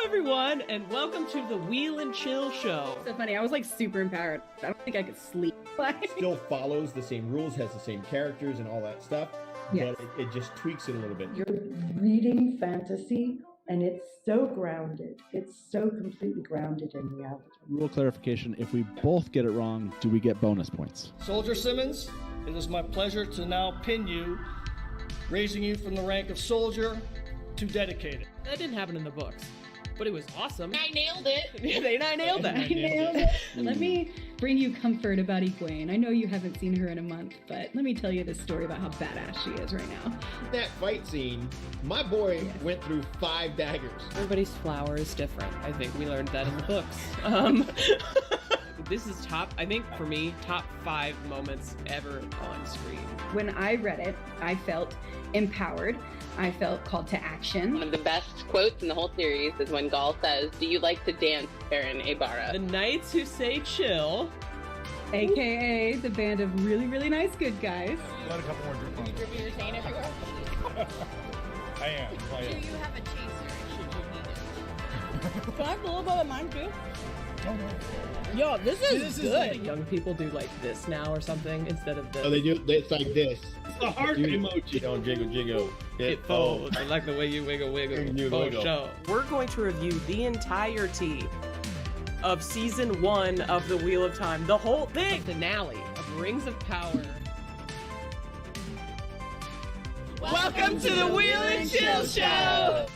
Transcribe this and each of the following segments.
everyone, and welcome to the Wheel and Chill Show. So funny, I was like super empowered. I don't think I could sleep. Still follows the same rules, has the same characters and all that stuff, Yes. but it just tweaks it a little bit. You're reading fantasy, and it's so grounded. It's so completely grounded in reality. Rule clarification, if we both get it wrong, do we get bonus points? Soldier Simmons, it is my pleasure to now pin you, raising you from the rank of soldier to dedicated. That didn't happen in the books, but it was awesome. I nailed it. I nailed that. I nailed it. Let me bring you comfort about Egwene. I know you haven't seen her in a month, but let me tell you this story about how badass she is right now. That fight scene, my boy went through 5 daggers. Everybody's flower is different. I think we learned that in the books. This is I think for me, top 5 moments ever on screen. When I read it, I felt empowered. I felt called to action. One of the best quotes in the whole series is when Gaul says, "Do you like to dance, Baron Abara?" The knights who say chill. AKA the band of really, really nice good guys. Let a couple more drink on. You're saying everywhere. I am. Do you have a chaser should you need it? Can I have a little bit of mine too? Oh, no. Yo, this is good. Young people do like this now or something instead of this. Oh, it's like this. It's the heart emoji. Don't jiggle, jiggle. It folds. I like the way you wiggle, wiggle. You wiggle. Show. We're going to review the entirety of season 1 of the Wheel of Time. The whole thing. The finale of Rings of Power. Welcome to the Wheel and Chill Show!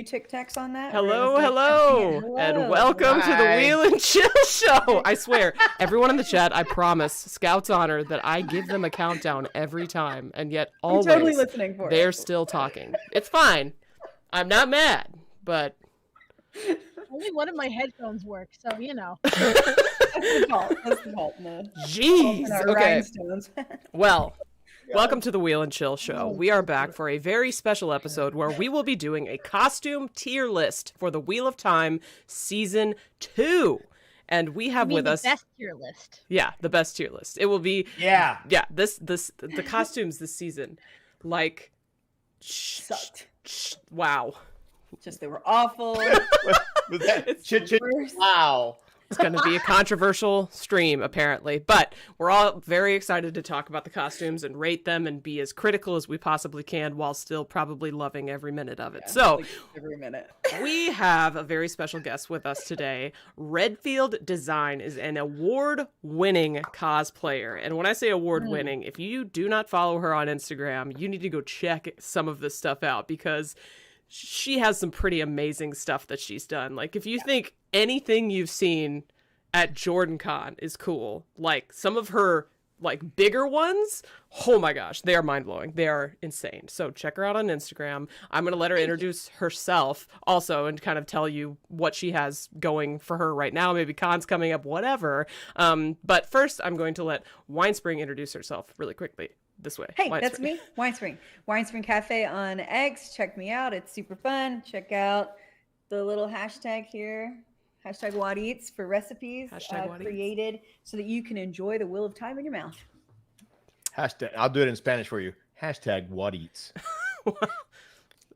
Tic Tacs on that? Hello, and welcome to the Wheel and Chill Show. I swear, everyone in the chat, I promise, Scout's honor, that I give them a countdown every time, and yet always totally listening for they're still talking. It's fine. I'm not mad, but Only one of my headphones work, so you know. That's the fault. That's the fault. jeez. Okay. Rhinestones. Well, welcome to the Wheel and Chill Show. We are back for a very special episode where we will be doing a costume tier list for the Wheel of Time Season 2. And we have with us the best tier list. Yeah, the best tier list. It will be the costumes this season. Like Sucked. Wow. Just they were awful. Was that wow. It's going to be a controversial stream, apparently. But we're all very excited to talk about the costumes and rate them and be as critical as we possibly can while still probably loving every minute of it. Yeah, so, like every minute. we have a very special guest with us today. Redfield Design is an award-winning cosplayer. And when I say award-winning, if you do not follow her on Instagram, you need to go check some of this stuff out because she has some pretty amazing stuff that she's done. Like, if you think anything you've seen at JordanCon is cool, like some of her like bigger ones, oh my gosh, they are mind-blowing. They are insane. So check her out on Instagram. I'm going to let her introduce herself also and kind of tell you what she has going for her right now. Maybe cons coming up, whatever. But first, I'm going to let Winespring introduce herself really quickly. This way. Hey, that's me, Winespring. Winespring Cafe on X. Check me out. It's super fun. Check out the little hashtag here. Hashtag What Eats for recipes created so that you can enjoy the Wheel of Time in your mouth. Hashtag, I'll do it in Spanish for you. Hashtag What Eats.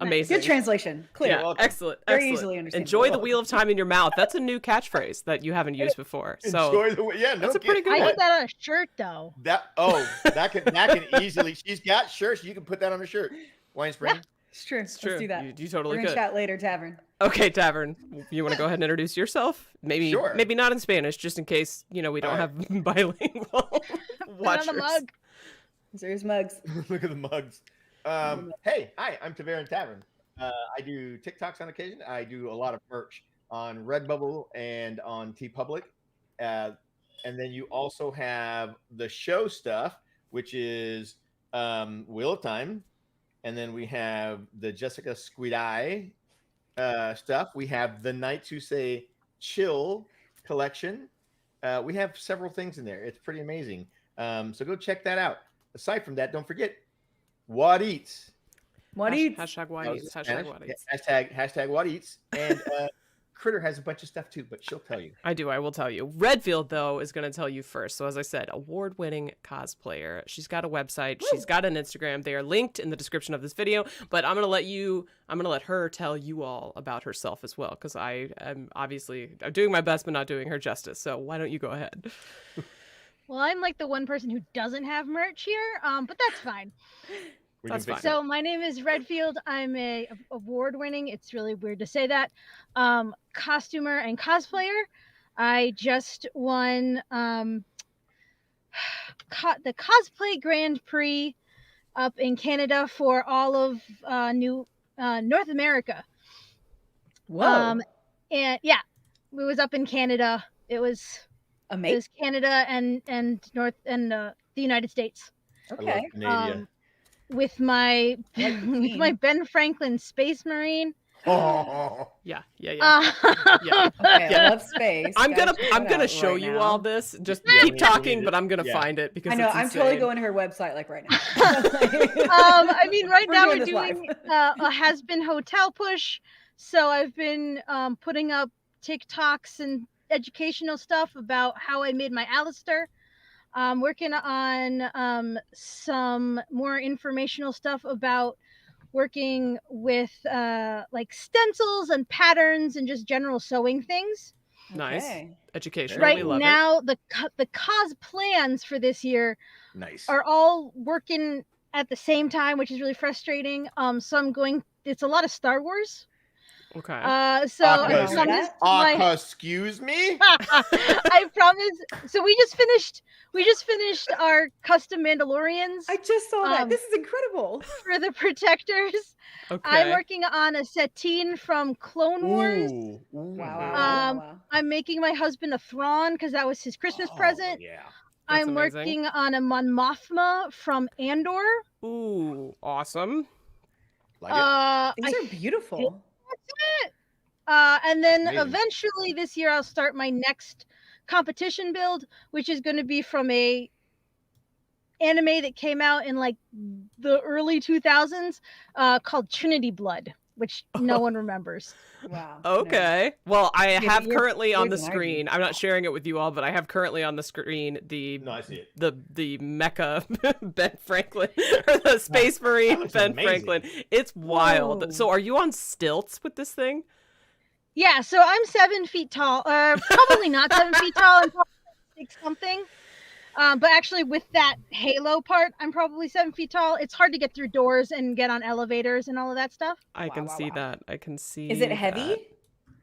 Amazing. Good translation. Clear. Yeah, excellent. Very easily understandable. Enjoy the Wheel of Time in your mouth. That's a new catchphrase that you haven't used before. So Enjoy that's a pretty good I one. put that on a shirt though. That can easily. She's got shirts. You can put that on a shirt. Winespring. Yeah, it's true. It's true. Let's do that. You totally We're could. gonna chat later, Tavern. Okay, Tavern. You want to go ahead and introduce yourself? Maybe, Sure. maybe not in Spanish, just in case we don't have bilingual watchers. On the mug. There's mugs. Look at the mugs. Hey, hi. I'm Ta'veren Tavern. I do TikToks on occasion. I do a lot of merch on Redbubble and on TeePublic. And then you also have the show stuff, which is Wheel of Time. And then we have the Jessica Squideye stuff. We have the Knights Who Say Chill collection. We have several things in there. It's pretty amazing. So go check that out. Aside from that, don't forget, What Eats. What eats? Hashtag what eats. Hashtag what eats. Hashtag what eats. And Kritter has a bunch of stuff too, but she'll tell you. I do. I will tell you. Redfield, though, is going to tell you first. So, as I said, award-winning cosplayer. She's got a website. Woo! She's got an Instagram. They are linked in the description of this video. But I'm going to let her tell you all about herself as well, because I'm doing my best, but not doing her justice. So, why don't you go ahead? Well, I'm like the one person who doesn't have merch here, but that's fine. That's fine. So my name is Redfield. I'm a award-winning, it's really weird to say that, costumer and cosplayer. I just won the Cosplay Grand Prix up in Canada for all of North America. Whoa. And yeah, it was up in Canada. It was amazing. It was Canada and the United States. Okay. With my Ben Franklin Space Marine. Oh. Yeah. Okay, I love space. I'm gonna show you all this. Just keep talking, but I'm gonna find it because I know I'm totally going to her website like right now. I mean, right now we're doing a has-been hotel push, so I've been putting up TikToks and educational stuff about how I made my Alistair. I'm working on some more informational stuff about working with like stencils and patterns and just general sewing things. Nice. Educational. Right we love now, the cos plans for this year are all working at the same time, which is really frustrating. So I'm going. It's a lot of Star Wars. Okay. So I promised excuse me. I promise. So we just finished our custom Mandalorians. I just saw that. This is incredible. For the Protectors. Okay. I'm working on a Satine from Clone Wars. Ooh. Wow. I'm making my husband a Thrawn because that was his Christmas present. Yeah. I'm working on a Mon Mothma from Andor. Ooh, awesome. Like These are beautiful. That's it. And then Amazing. eventually this year I'll start my next competition build, which is going to be from a anime that came out in like the early 2000s called Trinity Blood, which no one remembers. Wow. Okay. Well, I have you're currently on the poison screen. I'm not sharing it with you all, but I have currently on the screen the No, I see it. the mecha Ben Franklin or the Space Marine Ben amazing. Franklin. It's wild. Whoa. So, are you on stilts with this thing? Yeah, so I'm 7 feet tall. Probably not 7 feet tall. I'm probably 6 something. But actually, with that halo part, I'm probably 7 feet tall. It's hard to get through doors and get on elevators and all of that stuff. I can see that. I can see. Is it heavy?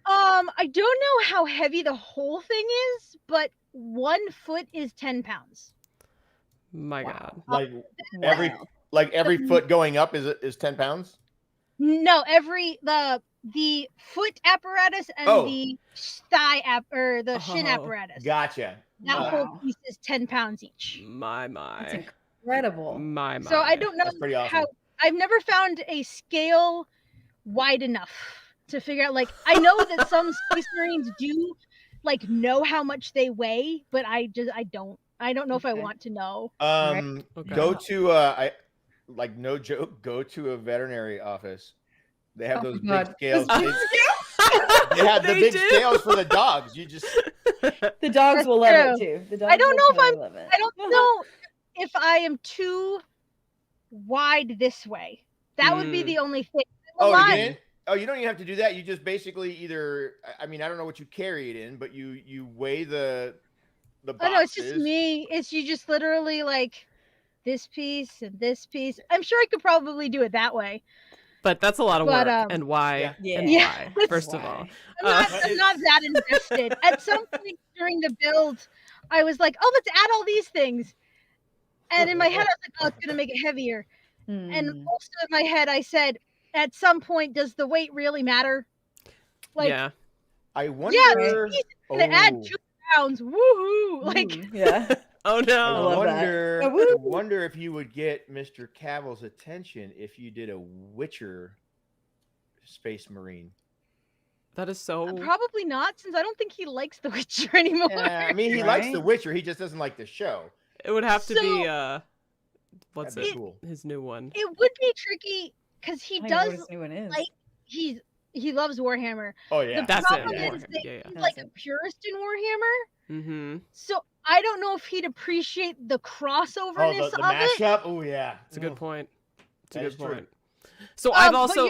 that. I don't know how heavy the whole thing is, but 1 foot is 10 pounds. My God. Like every foot going up is 10 pounds? No, the foot apparatus and the thigh or the shin apparatus. Gotcha. That whole piece is 10 pounds each. My. That's incredible. My. So I don't know That's pretty awesome. how. I've never found a scale wide enough to figure out. Like, I know that some Space Marines do like know how much they weigh, but I don't know if I want to know. Go to no joke, go to a veterinary office. They have those big scales. They have the big scales for the dogs. You just the dogs will love it too. The dogs I don't know if I don't know if I am too wide this way. That would be the only thing. You don't even have to do that. You just basically either. I mean, I don't know what you carry it in, but you weigh the boxes. Oh no, it's just me. It's you just literally like this piece and this piece. I'm sure I could probably do it that way. But that's a lot of work. And why? Yeah. And why? First of all, I'm not that invested. At some point during the build, I was like, "Oh, let's add all these things," and in my head, I was like, "Oh, it's gonna make it heavier." And also in my head, I said, "At some point, does the weight really matter?" Like, I wonder. Yeah, he's gonna add 2 pounds. Woohoo! Like, Oh no! I wonder if you would get Mr. Cavill's attention if you did a Witcher Space Marine. That is so. Probably not, since I don't think he likes The Witcher anymore. Yeah, I mean, he likes The Witcher. He just doesn't like the show. It would have to be what's it? Cool. His new one. It would be tricky because he I don't does know what anyone is. like he loves Warhammer. Oh yeah. The That's problem it. is that Yeah. he's like a purist in Warhammer. Mm-hmm. So I don't know if he'd appreciate the crossoverness the of it. mashup. Oh yeah. It's a good point. It's a That good is true. point. So I've also.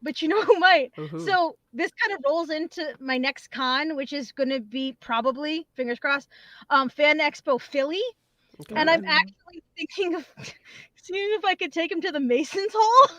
But you know who might? Who? So this kind of rolls into my next con, which is going to be probably, fingers crossed, Fan Expo Philly. Okay. And I'm actually thinking of seeing if I could take him to the Masons Hall.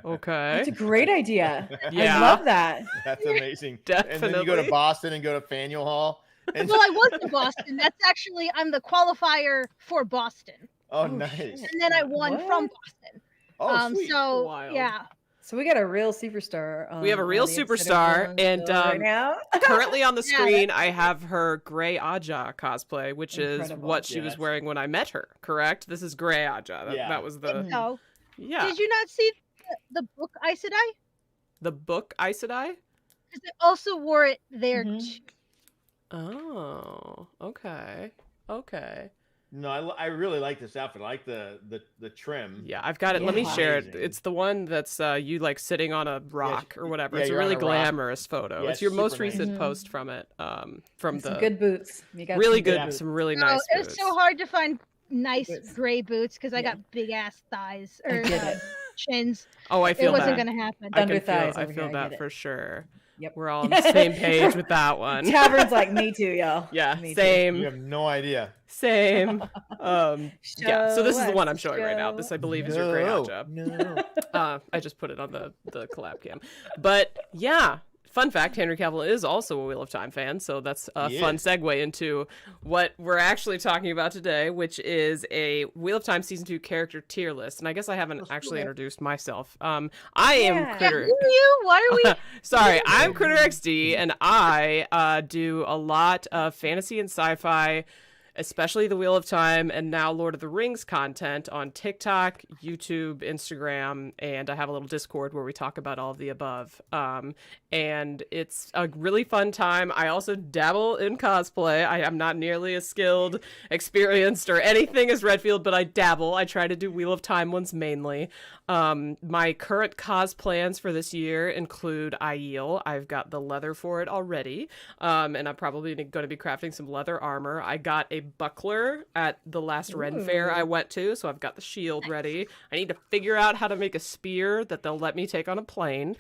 Okay. That's a great idea. Yeah. I love that. That's amazing. Definitely. And then you go to Boston and go to Faneuil Hall. And Well, I was in Boston. That's actually, I'm the qualifier for Boston. oh, Oh, nice. shit. And then I won What? from Boston. Oh, sweet. So, Wild. yeah. So we got a real superstar. We have a real audience that superstar, everyone's and right now. currently on the Yeah, screen, I have her Grey Aja cosplay, which is Incredible. what she Yeah, was that's- wearing when I met her. Correct? This is Grey Aja. That, Yeah. that was the So, yeah. did you not see the book Aes Sedai? The book Aes Sedai? Because I also wore it there Mhm. too. Oh, okay, okay. No, I really like this outfit. I like the trim. Yeah, I've got it. Let me Yeah. share it. Amazing. It's the one that's you like sitting on a rock or whatever. yeah, It's a you're on really a rock. glamorous photo. Yeah, it's your it's most super nice. recent Mhm. post from it. From Some the good boots. You got really some good, boots. some really Oh, nice it was boots. so hard to find nice Boots. gray boots because I Yeah. got big ass thighs I or get it. chins. Oh, I It feel wasn't that. gonna happen. I Thunder can feel. thighs I over feel here, I that get it. for sure. Yep. We're all on the same page with that one. Tavern's like, me too, y'all. Yeah, Me too. same. You have no idea. Same. Yeah. So this is the Show one I'm us, showing right now. show. This I believe is your Grey Aja. No. I just put it on the collab cam. But yeah, fun fact, Henry Cavill is also a Wheel of Time fan, so that's a He fun is. segue into what we're actually talking about today, which is a Wheel of Time Season 2 character tier list. And I guess I haven't actually introduced myself. I am Yeah. Yeah, Kritter. who are you? Why are we? Sorry, I'm Kritter XD, and I do a lot of fantasy and sci-fi, especially the Wheel of Time and now Lord of the Rings content on TikTok, YouTube, Instagram, and I have a little Discord where we talk about all of the above. And it's a really fun time. I also dabble in cosplay. I am not nearly as skilled, experienced, or anything as Redfield, but I dabble. I try to do Wheel of Time ones mainly. My current cos plans for this year include Aiel. I've got the leather for it already, and I'm probably going to be crafting some leather armor. I got a buckler at the last Ren Fair I went to, so I've got the shield ready. I need to figure out how to make a spear that they'll let me take on a plane.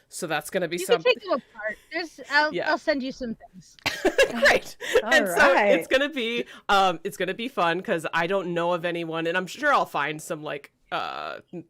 So that's going to be You something. can take them apart. Yeah. I'll send you some things. Great. And so right. it's gonna be fun because I don't know of anyone, and I'm sure I'll find some like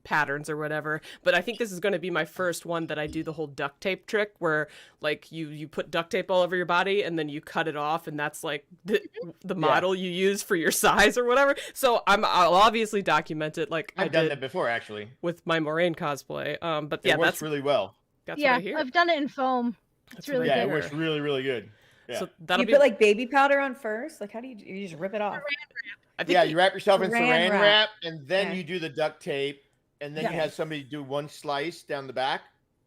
patterns or whatever, but I think this is going to be my first one that I do the whole duct tape trick where like you put duct tape all over your body and then you cut it off, and that's like the model you use for your size or whatever. So I'll obviously document it like I I've done did that before, actually. with my Moraine cosplay. But It yeah, works that's really well. what Yeah, I hear. I've done it in foam. It's That's what I really Yeah, hear. it good. works really, really good. Yeah. So Do that'll you be put like baby powder on first? Like, how do you just rip it off? I think Yeah, you wrap yourself in Saran saran wrap. wrap, and then Okay. you do the duct tape, and then you Yeah. have somebody do one slice down the back.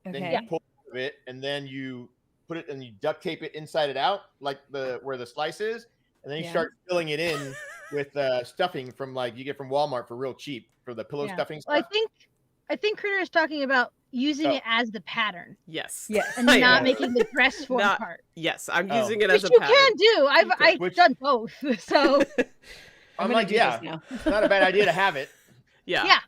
Then Okay. you pull it, and then you put it and you duct tape it inside it out, like where the slice is, and then you Yeah. start filling it in with stuffing from like you get from Walmart for real cheap for the pillow Yeah. stuffing Well, stuff. I think Critter is talking about using Oh. it as the pattern yes. Yes. and I not am. making the dress form Not- part. Yes, I'm Oh. using it Which as a you pattern. can do. I've Which- done both. So I'm gonna like, do yeah, this now. it's not a bad idea to have it. Yeah. Yeah.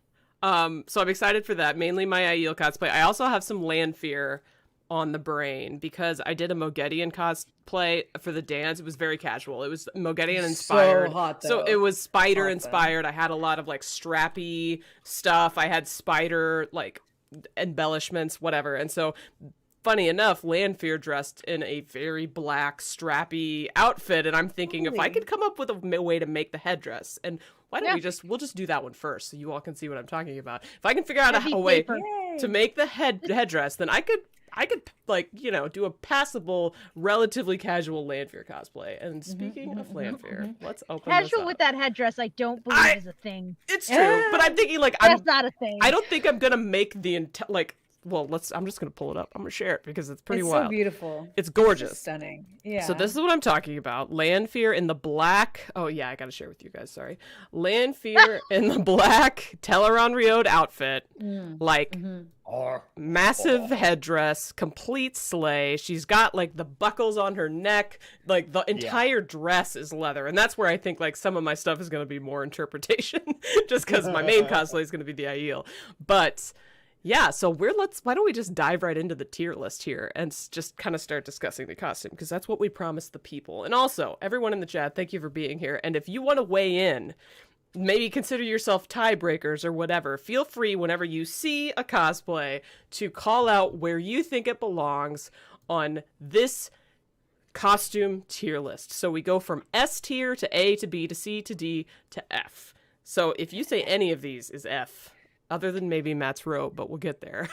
So I'm excited for that. Mainly my Aiel cosplay. I also have some Lanfear on the brain because I did a Mogedian cosplay for the dance. It was very casual. It was Mogedian inspired. So hot, So though. it was spider Hot, though. inspired. I had a lot of like strappy stuff. I had spider like embellishments, whatever. And so funny enough, Lanfear dressed in a very black strappy outfit, and I'm thinking if I Really? could come up with a way to make the headdress, and why don't Yeah. we'll just do that one first so you all can see what I'm talking about. If I can figure out Heavy a way paper. Yay. to make the headdress, then I could like, you know, do a passable, relatively casual Lanfear cosplay. And speaking of Lanfear, let's open this casual up. with that headdress, I don't believe I- is a thing. It's true, but I'm thinking like That's not a thing. I don't think I'm gonna make the like well, I'm just gonna pull it up. I'm gonna share it because it's pretty It's wild. so beautiful. It's gorgeous. It's stunning. Yeah. So this is what I'm talking about. Lanfear in the black. Oh yeah, I gotta share with you guys. Sorry. Lanfear in the black Ta'veren Riod outfit, like massive headdress, complete slay. She's got like the buckles on her neck. Like the entire dress is leather, and that's where I think like some of my stuff is gonna be more interpretation, just because my main cosplay is gonna be the Aiel. But yeah, so why don't we just dive right into the tier list here and just kind of start discussing the costume, because that's what we promised the people. And also, everyone in the chat, thank you for being here. And if you want to weigh in, maybe consider yourself tiebreakers or whatever, feel free whenever you see a cosplay to call out where you think it belongs on this costume tier list. So we go from S tier to A to B to C to D to F. So if you say any of these is F, other than maybe Matt's robe, but we'll get there.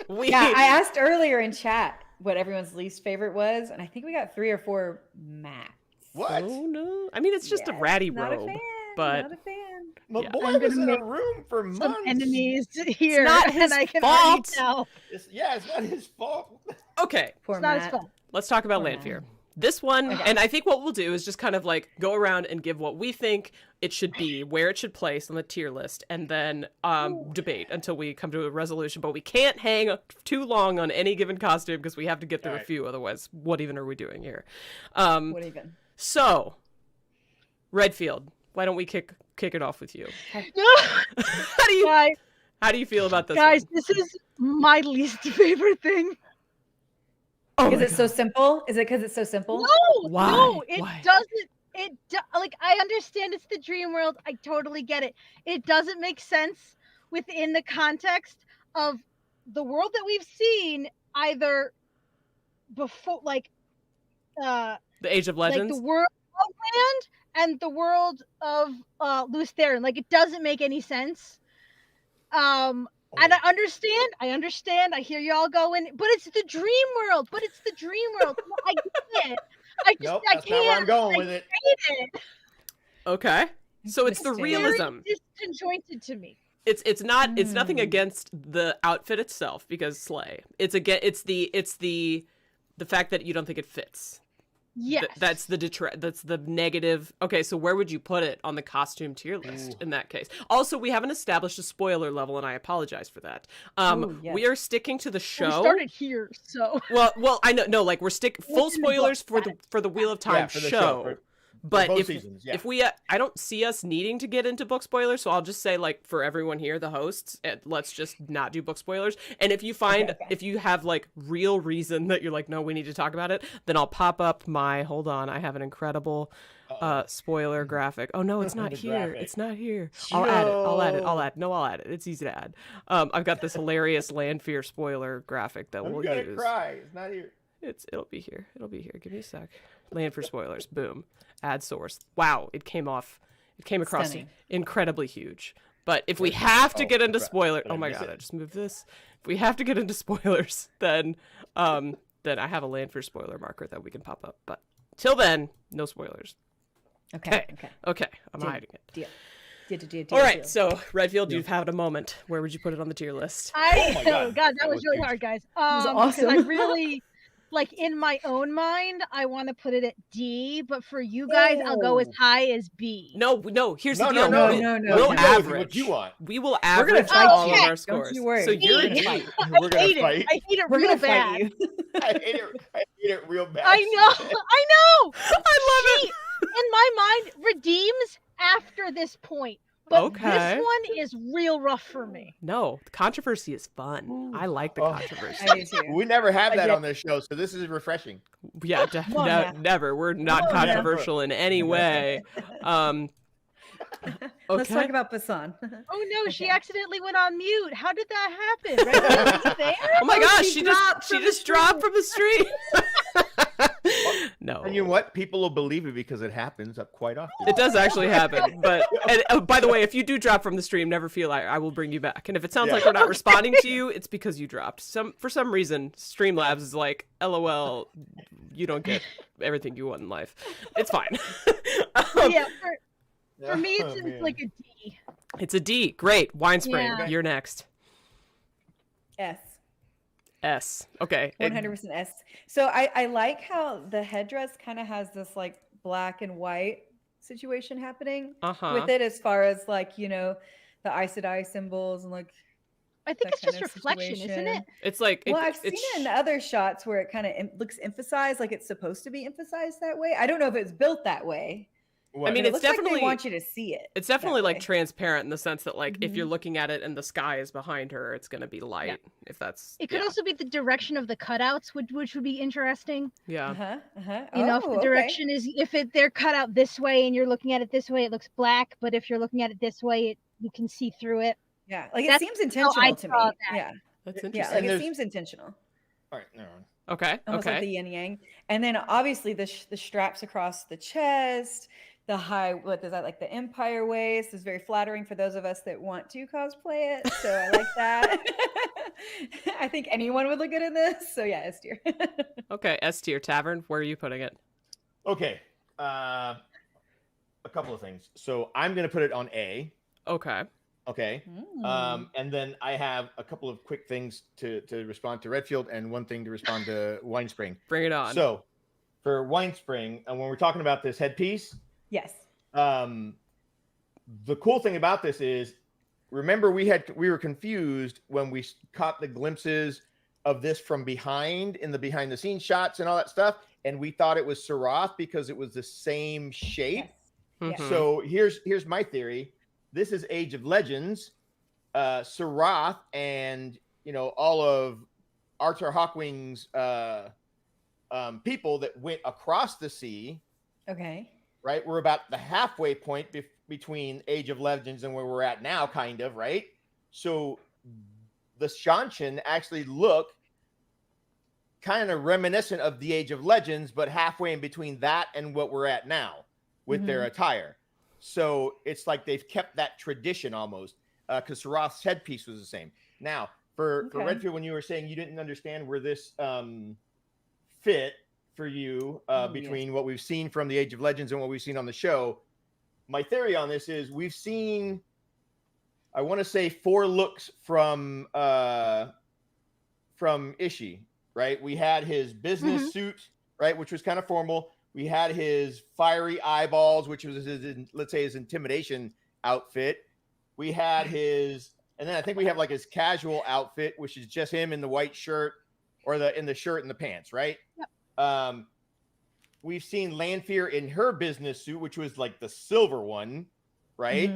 Yeah, I asked earlier in chat what everyone's least favorite was, and I think we got 3 or 4 max. What? Oh no! I mean, it's just a ratty not robe, a fan, but not a fan. My Yeah. boy I'm was gonna in a make room for Some months. enemies here, not his and I can already fault. tell. It's not his fault. okay. Poor It's not his Matt. fault. Let's talk about Poor Lanfear. This one, Okay. and I think what we'll do is just kind of like go around and give what we think it should be, where it should place on the tier list, and then debate until we come to a resolution. But we can't hang too long on any given costume because we have to get through a few. Otherwise, what even are we doing here? What even? So, Redfield, why don't we kick it off with you? Guys, How do you feel about this? guys, one? this is my least favorite thing. Oh Is my it so simple? Is it because it's so simple? No, Why? no, it Why? doesn't. Like, I understand it's the dream world. I totally get it. It doesn't make sense within the context of the world that we've seen, either before, like, The Age of like Legends. the world of Land and the world of Loose Theron. Like, it doesn't make any sense. And I understand. I hear y'all going, but it's the dream world. But it's the dream world. I get it. Nope, I that's not where I'm can't. going with it. hate it. Okay, so it's the Interesting. realism. Very disconjointed to me. It's nothing against the outfit itself, because slay. It's the fact that you don't think it fits. Yes. That's the negative. Okay, so where would you put it on the costume tier list in that case? Also, we haven't established a spoiler level, and I apologize for that. Yes. We are sticking to the show. We started here, so. Well, I know. No, like we're full spoilers for the Wheel of Time for the show. for But both if seasons, yeah. if we, I don't see us needing to get into book spoilers, so I'll just say, like, for everyone here, the hosts, let's just not do book spoilers. And if you find, if you have, like, real reason that you're like, no, we need to talk about it, then I'll pop up my, hold on, I have an incredible spoiler graphic. Oh, no, it's not The here. graphic. It's not here. I'll add it. No, I'll add it. It's easy to add. I've got this hilarious Lanfear spoiler graphic that I'm we'll gonna use. cry. It's not here. It'll be here. Give me a sec. Lanfear spoilers. Boom. Add source. Wow, it came across Stunning. incredibly huge. But if we have to get into crap. spoilers, Did I oh my miss god, it? I just moved this. If we have to get into spoilers, then I have a Lanfear spoiler marker that we can pop up. But till then, no spoilers. Okay. I'm Deal. hiding it. Deal. All right, so Redfield, you've had a moment. Where would you put it on the tier list? my God. That was really huge. hard, guys. was Because I awesome. really, like, in my own mind, I want to put it at D, but for you guys, I'll go as high as B. No. Here's the No, deal. no, no. We'll You go with average. what you want. We will gonna average fight all you. of our Don't scores. you worry. So you're We're a gonna D. We're gonna fight. I hate it We're real gonna bad. fight you. I hate it real bad. I know. I love She, in my mind, redeems after this point. But Okay. this one is real rough for me. No, the controversy is fun. I like the Oh. controversy. I do too. We never have I that get- on this show, so this is refreshing. Yeah, on now. never. We're not Come on now. controversial in any way. Let's Okay. talk about Basan. Oh no, she accidentally went on mute. How did that happen? Right? Was he there? Oh my gosh, she she dropped just from the dropped from the street. No. And you know what? People will believe it because it happens up quite often. It does actually happen, but by the way, if you do drop from the stream, never feel I will bring you back. And if it sounds like we're not responding to you, it's because you dropped. For some reason, Streamlabs is like, LOL, you don't get everything you want in life. It's fine. Yeah, for me, Oh, it's man. like a D. It's a D. Great. Winespring, Yeah. you're next. S. S. Okay. 100% S. So I like how the headdress kind of has this like black and white situation happening with it, as far as like, you know, the Aes Sedai symbols and like. I think it's just reflection, isn't it? It's like well, I've seen it in other shots where it kind of looks emphasized, like it's supposed to be emphasized that way. I don't know if it's built that way. I mean, it's definitely like they want you to see it. It's definitely like transparent in the sense that like if you're looking at it and the sky is behind her, it's going to be light. If that's it could also be the direction of the cutouts, which would be interesting. Yeah. You know, if the direction is they're cut out this way and you're looking at it this way, it looks black. But if you're looking at it this way, you can see through it. Yeah, like it seems intentional to me. Yeah, that's interesting. Yeah, like it seems intentional. All right, no. Okay. Almost like the yin yang, and then obviously the straps across the chest, the high, what is that, like the empire waist is very flattering for those of us that want to cosplay it. So I like that. I think anyone would look good in this. So yeah, S tier. Okay, S tier. Tavern, where are you putting it? Okay, a couple of things. So I'm gonna put it on A. Okay. And then I have a couple of quick things to respond to Redfield and one thing to respond to Winespring. Bring it on. So for Winespring, and when we're talking about this headpiece, yes. The cool thing about this is, remember we were confused when we caught the glimpses of this from behind in the behind the scenes shots and all that stuff, and we thought it was Sarath because it was the same shape. Yes. So here's my theory. This is Age of Legends. Sarath and, you know, all of Arthur Hawkwing's people that went across the sea. Okay. Right? We're about the halfway point between Age of Legends and where we're at now, kind of, right? So the Shanshan actually look kind of reminiscent of the Age of Legends, but halfway in between that and what we're at now with their attire. So it's like they've kept that tradition almost, because Sarath's headpiece was the same. Now, for Redfield, when you were saying you didn't understand where this fit for you between what we've seen from the Age of Legends and what we've seen on the show, my theory on this is we've seen, I want to say, 4 looks from Ishii, right? We had his business suit, right, which was kind of formal. We had his fiery eyeballs, which was his, let's say, his intimidation outfit. We had his, and then I think we have like his casual outfit, which is just him in the white shirt or in the shirt and the pants, right? Yep. We've seen Lanfear in her business suit, which was like the silver one, right?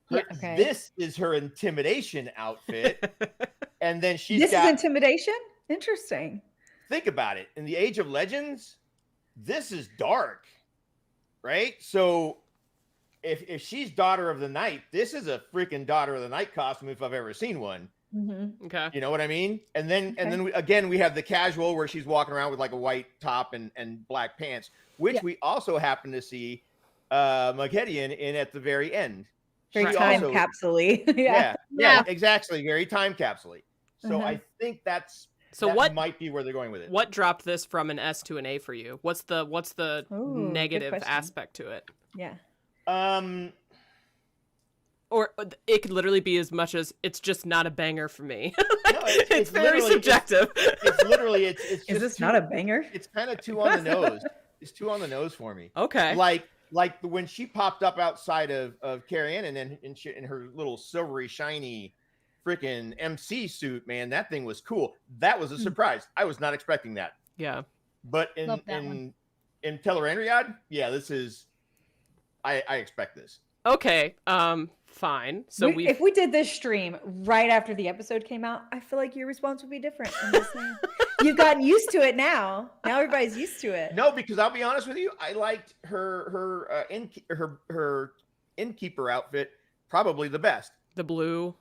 Yeah, okay. This is her intimidation outfit. And then she's This is intimidation? Interesting. Think about it. In the Age of Legends, this is dark, right? So if she's Daughter of the Night, this is a freaking Daughter of the Night costume if I've ever seen one. Okay. You know what I mean? And then we have the casual where she's walking around with like a white top and black pants, which we also happen to see Magedian in at the very end. Very time capsule-y. yeah, exactly. Very time capsule-y. So I think that might be where they're going with it. What dropped this from an S to an A for you? What's the negative aspect to it? Yeah. Or it could literally be as much as it's just not a banger for me. No, it's very subjective. It's literally it's just is this not a banger? It's kind of too on the nose. It's too on the nose for me. Okay. Like when she popped up outside of Carrie Ann and in her little silvery shiny freaking MC suit, man, that thing was cool. That was a surprise. I was not expecting that. Yeah. But in Ta'veren Tavern, yeah, this is I expect this. Okay. Fine. So if we did this stream right after the episode came out, I feel like your response would be different. I'm just saying. You've gotten used to it now. Now everybody's used to it. No, because I'll be honest with you, I liked her innkeeper outfit probably the best. The blue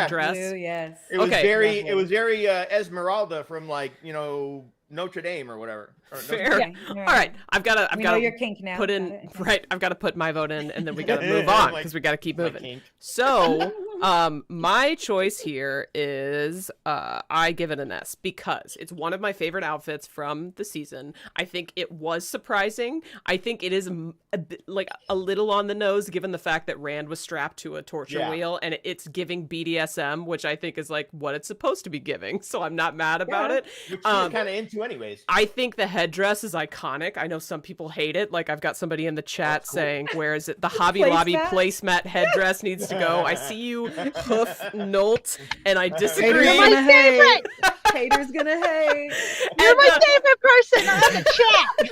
dress. Blue, yes. It was very Esmeralda from like, you know, Notre Dame or whatever. Fair. Yeah, all right. I've got to your kink now. Put in right. I've got to put my vote in, and then we got to move on because we got to keep moving. So, My choice here is I give it an S because it's one of my favorite outfits from the season. I think it was surprising. I think it is a little on the nose given the fact that Rand was strapped to a torture wheel, and it's giving BDSM, which I think is like what it's supposed to be giving. So I'm not mad about it. Which you're kind of into anyways. I think the headdress is iconic. I know some people hate it. Like I've got somebody in the chat saying, where is it? The Hobby Lobby placemat headdress needs to go. I see you, Hoof Nolt, and I disagree. You're my favorite. Haters gonna hate. You're my favorite person on the chat.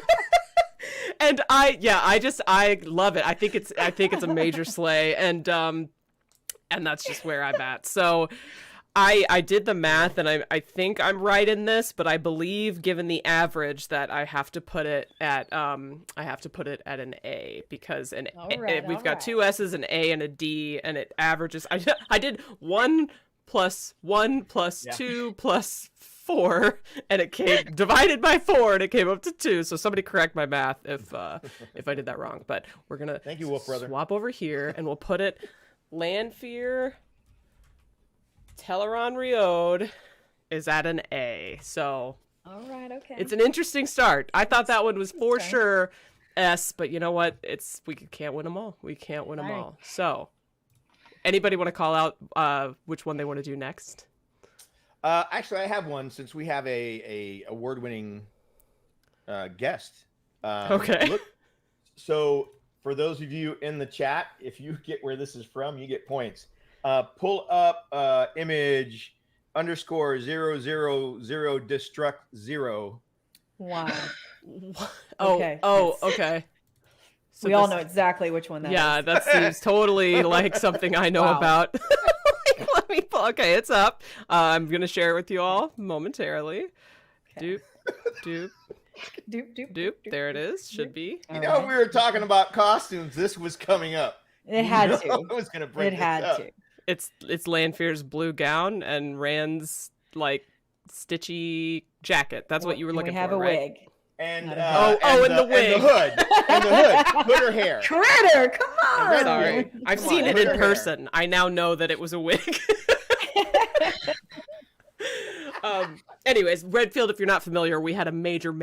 And I love it. I think it's a major slay, and that's just where I'm at. So I did the math, and I think I'm right in this, but I believe, given the average, that I have to put it at an A, because we've got two S's, an A, and a D, and it averages. I did 1 + 1 + 2 + 4, and it came divided by 4, and it came up to 2. So somebody correct my math if I did that wrong. But we're gonna thank you, Wolf Brother. Swap over here, and we'll put it Lanfear Ta'veren Tavern is at an A. So all right, okay. It's an interesting start. I thought that one was for sure S, but you know what? We can't win them all. We can't win them all. So anybody want to call out which one they want to do next? Actually, I have one since we have a award-winning guest. Okay. So for those of you in the chat, if you get where this is from, you get points. Pull up image _000 destruct 0. Wow. Okay. Okay. So we all know exactly which one that is. Yeah, that seems totally like something I know about. Let me pull. Okay, it's up. I'm going to share it with you all momentarily. Okay. Doop. There it is. Should be. We were talking about costumes. This was coming up. It had to. I was going to bring this up. To. It's Lanfear's blue gown and Rand's like stitchy jacket. That's what you were looking for, right? We have a wig. And and the wig. And the hood. And the hood. Put her hair. Kritter, come on. Sorry. I've seen it in person. I now know that it was a wig. Anyways, Redfield, if you're not familiar, we had a major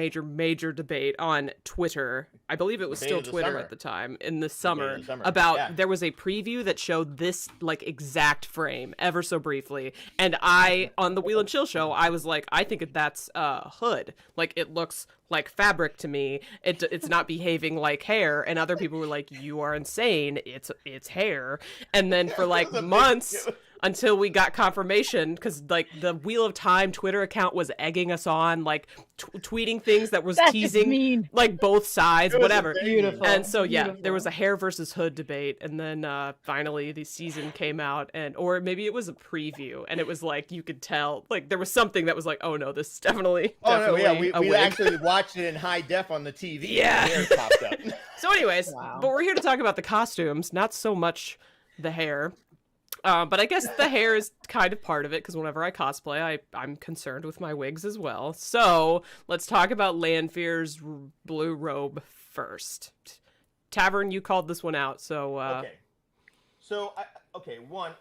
debate on Twitter. I believe it was still Twitter at the time, in the summer, about there was a preview that showed this like exact frame ever so briefly. And on the Wheel and Chill show, I was like, I think that's a hood. Like it looks like fabric to me. It's not behaving like hair. And other people were like, you are insane. It's hair. And then for like months, until we got confirmation, because like the Wheel of Time Twitter account was egging us on, like tweeting things that was teasing like both sides, whatever. Beautiful. And so there was a hair versus hood debate, and then finally the season came out, or maybe it was a preview, and it was like you could tell like there was something that was like, oh no, this is definitely we actually watched it in high def on the TV. Yeah. And the hair popped up. So anyways, but we're here to talk about the costumes, not so much the hair. But I guess the hair is kind of part of it, because whenever I cosplay, I'm concerned with my wigs as well. So let's talk about Lanfear's blue robe first. Tavern, you called this one out, so... Okay. So,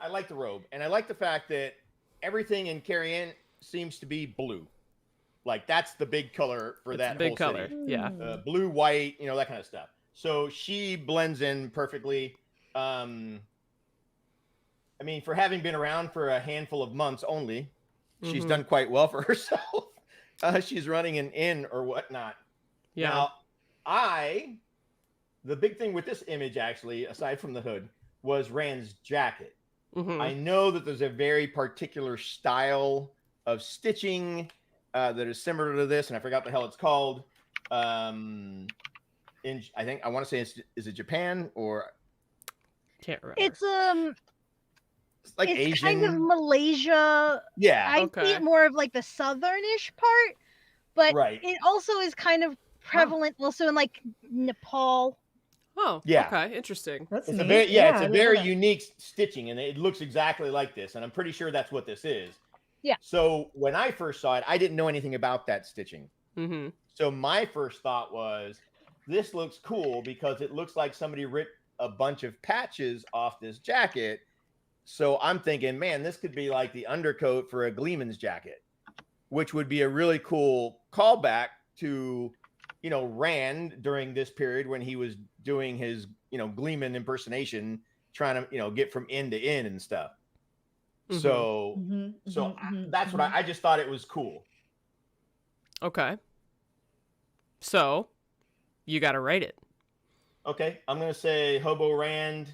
I like the robe, and I like the fact that everything in Carrion seems to be blue. Like, that's the big color for that big whole color, city. Yeah. Blue, white, that kind of stuff. So she blends in perfectly. I mean, for having been around for a handful of months only, she's done quite well for herself. She's running an inn or whatnot. Yeah. Now, the big thing with this image, actually, aside from the hood, was Rand's jacket. I know that there's a very particular style of stitching that is similar to this, and I forgot the hell it's called. I think I want to say is it Japan or can't remember. It's Asian, kind of Malaysia. Yeah, I see it more of like the southernish part, but it also is kind of prevalent also in like Nepal. Oh, yeah. Okay, interesting. It's a very unique stitching, and it looks exactly like this, and I'm pretty sure that's what this is. Yeah. So when I first saw it, I didn't know anything about that stitching. Mm-hmm. So my first thought was, this looks cool because it looks like somebody ripped a bunch of patches off this jacket, So I'm thinking, man, this could be like the undercoat for a Gleeman's jacket, which would be a really cool callback to, you know, Rand during this period when he was doing his, you know, Gleeman impersonation, trying to, you know, get from inn to inn and stuff. So, that's what I just thought it was cool. Okay. So, you got to rate it. Okay, I'm gonna say Hobo Rand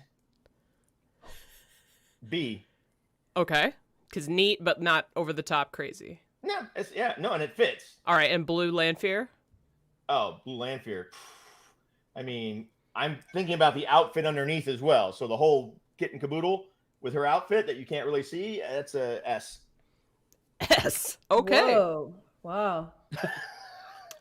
B. Okay, because neat but not over the top crazy. No, and it fits. All right, and Blue Lanfear. Oh, Blue Lanfear. I mean, I'm thinking about the outfit underneath as well. So the whole kit and caboodle with her outfit that you can't really see, that's a S. S. Okay. Whoa. Wow.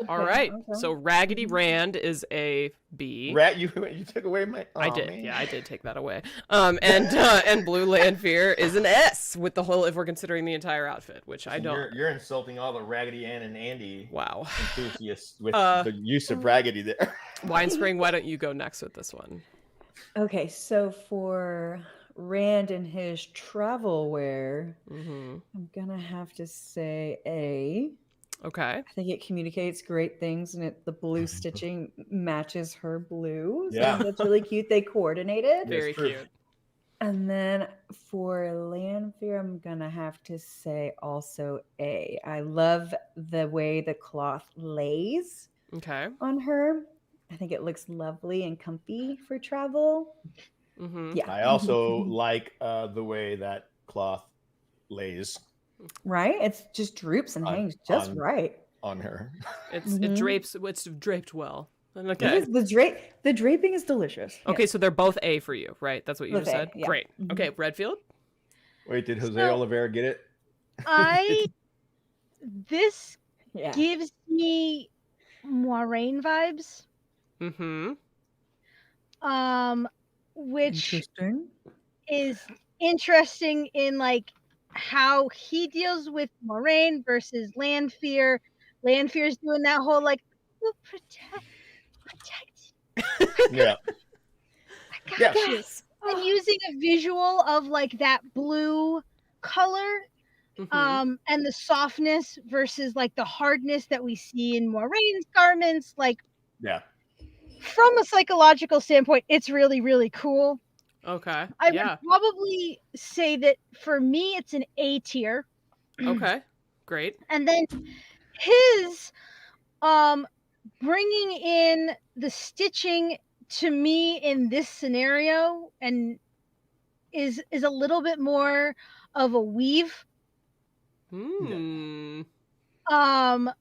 All right. So Raggedy Rand is a B. You took away my. I did. Man. Yeah, I did take that away. And Blue Lanfear is an S with the whole. If we're considering the entire outfit, which I don't. You're insulting all the Raggedy Ann and Andy. Wow. Enthusiasts with the use of Raggedy there. Winespring, why don't you go next with this one? Okay, so for Rand and his travel wear, I'm gonna have to say A. Okay. I think it communicates great things, and the blue stitching matches her blue. So Yeah. that's really cute. They coordinated. Very cute. And then for Lanfear, I'm gonna have to say also A. I love the way the cloth lays on her. I think it looks lovely and comfy for travel. Yeah. I also like the way that cloth lays. Right? It's just droops and hangs just right on her. It drapes. It's draped well. Okay. The draping is delicious. Okay, so they're both A for you, right? That's what you just said. Yeah. Great. Okay, Redfield. Wait, did Jose Oliveira get it? This gives me Moiraine vibes. Which is interesting in like how he deals with Moiraine versus Lanfear. Lanfear's doing that whole like protect. Yeah. I got you. And using a visual of like that blue color, and the softness versus like the hardness that we see in Moiraine's garments, like from a psychological standpoint, it's really, really cool. Okay. I would probably say that for me, it's an A tier. Okay. Great. And then his bringing in the stitching to me in this scenario and is a little bit more of a weave. I love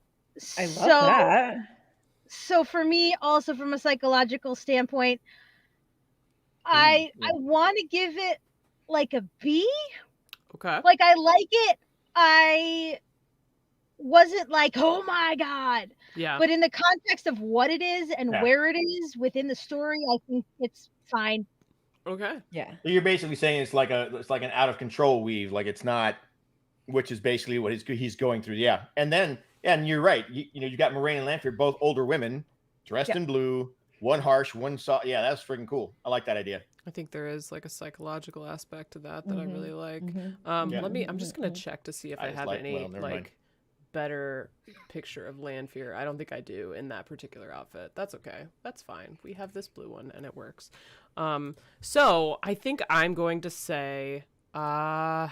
that. So for me, also from a psychological standpoint, I want to give it like a B. Okay. Like I like it. I wasn't like, oh my God. Yeah. But in the context of what it is and where it is within the story, I think it's fine. Okay. Yeah. You're basically saying it's like an out of control weave, like it's not, which is basically what he's going through. Yeah. And then, and you're right. You got Moiraine and Lanfear, both older women, dressed in blue. One harsh, one soft. Yeah, that's freaking cool. I like that idea. I think there is like a psychological aspect to that I really like. I'm just gonna check to see if I have any better picture of Lanfear. I don't think I do in that particular outfit. That's okay. That's fine. We have this blue one and it works. So I think I'm going to say I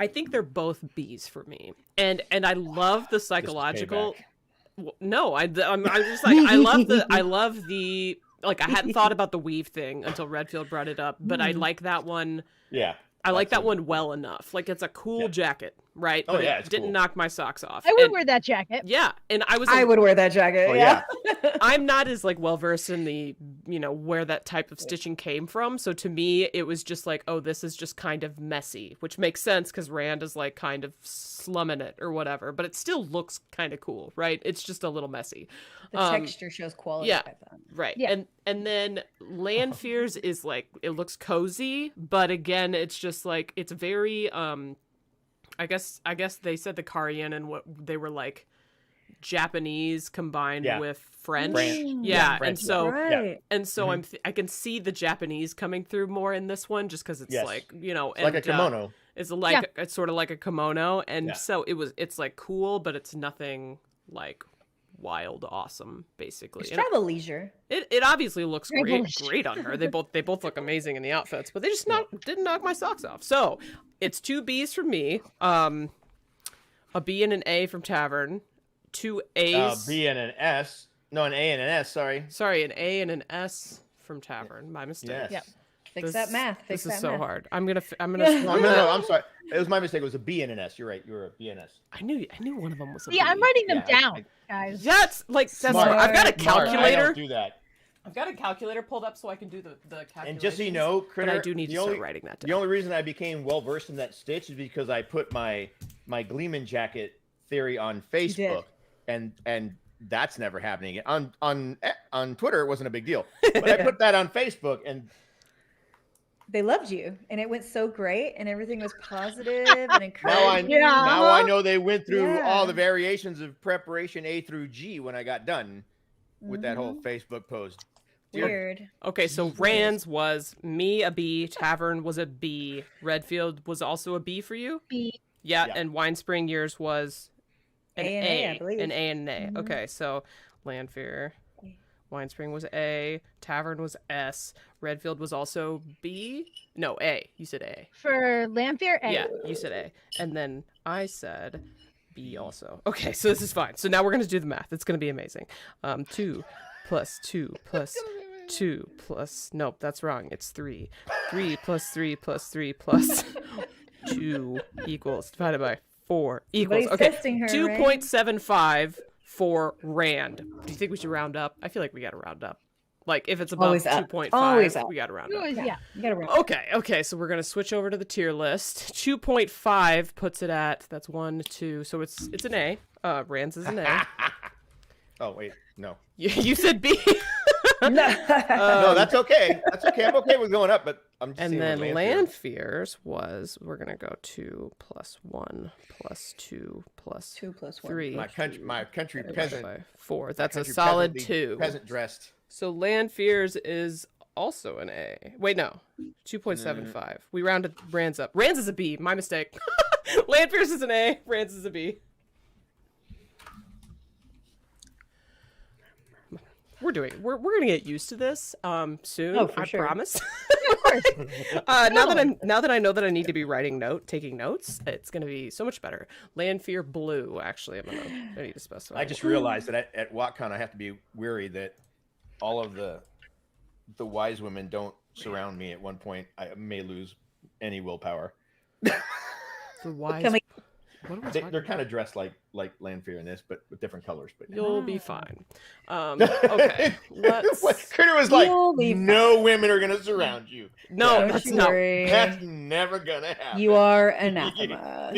think they're both B's for me. And I love the psychological. No, I'm just like I love the like I hadn't thought about the weave thing until Redfield brought it up, but I like that one. Yeah. I like that one well enough. Like it's a cool jacket, right? Oh, but yeah, it didn't knock my socks off. I would wear that jacket. Yeah, and I would wear that jacket. Oh, yeah. I'm not as like well versed in the where that type of stitching came from. So to me, it was just like, oh, this is just kind of messy, which makes sense because Rand is like kind of slumming it or whatever. But it still looks kind of cool, right? It's just a little messy. The texture shows quality. Yeah, right. Yeah. And then Lanfear's is like it looks cozy, but again, it's just like it's very I guess they said the Karian and what they were like Japanese combined with French. French. Yeah, French, and so Right. I can see the Japanese coming through more in this one, just because it's Yes. like, you know, It's like a kimono. It's like it's sort of like a kimono, and Yeah. so it's like cool, but it's nothing like wild awesome, basically. It's And travel leisure. it obviously looks Very great bullish. great on her. They both look amazing in the outfits, but they just didn't knock my socks off. So it's 2 B's from me, a B and an A from Tavern, 2 A's. B and an S. No, an A and an S. Sorry. Sorry, an A and an S from Tavern. My mistake. Yes. Yep. Fix that math. Fix This is that so math. hard. I'm gonna. No, I'm sorry. It was my mistake. It was a B and an S. You're right. You were a B and S. I knew one of them was a Yeah, B. I'm writing them Yeah, down, guys. That's Smart. I've got a Smart. I calculator. don't do that. I've got a calculator pulled up so I can do the calculation. And just so you know, but Critter, I do need to start writing that down. The only reason I became well versed in that stitch is because I put my Gleeman jacket theory on Facebook, and that's never happening on Twitter. It wasn't a big deal, but I put that on Facebook, and They loved you, and it went so great, and everything was positive and encouraging. now I know they went through Yeah. all the variations of preparation A through G when I got done with that whole Facebook post. Weird. Okay, so Rand's was me a B, Tavern was a B, Redfield was also a B for you? B. Yeah, Yeah. and Winespring yours was an A and A, I believe. An A and an A. Mhm. Okay, so Landfear, Winespring was A, Tavern was S, Redfield was also B? No, A. You said A. For Lamphere, A. Yeah, you said A. And then I said B also. Okay, so this is fine. So now we're going to do the math. It's going to be amazing. 2 plus 2 plus 2 plus... Nope, that's wrong. It's 3. 3 plus 3 plus 3 plus 2 equals divided by 4 equals... Somebody's Okay, testing her, 2.75 for Rand. Do you think we should round up? I feel like we got to round up. Like, if it's above Always up. 2.5, Always up. we got to round up. Yeah. You gotta run. Okay, so we're gonna switch over to the tier list. 2.5 puts it at, that's 1, 2, so it's an A. Rand's is an A. Oh wait, no. You said B. No, that's okay. That's okay. I'm okay with going up, but I'm just And seeing then where Landfear's was, we're gonna go 2 plus 1 plus 2 plus 2 plus 1. 3 my country divided peasant. by 4. That's a country solid peasant, 2. Peasant dressed. So Landfear's is also an A. Wait, no. 2.75. We rounded Rand's up. Rand's is a B. My mistake. Landfear's is an A. Rand's is a B. We're gonna get used to this soon. Oh, for I sure. promise. Now that I know that I need to be taking notes, it's gonna be so much better. Landfear blue. Actually, I need to specify. I just realized that at WatCon I have to be wary that all of the wise women don't surround me at one point. I may lose any willpower. the wise. Can we- What am I talking They're kind of dressed like Landfear in this, but with different colors. But You'll be fine. Okay, let's. Critter was like, You'll be no women are gonna surround you. No, Don't that's you not. worry. That's never gonna happen. You are anathema.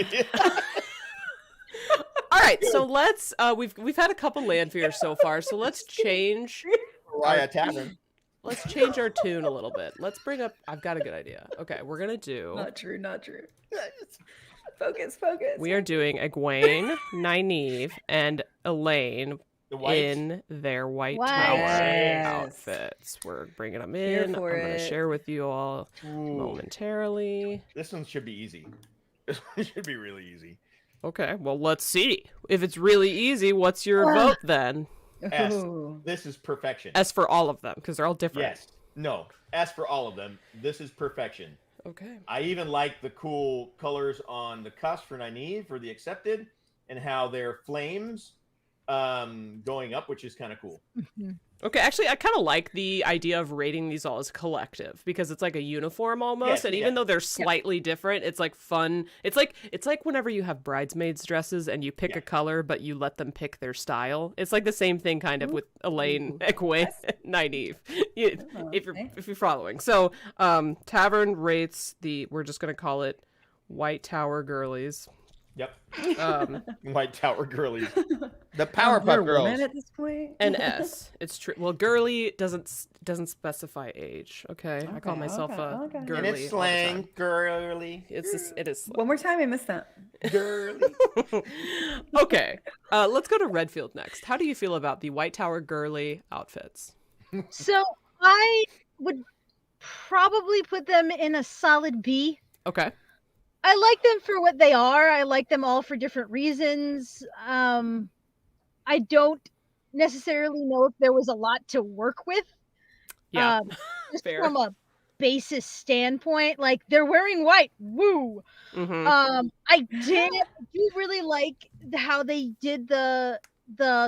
All right, so let's. We've had a couple Landfears so far, so let's change. Raya Tavern. Let's change our tune a little bit. Let's bring up. I've got a good idea. Okay, we're gonna do. Not true. Focus. We are doing Egwene, Nynaeve, and Elaine The whites. in their white White. tower Yes. outfits. We're bringing them Here in. I'm for going to it. share with you all Ooh, momentarily. this one should be easy. This one should be really easy. Okay, well, let's see. If it's really easy, what's your vote then? S. Ooh. This is perfection. S for all of them, because they're all different. Yes. No. S for all of them. This is perfection. Okay. I even like the cool colors on the cusp for Nynaeve for the accepted, and how they're flames going up, which is kind of cool. Okay, actually, I kind of like the idea of rating these all as collective because it's like a uniform almost, Yes, and even yeah. though they're slightly different, it's like fun. It's like whenever you have bridesmaids dresses and you pick Yeah. a color, but you let them pick their style. It's like the same thing kind of with Elaine, Egwene, Nynaeve. If you're following. So, Tavern rates we're just gonna call it White Tower Girlies. Yep. Um, White Tower girlies. The We're Powerpuff a Girls. woman at this point. an S. It's true. Well, girly doesn't specify age. Okay, I call Okay, myself okay, a okay. girly. And it's all the slang, time. girly. It is slang. One more time, I missed that. Girly. Okay, let's go to Redfield next. How do you feel about the White Tower girly outfits? So I would probably put them in a solid B. Okay. I like them for what they are. I like them all for different reasons. I don't necessarily know if there was a lot to work with. Yeah. Just Fair. from a basis standpoint, like they're wearing white. Woo. Mm-hmm. I do really like how they did the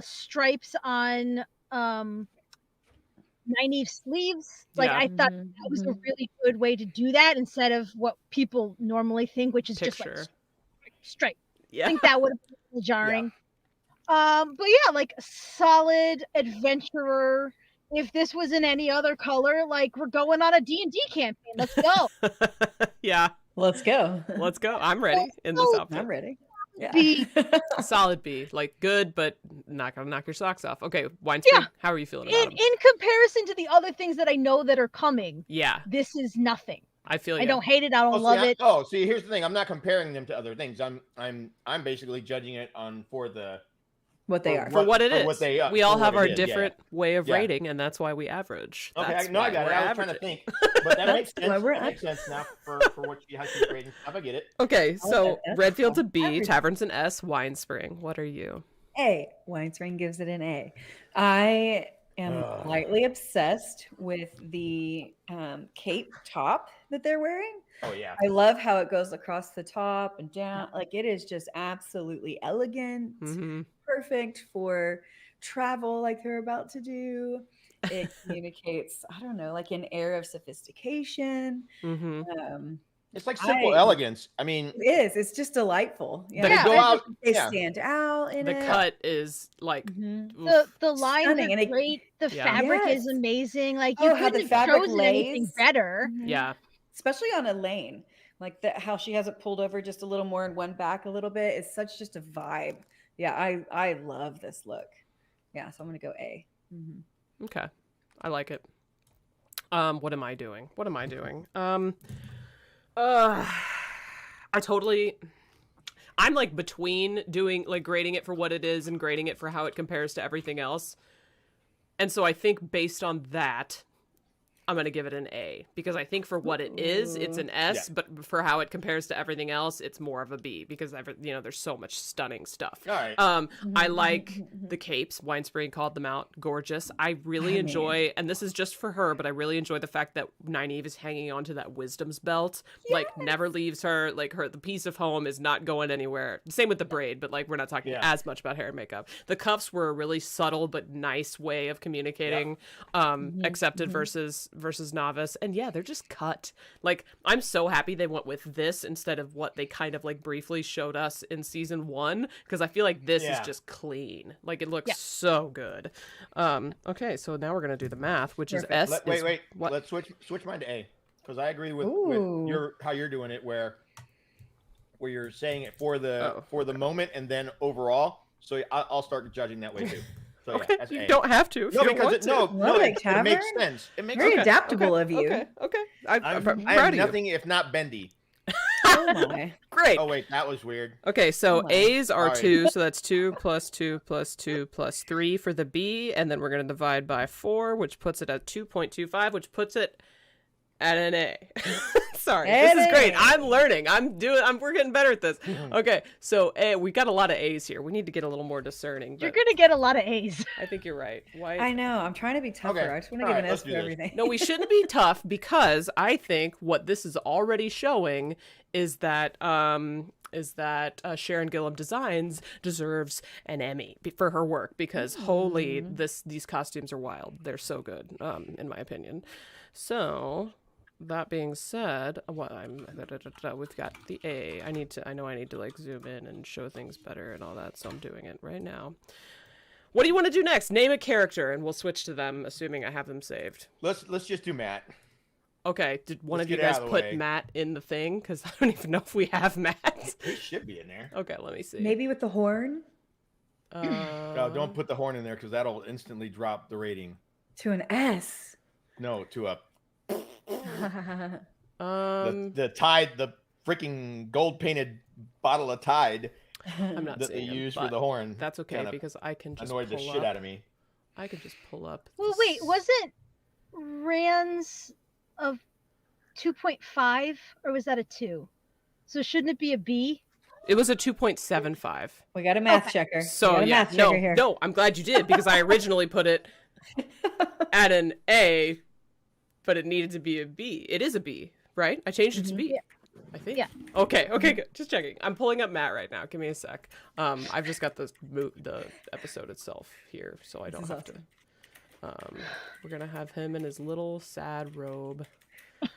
stripes on Nynaeve sleeves. Like Yeah. I thought that was a really good way to do that instead of what people normally think, which is just like stripe. Yeah. I think that would have been a little jarring. But yeah, like solid adventurer. If this was in any other color, like we're going on a D&D campaign. Let's go. Yeah. Let's go. Let's go. I'm ready in this outfit. I'm ready. Yeah. B. Solid B. Like good, but not gonna knock your socks off. Okay, Winespring, Yeah. how are you feeling about them? In comparison to the other things that I know that are coming, Yeah, this is nothing. I feel I you. don't hate it. I don't love it. See, here's the thing. I'm not comparing them to other things. I'm basically judging it on for the What they are. For what it for is. what they are, we all for have what our it is, yeah. different way of Yeah. rating, and that's why we average. Okay, That's I why got it. we're I was trying to averaging. think, but that makes why sense. we're That makes sense now for what she has to grade and stuff. I get it. Okay, so that S. Redfield's a B, Average. Tavern's an S, Winespring. What are you? A. Winespring gives it an A. I am slightly obsessed with the cape top that they're wearing. Oh yeah. I love how it goes across the top and down. Like it is just absolutely elegant, Mm-hmm. perfect for travel like they're about to do. It communicates, I don't know, like an air of sophistication. Mm-hmm. It's like simple elegance. I mean, It is. It's just delightful. The- they go out. They Yeah. stand out in The it. cut is like Mhm. oof. The lines Stunning, are and it- great. The Yeah. fabric Yes. is amazing. Like Oh, you how the couldn't have fabric chosen anything lays. better. Mhm. Yeah. Especially on Elaine, like how she has it pulled over just a little more and one back a little bit. It's such just a vibe. Yeah, I love this look. Yeah, so I'm gonna go A. Mhm. Okay. I like it. What am I doing? I'm like between doing like grading it for what it is and grading it for how it compares to everything else. And so I think based on that, I'm going to give it an A because I think for what it is, it's an S, but for how it compares to everything else, it's more of a B because there's so much stunning stuff. All right. I like the capes. Winespring called them out. Gorgeous. I really enjoy, and this is just for her, but I really enjoy the fact that Nynaeve is hanging on to that wisdom's belt. Like never leaves her. Like the piece of home is not going anywhere. Same with the braid, but like we're not talking as much about hair and makeup. The cuffs were a really subtle but nice way of communicating accepted versus novice, and they're just cut. Like I'm so happy they went with this instead of what they kind of like briefly showed us in season 1 because I feel like this is just clean. Like it looks so good. Okay, so now we're gonna do the math, which is S. Wait. What? Let's switch mine to A because I agree with how you're doing it, where you're saying it for the moment and then overall. So I'll start judging that way too. So Okay, that's you A. don't have to. If you don't want to. It makes sense. It makes Very sense. adaptable of you. Okay. I'm I proud am of you. nothing if not bendy. Oh my. Great. Oh wait, that was weird. Okay, so my. A's are Sorry. 2, so that's 2 plus 2 plus 2 plus 3 for the B, and then we're going to divide by 4, which puts it at 2.25, which puts it at an A. Sorry, this is great. I'm learning. We're getting better at this. Okay, so A, we got a lot of A's here. We need to get a little more discerning. You're But gonna get a lot of A's. I think you're right. Why? I know. I'm trying to be tougher. Okay. I just want to All give right, an let's S do for this. everything. No, we shouldn't be tough because I think what this is already showing is that Sharon Gillam Designs deserves an Emmy for her work because holy, these costumes are wild. They're so good, in my opinion. So that being said, we've got the A. I know I need to like zoom in and show things better and all that, so I'm doing it right now. What do you want to do next? Name a character, and we'll switch to them, assuming I have them saved. Let's just do Matt. Okay, did one Let's of you get it out guys of the put way. Matt in the thing? Because I don't even know if we have Matt. He should be in there. Okay, let me see. Maybe with the horn No, don't put the horn in there because that'll instantly drop the rating. to an S. No, to a Um, the Tide, the freaking gold painted bottle of Tide I'm not that they seeing him, use for but the horn. That's okay kinda because I can just annoyed the pull shit up. out of me. I can just pull up. Well, wait, wasn't Rand's of 2.5 or was that a 2? So shouldn't it be a B? It was a 2.75. We got a math checker. So we got a yeah, math checker no, here. no, I'm glad you did because I originally put it at an A, but it needed to be a B. It is a B, right? I changed it to B. Yeah. I think. Yeah. Okay, good. Just checking. I'm pulling up Matt right now. Give me a sec. I've just got the episode itself here, so I don't have to. We're gonna have him in his little sad robe.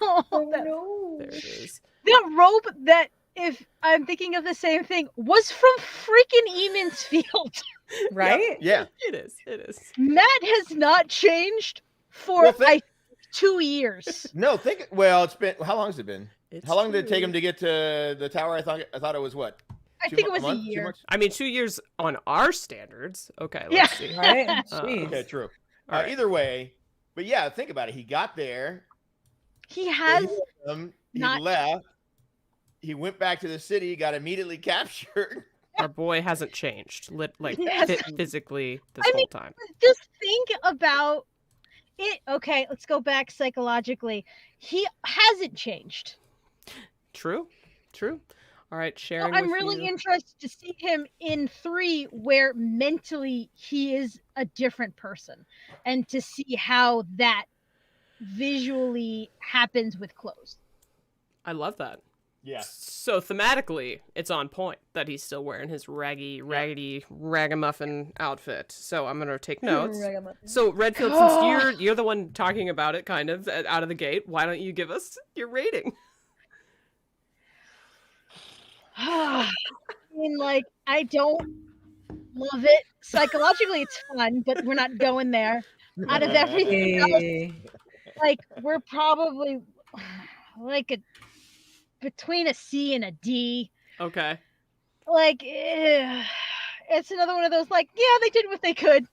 Oh, no. There it is. that robe that, if I'm thinking of the same thing, was from freaking Eamon's Field. Right? Yeah. It is. It is. Matt has not changed for Well, think- 2 years. No, think. Well, it's been. How long has it been? It's How long did it take true. him to get to the tower? I thought it was what? I 2 think it was a months? 2 year. months? I mean, 2 years on our standards. Okay, Yeah. let's see. Right? Uh, Jeez. Okay, true. All right. Either way, but yeah, think about it. He got there. He has He not- left. He went back to the city. Got immediately captured. Our boy hasn't changed, Yes. physically this I whole mean- time. just think about it. Okay, let's go back psychologically. He hasn't changed. True. All right, So sharing. I'm with really you. interested to see him in 3, where mentally he is a different person, and to see how that visually happens with clothes. I love that. Yeah. So thematically, it's on point that he's still wearing his raggedy ragamuffin outfit. So I'm gonna take notes. So Redfield, since you're the one talking about it, kind of out of the gate, why don't you give us your rating? I mean, like, I don't love it. Psychologically, it's fun, but we're not going there. Out of everything else, Hey. like, we're probably like between a C and a D. Okay. Like, it's another one of those, like, yeah, they did what they could,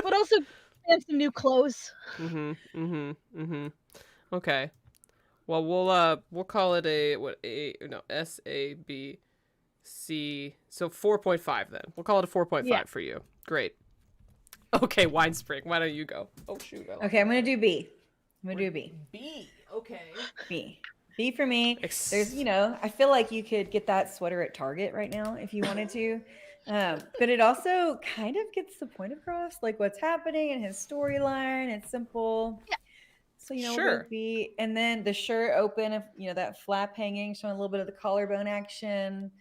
but also and some new clothes. Okay. Well, we'll call it S A B C. So 4.5 then. We'll call it a 4.5 Yeah. for you. Great. Okay, Winespring, why don't you go? Oh shoot. Okay, I'm gonna do B. I'm gonna do B. B. Okay. B. B for me. There's, I feel like you could get that sweater at Target right now if you wanted to. But it also kind of gets the point across, like what's happening in his storyline. It's simple. Yeah. So, we'll Sure. go B. And then the shirt open, that flap hanging, showing a little bit of the collarbone action.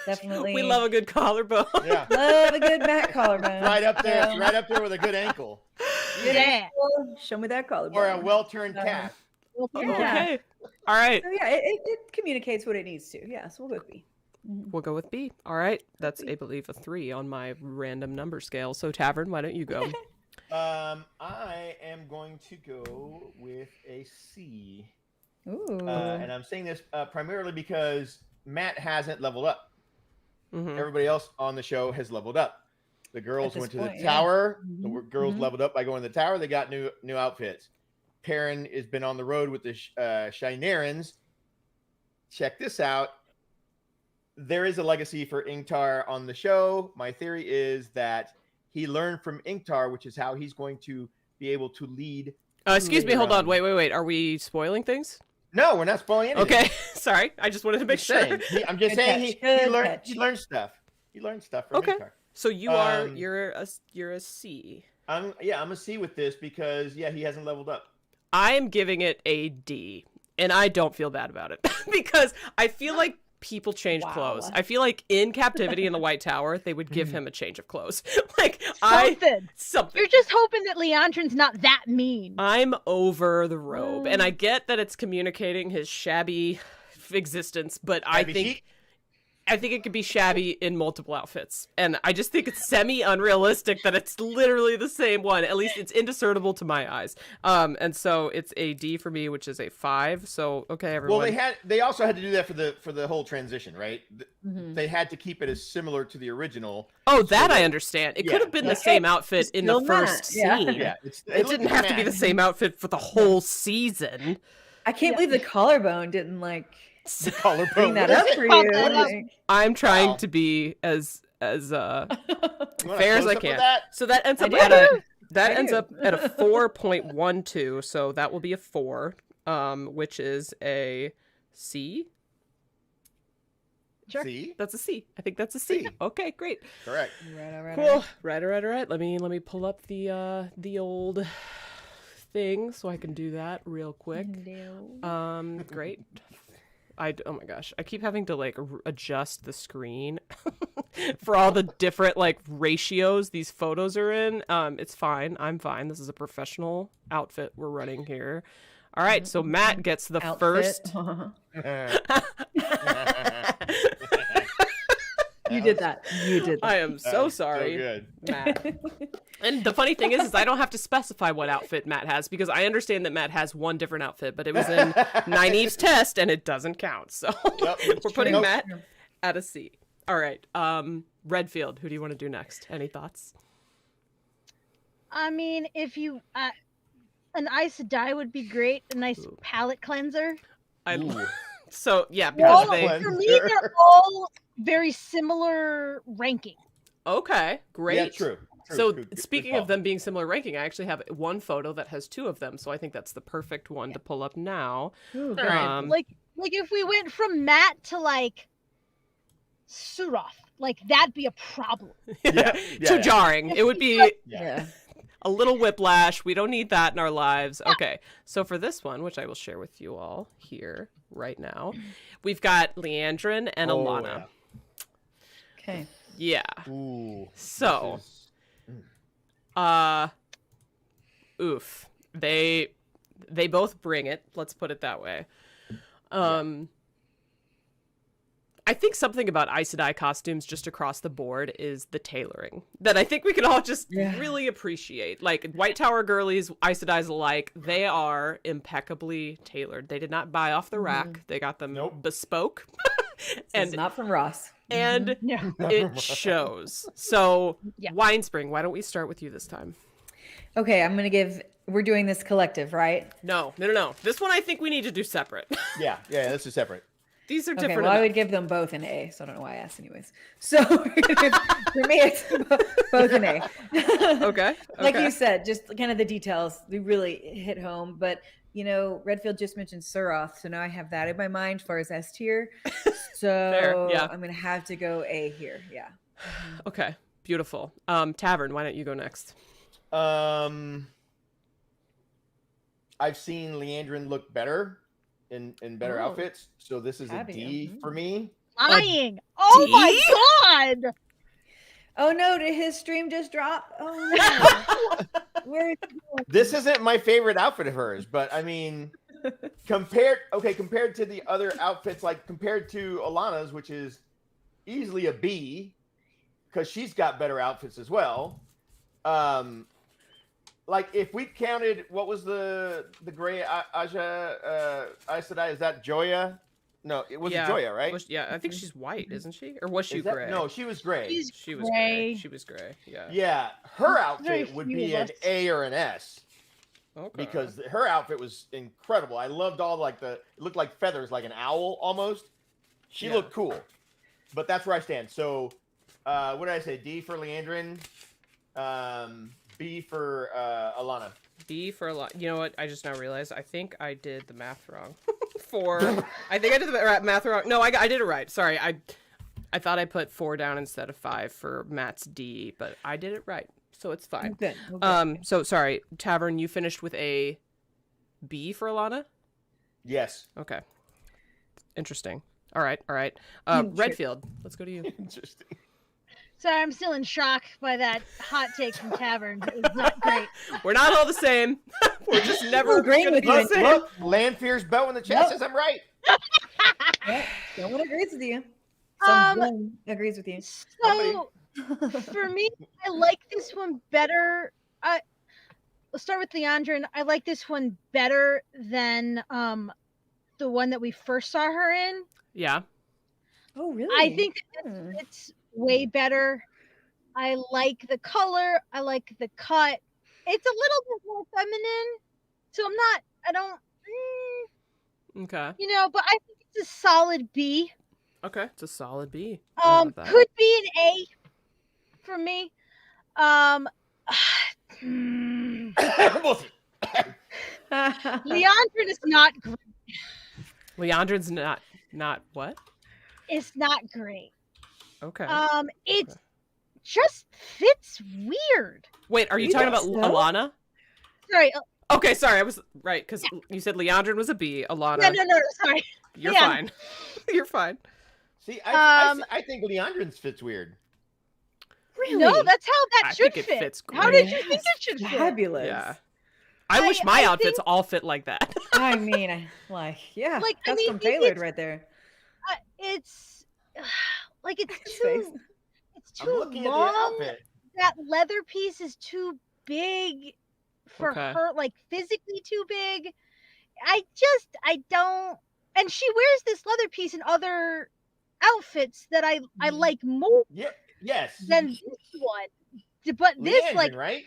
Definitely. We love a good collarbone. Yeah. Love a good back collarbone. Right up there. So, Right up there with a good ankle. good Yeah. ankle, show me that collarbone. Or a well-turned calf. Yeah. Okay. All right. So yeah, it communicates what it needs to. Yeah, so we'll go with B. We'll go with B. All right. That's, I believe, a 3 on my random number scale. So, Tavern, why don't you go? I am going to go with a C. Ooh. And I'm saying this primarily because Matt hasn't leveled up. Mhm. Everybody else on the show has leveled up. The girls this went to point, the yeah. tower. The Mhm, girls mhm. leveled up by going to the tower. They got new outfits. Perrin has been on the road with the Shinarans. Check this out. There is a legacy for Ingtar on the show. My theory is that he learned from Ingtar, which is how he's going to be able to lead. Excuse me. later Hold on. on. Wait. Are we spoiling things? No, we're not spoiling anything. Okay. Sorry. I just wanted to make Just sure. saying. I'm just Good saying catch, good he catch. learned stuff. He learned stuff from Okay. Ingtar. So you are Um, you're a C. I'm a C with this because he hasn't leveled up. I am giving it a D, and I don't feel bad about it because I feel like people change Wow. clothes. I feel like in captivity in the White Tower, they would give him a change of clothes. Like something. You're just hoping that Leandrin's not that mean. I'm over the robe, and I get that it's communicating his shabby existence, but I Shabby think chic? I think it could be shabby in multiple outfits. And I just think it's semi-unrealistic that it's literally the same one. At least it's indiscernible to my eyes. And so it's a D for me, which is a 5. So, okay, everyone. Well, they also had to do that for the whole transition, right? They had to keep it as similar to the original. Oh, that I understand. It could have been the same outfit in the first scene. Yeah, it didn't have to be the same outfit for the whole season. I can't believe the collarbone didn't the collarbone. bring that up for you. I'm trying to be as fair as I can. So that ends up at a 4.12. So that will be a 4, which is a C. Sure. C? That's a C. I think that's a C. Okay, great. Correct. Right. Cool. All right. Let me pull up the old thing so I can do that real quick. Great. Oh my gosh, I keep having to adjust the screen for all the different ratios these photos are in. It's fine. I'm fine. This is a professional outfit we're running here. All right, so Matt gets the first. You did that. I am so sorry, so good. Matt. And the funny thing is I don't have to specify what outfit Matt has because I understand that Matt has one different outfit, but it was in Nynaeve's test and it doesn't count. So we're putting Matt at a C. All right. Redfield, who do you want to do next? Any thoughts? I mean, if you an Aes Sedai would be great. A nice palette cleanser. So yeah, because for me they're all very similar ranking. Okay, great. Yeah, true. So speaking of them being similar ranking, I actually have one photo that has 2 of them, so I think that's the perfect one to pull up now. Ooh, like if we went from Matt to Suroth, that'd be a problem. Too jarring. It would be a little whiplash. We don't need that in our lives. Yeah. Okay, so for this one, which I will share with you all here right now, we've got Leandrin and Alana. Yeah. Okay. Yeah. Ooh. So, oof. They both bring it. Let's put it that way. I think something about Aes Sedai costumes just across the board is the tailoring that I think we can all just really appreciate. White Tower girlies, Aes Sedai's alike, they are impeccably tailored. They did not buy off the rack. They got them bespoke. And it's not from Ross. And it shows. So, Winespring, why don't we start with you this time? Okay, we're doing this collective, right? No. This one I think we need to do separate. Yeah, this is separate. These are Okay, different. well, I would give them both an A, so I don't know why I asked anyways. So for me, it's both an A. Okay. Like you said, just kind of the details, they really hit home. But, Redfield just mentioned Suroth, so now I have that in my mind as far as S tier. So I'm going to have to go A here. Yeah. Okay, beautiful. Tavern, why don't you go next? I've seen Leandrin look better in better outfits, so this is a D for me. Lying. Oh my god. Oh no, did his stream just drop? Oh no. Where is it going? This isn't my favorite outfit of hers, but I mean, compared to the other outfits, compared to Alana's, which is easily a B, because she's got better outfits as well. If we counted, what was the gray Aja Aes Sedai? Is that Joya? No, it was Joya, right? I think she's white, isn't she? Or was she gray? No, she was gray. She was gray. She was gray. Yeah. Yeah, her outfit would be an A or an S. Okay. Because her outfit was incredible. I loved all it looked like feathers, like an owl almost. She looked cool. But that's where I stand. So, what did I say? D for Leandrin. B for Alana. B for Alana. You know what? I just now realized. I think I did the math wrong. I think I did the math wrong. No, I did it right. Sorry. I thought I put 4 down instead of 5 for Matt's D, but I did it right. So it's fine. Good. So sorry, Tavern, you finished with a B for Alana? Yes. Okay. Interesting. All right. Redfield, let's go to you. Interesting. Sorry, I'm still in shock by that hot take from Tavern. It was not great. We're not all the same. We're just never agreeing with you. Look, Lanfear's bow in the chest says I'm right. Yep, no one agrees with you. Someone agrees with you. So for me, I like this one better. Let's start with Leandrin. I like this one better than the one that we first saw her in. Yeah. Oh, really? I think it's way better. I like the color. I like the cut. It's a little bit more feminine. So I don't, Okay. you know, but I think it's a solid B. Okay. It's a solid B. I love that. Could be an A for me. Leandrin is not great. Leandrin's not what? It's not great. Okay. It just fits weird. Wait, are you talking about Alana? Sorry. Okay, sorry, I was right because you said Leandrin was a B. Alana. No, sorry. You're fine. You're fine. See, I think Leandrin's fits weird. Really? No, that's how that should think fit. It fits great. How did you think it should fit? Fabulous. Yeah. I wish my outfits all fit like that. I mean, custom tailored right there. It's like it's too long. That leather piece is too big for her, like physically too big. I don't. And she wears this leather piece in other outfits that I like more. Yes. Than this one, but this Leandrin, right?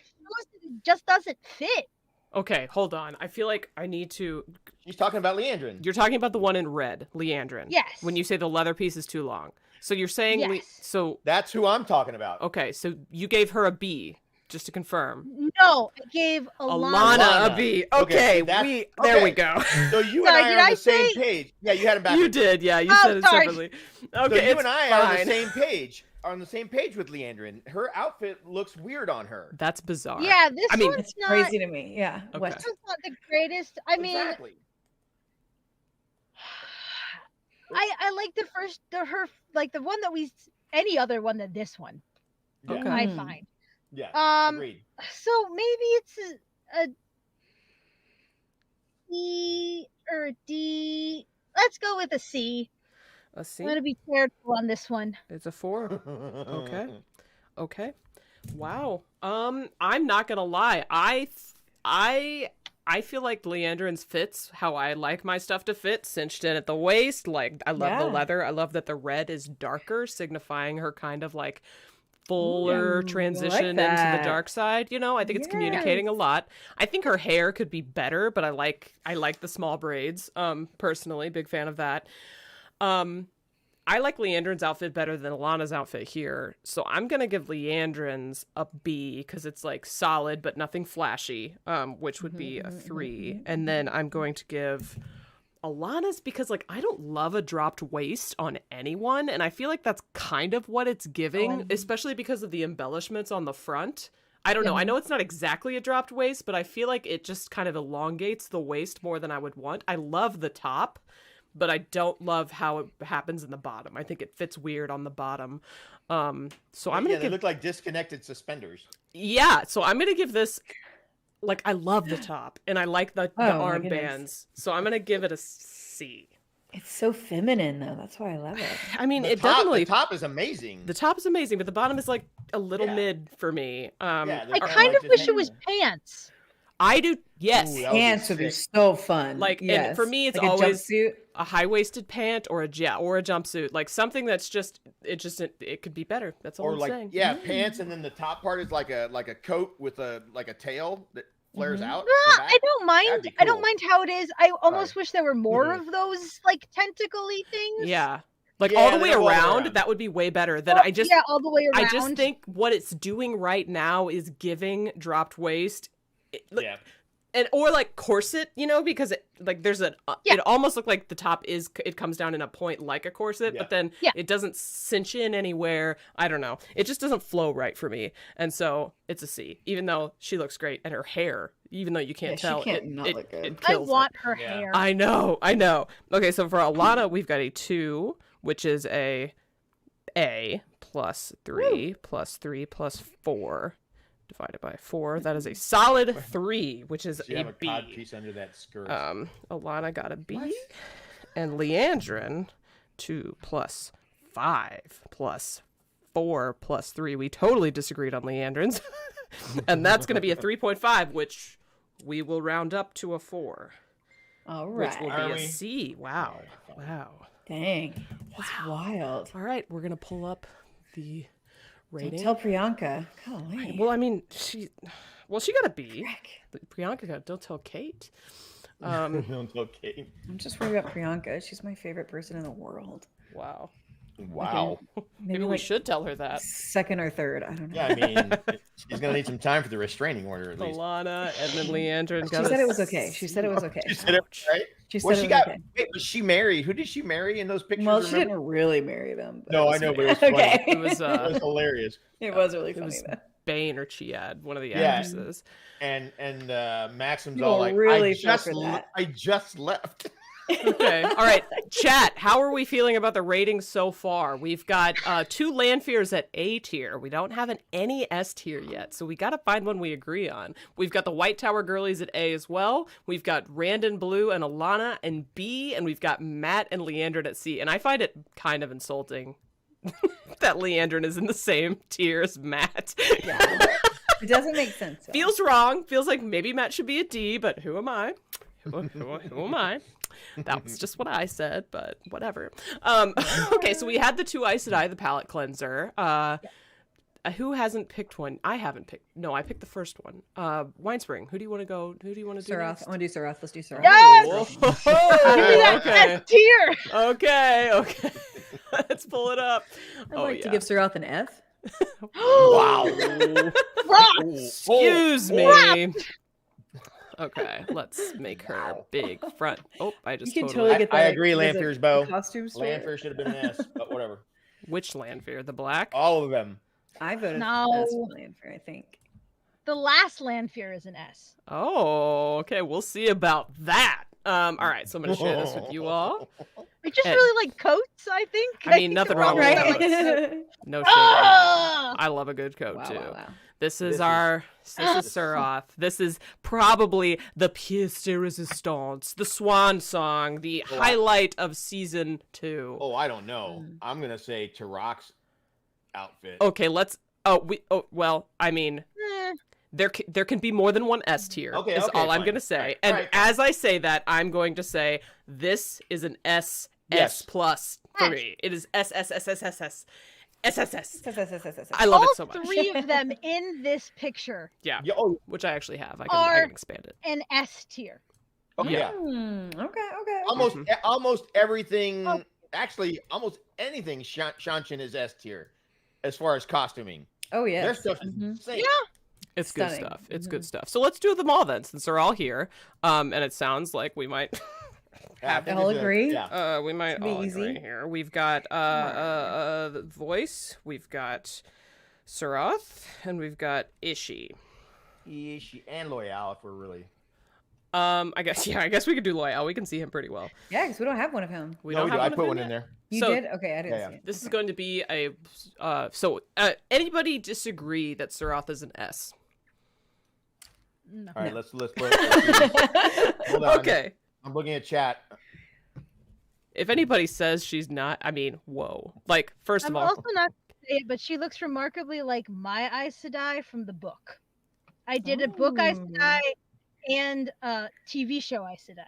Just doesn't fit. Okay, hold on. I feel like I need to. She's talking about Leandrin. You're talking about the one in red, Leandrin. Yes. When you say the leather piece is too long, so you're saying yes. That's who I'm talking about. Okay, so you gave her a B, just to confirm. No, I gave Alana a B. Okay, there we go. So you and I are on the same page. Yeah, you had it back. You did, yeah. You said it separately. Okay, so you and I are on the same page. On the same page with Leandrin. Her outfit looks weird on her. That's bizarre. Yeah, one's it's not crazy to me. Yeah. Okay. This one's not the greatest. I mean, exactly. I like the one that any other one than this one. Okay. I find. Yeah. Agreed. So maybe it's a C or a D. Let's go with a C. A C. I'm gonna be careful on this one. It's a 4. Okay. Wow. I'm not gonna lie. I feel like Leandrin's fits how I like my stuff to fit, cinched in at the waist. Like I love the leather. I love that the red is darker, signifying her kind of like fuller transition into the dark side. You know, I think it's communicating a lot. I think her hair could be better, but I like the small braids. Personally, big fan of that. I like Leandrin's outfit better than Alana's outfit here. So I'm going to give Leandrin's a B because it's like solid, but nothing flashy, which would be a 3. And then I'm going to give Alana's because like, I don't love a dropped waist on anyone. And I feel like that's kind of what it's giving, especially because of the embellishments on the front. I don't know. I know it's not exactly a dropped waist, but I feel like it just kind of elongates the waist more than I would want. I love the top, but I don't love how it happens in the bottom. I think it fits weird on the bottom. So I'm gonna they look like disconnected suspenders. Yeah, so I'm gonna give this, like, I love the top and I like the armbands. So I'm gonna give it a C. It's so feminine though. That's why I love it. I mean, the top is amazing. The top is amazing, but the bottom is like a little mid for me. I kind of wish it was pants. I do, yes. Ooh, pants would be so fun. Like, and for me, it's like always a high-waisted pant or a jumpsuit, like something that's it could be better. That's all I'm saying. Yeah, pants, and then the top part is like a coat with a tail that flares out. I don't mind. Cool. I don't mind how it is. I almost wish there were more of those like tentacle-y things. Yeah. Like all the way around, that would be way better than all the way around. I just think what it's doing right now is giving dropped waist. Or like corset, you know, because it like there's it almost look like the top it comes down in a point like a corset, but then it doesn't cinch in anywhere. I don't know. It just doesn't flow right for me. And so it's a C, even though she looks great and her hair, even though you can't tell, it kills I want her hair. I know. Okay, so for Alana, we've got a 2, which is a plus 3 plus 3 plus 4. Divided by 4, that is a solid 3, which is a B. Cod piece under that skirt. Alana got a B, and Leandrin 2 plus 5 plus 4 plus 3. We totally disagreed on Leandrin's. And that's going to be a 3.5, which we will round up to a 4. All right. Which will be a C. Wow. Wow. Dang. That's wild. All right, we're going to pull up the rating. Don't tell Priyanka. Golly. Well, I mean, she got a B. Priyanka got, don't tell Kate. Don't tell Kate. I'm just worried about Priyanka. She's my favorite person in the world. Wow. Wow. Maybe we should tell her that. Second or third. I don't know. Yeah, I mean, she's going to need some time for the restraining order at least. Alana and then Leandrin. She said it was okay. She said it was okay. She said it right? She said Well, it she was got. okay. Wait, was she married? Who did she marry in those pictures? Well, she remember? didn't really marry them. But No, I know, but it was funny. okay. It was It was hilarious. It was really it funny was though. Bane or Chiad, one of the Yeah. actresses. And Maxim's You all were like, really I just left. Okay. All right. Chat, how are we feeling about the ratings so far? We've got 2 Landfears at A tier. We don't have any S tier yet, so we got to find one we agree on. We've got the White Tower Girlies at A as well. We've got Randon Blue and Alana in B, and we've got Matt and Leandrin at C. And I find it kind of insulting that Leandrin is in the same tier as Matt. Yeah. It doesn't make sense. Feels wrong. Feels like maybe Matt should be a D, but who am I? Who am I? That was just what I said, but whatever. Okay, so we had the 2 Aes Sedai, the palette cleanser. Who hasn't picked one? I haven't picked. No, I picked the first one. Winespring. Who do you want to go? Who do you want to do Sarath. next? I want to do Sarath. Let's do Sarath. Yes! Oh, Give me that okay. S tier. Okay. Let's pull it up. I'd like to give Sarath an F. Wow. Rock. Excuse me. Okay, let's make her big front. Oh, I just You can totally totally get that. I agree, as a Lanfear's bow. Costume store. Lanfear should have been an S, but whatever. Which Landfear? The black? All of them. I voted No. S for Lanfear, I think. The last Landfear is an S. Oh, okay. We'll see about that. All right, so I'm gonna share this with you all. I just Ed. really like coats, I think. I mean, think nothing they're wrong all with right. that. No shade. Ah! I love a good coat Wow, too. wow, wow. This is This our Sarath. This is probably the pièce de résistance, the swan song, the highlight of season 2. Oh, I don't know. I'm gonna say Tarak's outfit. Okay, let's. Well, I mean, there can be more than one S tier. Okay, is okay, all I'm fine. gonna say. Right, And right. as I say that, I'm going to say this is an S Yes. plus 3. It is S. S. I love All it so much. 3 of them in this picture Yeah, Yeah, oh, which I actually have. I Are- can expand it. an S tier. okay, yeah. Okay. Almost everything. Oh. Actually, almost anything Shanshin is S tier, as far as costuming. Oh yeah. Their stuff is insane. It's Stunning. good stuff. It's good stuff. So let's do them all then, since they're all here. And it sounds like we might. Yeah, I think I'll it's agree. Yeah. We might be all easy. agree here. We've got the voice, we've got Sarath, and we've got Ishi. And Loyal, if we're really. I guess we could do Loyal. We can see him pretty well. Yeah, because we don't have one of him. We No, don't we have do. I one of put him one yet? in there. You So- did? Okay, I didn't Yeah, see it. This is going to be a anybody disagree that Sarath is an S? No. All right, let's see. Hold on. Okay. I'm looking at chat. If anybody says she's not, I mean, whoa. Like, first I'm of all, also not gonna say it, but she looks remarkably like my Aes Sedai from the book. I did a book Aes Sedai and a TV show Aes Sedai.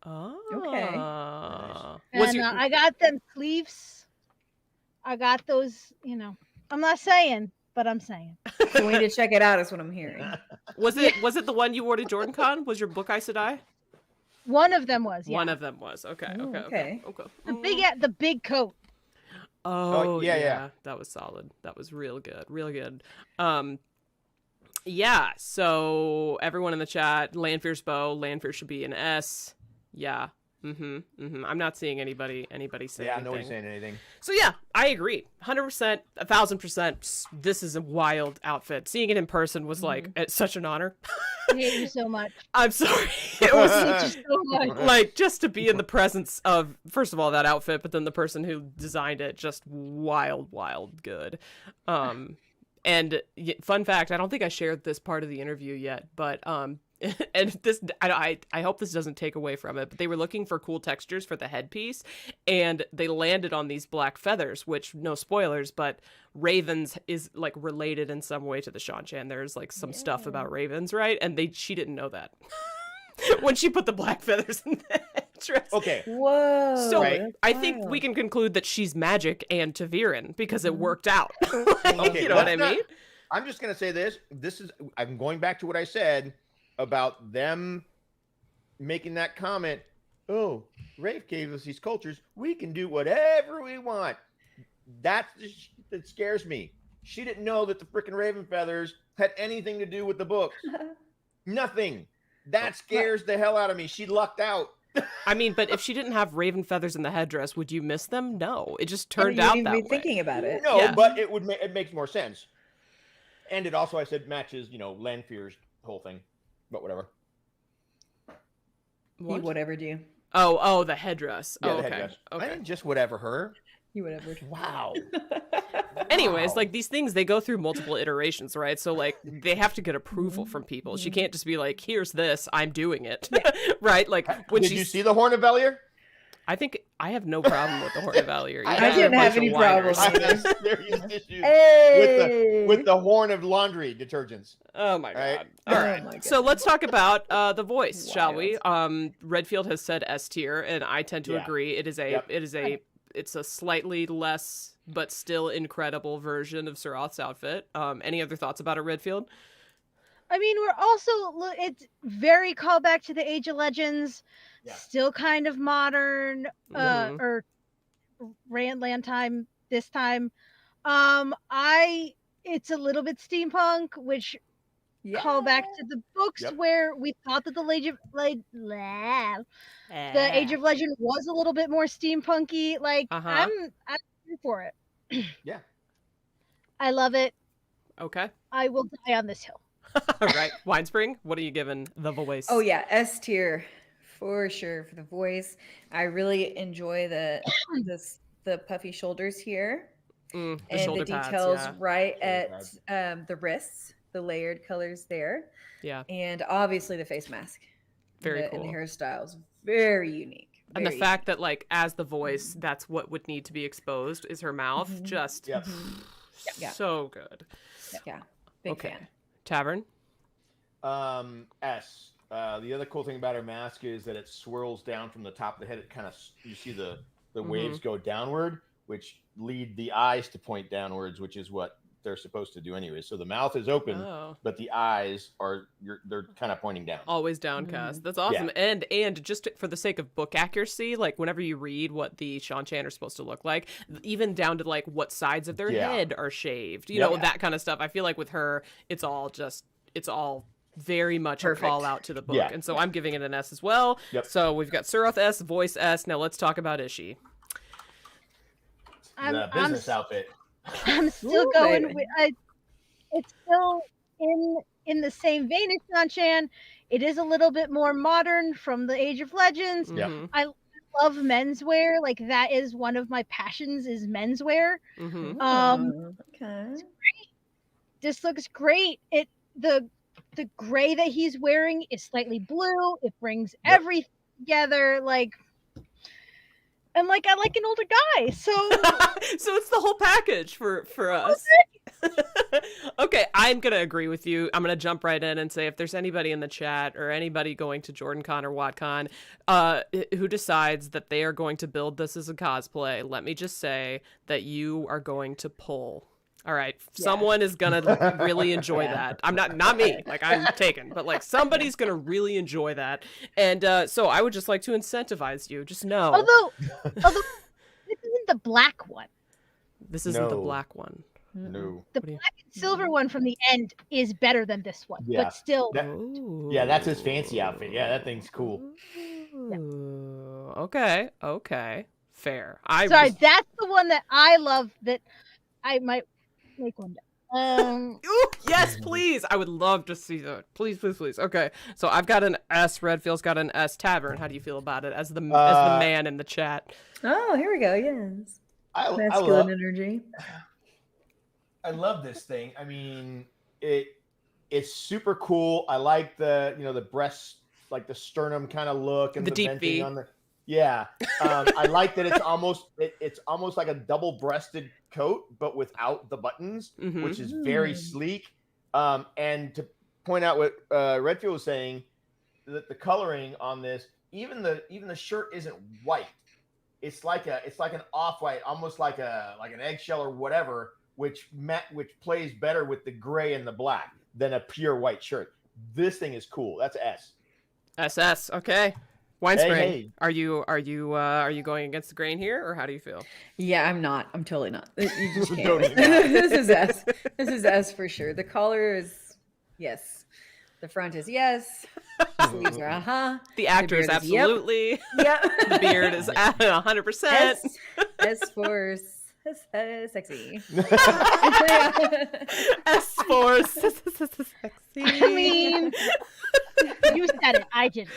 oh. And I got them sleeves. I got those, I'm not saying, but I'm saying. So we need to check it out, is what I'm hearing. Was it the one you wore to Jordan Con? Was your book Aes Sedai? One of them was, yeah. One of them was. Okay, Ooh, okay. The big coat. Oh, yeah, yeah, yeah. That was solid. That was real good. Real good. Yeah, so everyone in the chat, Lanfear's bow, Lanfear should be an S. Yeah. I'm not seeing anybody say Yeah, anything. nobody's saying anything. So yeah, I agree. 100%, 1000%. This is a wild outfit. Seeing it in person was like it's such an honor. I hate you so much. I'm sorry. It was I hate you so much. like just to be in the presence of, first of all, that outfit, but then the person who designed it, just wild good. And fun fact, I don't think I shared this part of the interview yet, but and this, I hope this doesn't take away from it, but they were looking for cool textures for the headpiece, and they landed on these black feathers, which, no spoilers, but ravens is like related in some way to the Shan-Chan. There's like some stuff about ravens, right? And she didn't know that when she put the black feathers in the dress. Okay. Whoa. So Right. I think we can conclude that she's magic and Ta'veren because it worked out. Okay, You know what I let's mean? I'm just going to say this. I'm going back to what I said about them making that comment. Oh, Rafe gave us these cultures. We can do whatever we want. That scares me. She didn't know that the freaking raven feathers had anything to do with the books. Nothing. That scares the hell out of me. She lucked out. I mean, but if she didn't have raven feathers in the headdress, would you miss them? No. It just You turned didn't out even that be way. thinking about it. No, Yeah. but it makes more sense. And it also, I said, matches, Lanfear's whole thing. But whatever. You whatever do. Oh, the headdress. Yeah, Oh, the okay. headdress. I Okay. didn't just whatever her. You whatever. Wow. Anyways, Wow. like these things, they go through multiple iterations, right? So like they have to get approval from people. She can't just be like, "Here's this, I'm doing it," right? Like when Did you see the Horn of Valier? I think I have no problem with the Horn of Valier. I You guys are a didn't have bunch of any whiners. problem. I have serious issues Hey. with the Horn of laundry detergents. Oh my god! Right? All Oh right, my God. so let's talk about the voice, shall we? Redfield has said S tier, and I tend to Yeah. agree. It's a slightly less but still incredible version of Surath's outfit. Any other thoughts about it, Redfield? I mean, it's very callback to the Age of Legends, Yeah. still kind of modern, Mhm. or land time this time. It's a little bit steampunk, which call back to the books Yep. where we thought that the Age of Legend was a little bit more steampunky. Like Uh-huh. I'm here for it. Yeah. I love it. Okay. I will die on this hill. All right, Winespring, what are you giving the voice? Oh yeah, S tier for sure for the voice. I really enjoy the puffy shoulders here The and shoulder the pads, details yeah. right Shoulder at the wrists, the layered colors there, Yeah, and obviously the face mask. very and cool. the hairstyles, very unique. And the very fact that, like, as the voice, that's what would need to be exposed is her mouth. Mhm. Just Yep. Yeah. so good. unique. Yeah, big Okay. fan. Tavern? S. The other cool thing about her mask is that it swirls down from the top of the head. It kind of, you see the waves go downward, which lead the eyes to point downwards, which is what they're supposed to do anyway. So the mouth is open, Oh. but the eyes they're kind of pointing down. Always downcast. That's awesome. And just for the sake of book accuracy, like whenever you read what the Shan-Chan are supposed to look like, even down to like what sides of their Yeah. head are shaved, you Yep. know, that kind of stuff. I feel like with her, it's all very much Perfect. a call out to the book. Yeah. And so I'm giving it an S as well. Yep. So we've got Surath S, voice S. Now let's talk about Ishi. The business outfit. I'm still Ooh, going baby. with it's still in the same vein as Shan-Chan. It is a little bit more modern from the Age of Legends. Yeah. Mhm. I love menswear. Like that is one of my passions is menswear. Mhm. Okay. This looks great. The gray that he's wearing is slightly blue. It brings everything together. Like and like I like an older guy. So So it's the whole package for us. Okay, I'm gonna agree with you. I'm gonna jump right in and say if there's anybody in the chat or anybody going to JordanCon or WotCon who decides that they are going to build this as a cosplay, let me just say that you are going to pull. All right, someone is gonna really enjoy that. I'm not me, like I'm taken, but like somebody's gonna really enjoy that, and so I would just like to incentivize you. Just know, although this isn't the black one. this isn't the No. black one. No. The What do you- black and silver one from the end is better than this one, Yeah. but still. Yeah, that's his fancy outfit. Yeah, that thing's cool. Ooh, okay, fair. Sorry, that's the one that I love. That I might make one day. Ooh, yes, please. I would love to see that. Please. Okay, so I've got an S. Redfield's got an S. Tavern. How do you feel about it as the man in the chat? Oh, here we go. Yes. I Masculine energy. love this thing. I mean, it It's super cool. I like the the breast, like the sternum kind of look, and the deep venting V. on the I like that it's almost like a double-breasted coat, but without the buttons, which is very sleek. And to point out what Redfield was saying, that the coloring on this, even the shirt isn't white. It's like an off-white, almost like an eggshell or whatever, which plays better with the gray and the black than a pure white shirt. This thing is cool. That's S. SS. Okay. Winespring, hey. are you going against the grain here, or how do you feel? Yeah, I'm not. I'm totally not. You just can't. Totally not. This is S. This is S for sure. The collar is yes. The front is yes. The sleeves are The actor is absolutely. Yep. The beard is 100%. S for sexy. S for sexy. I mean, you said it. I didn't.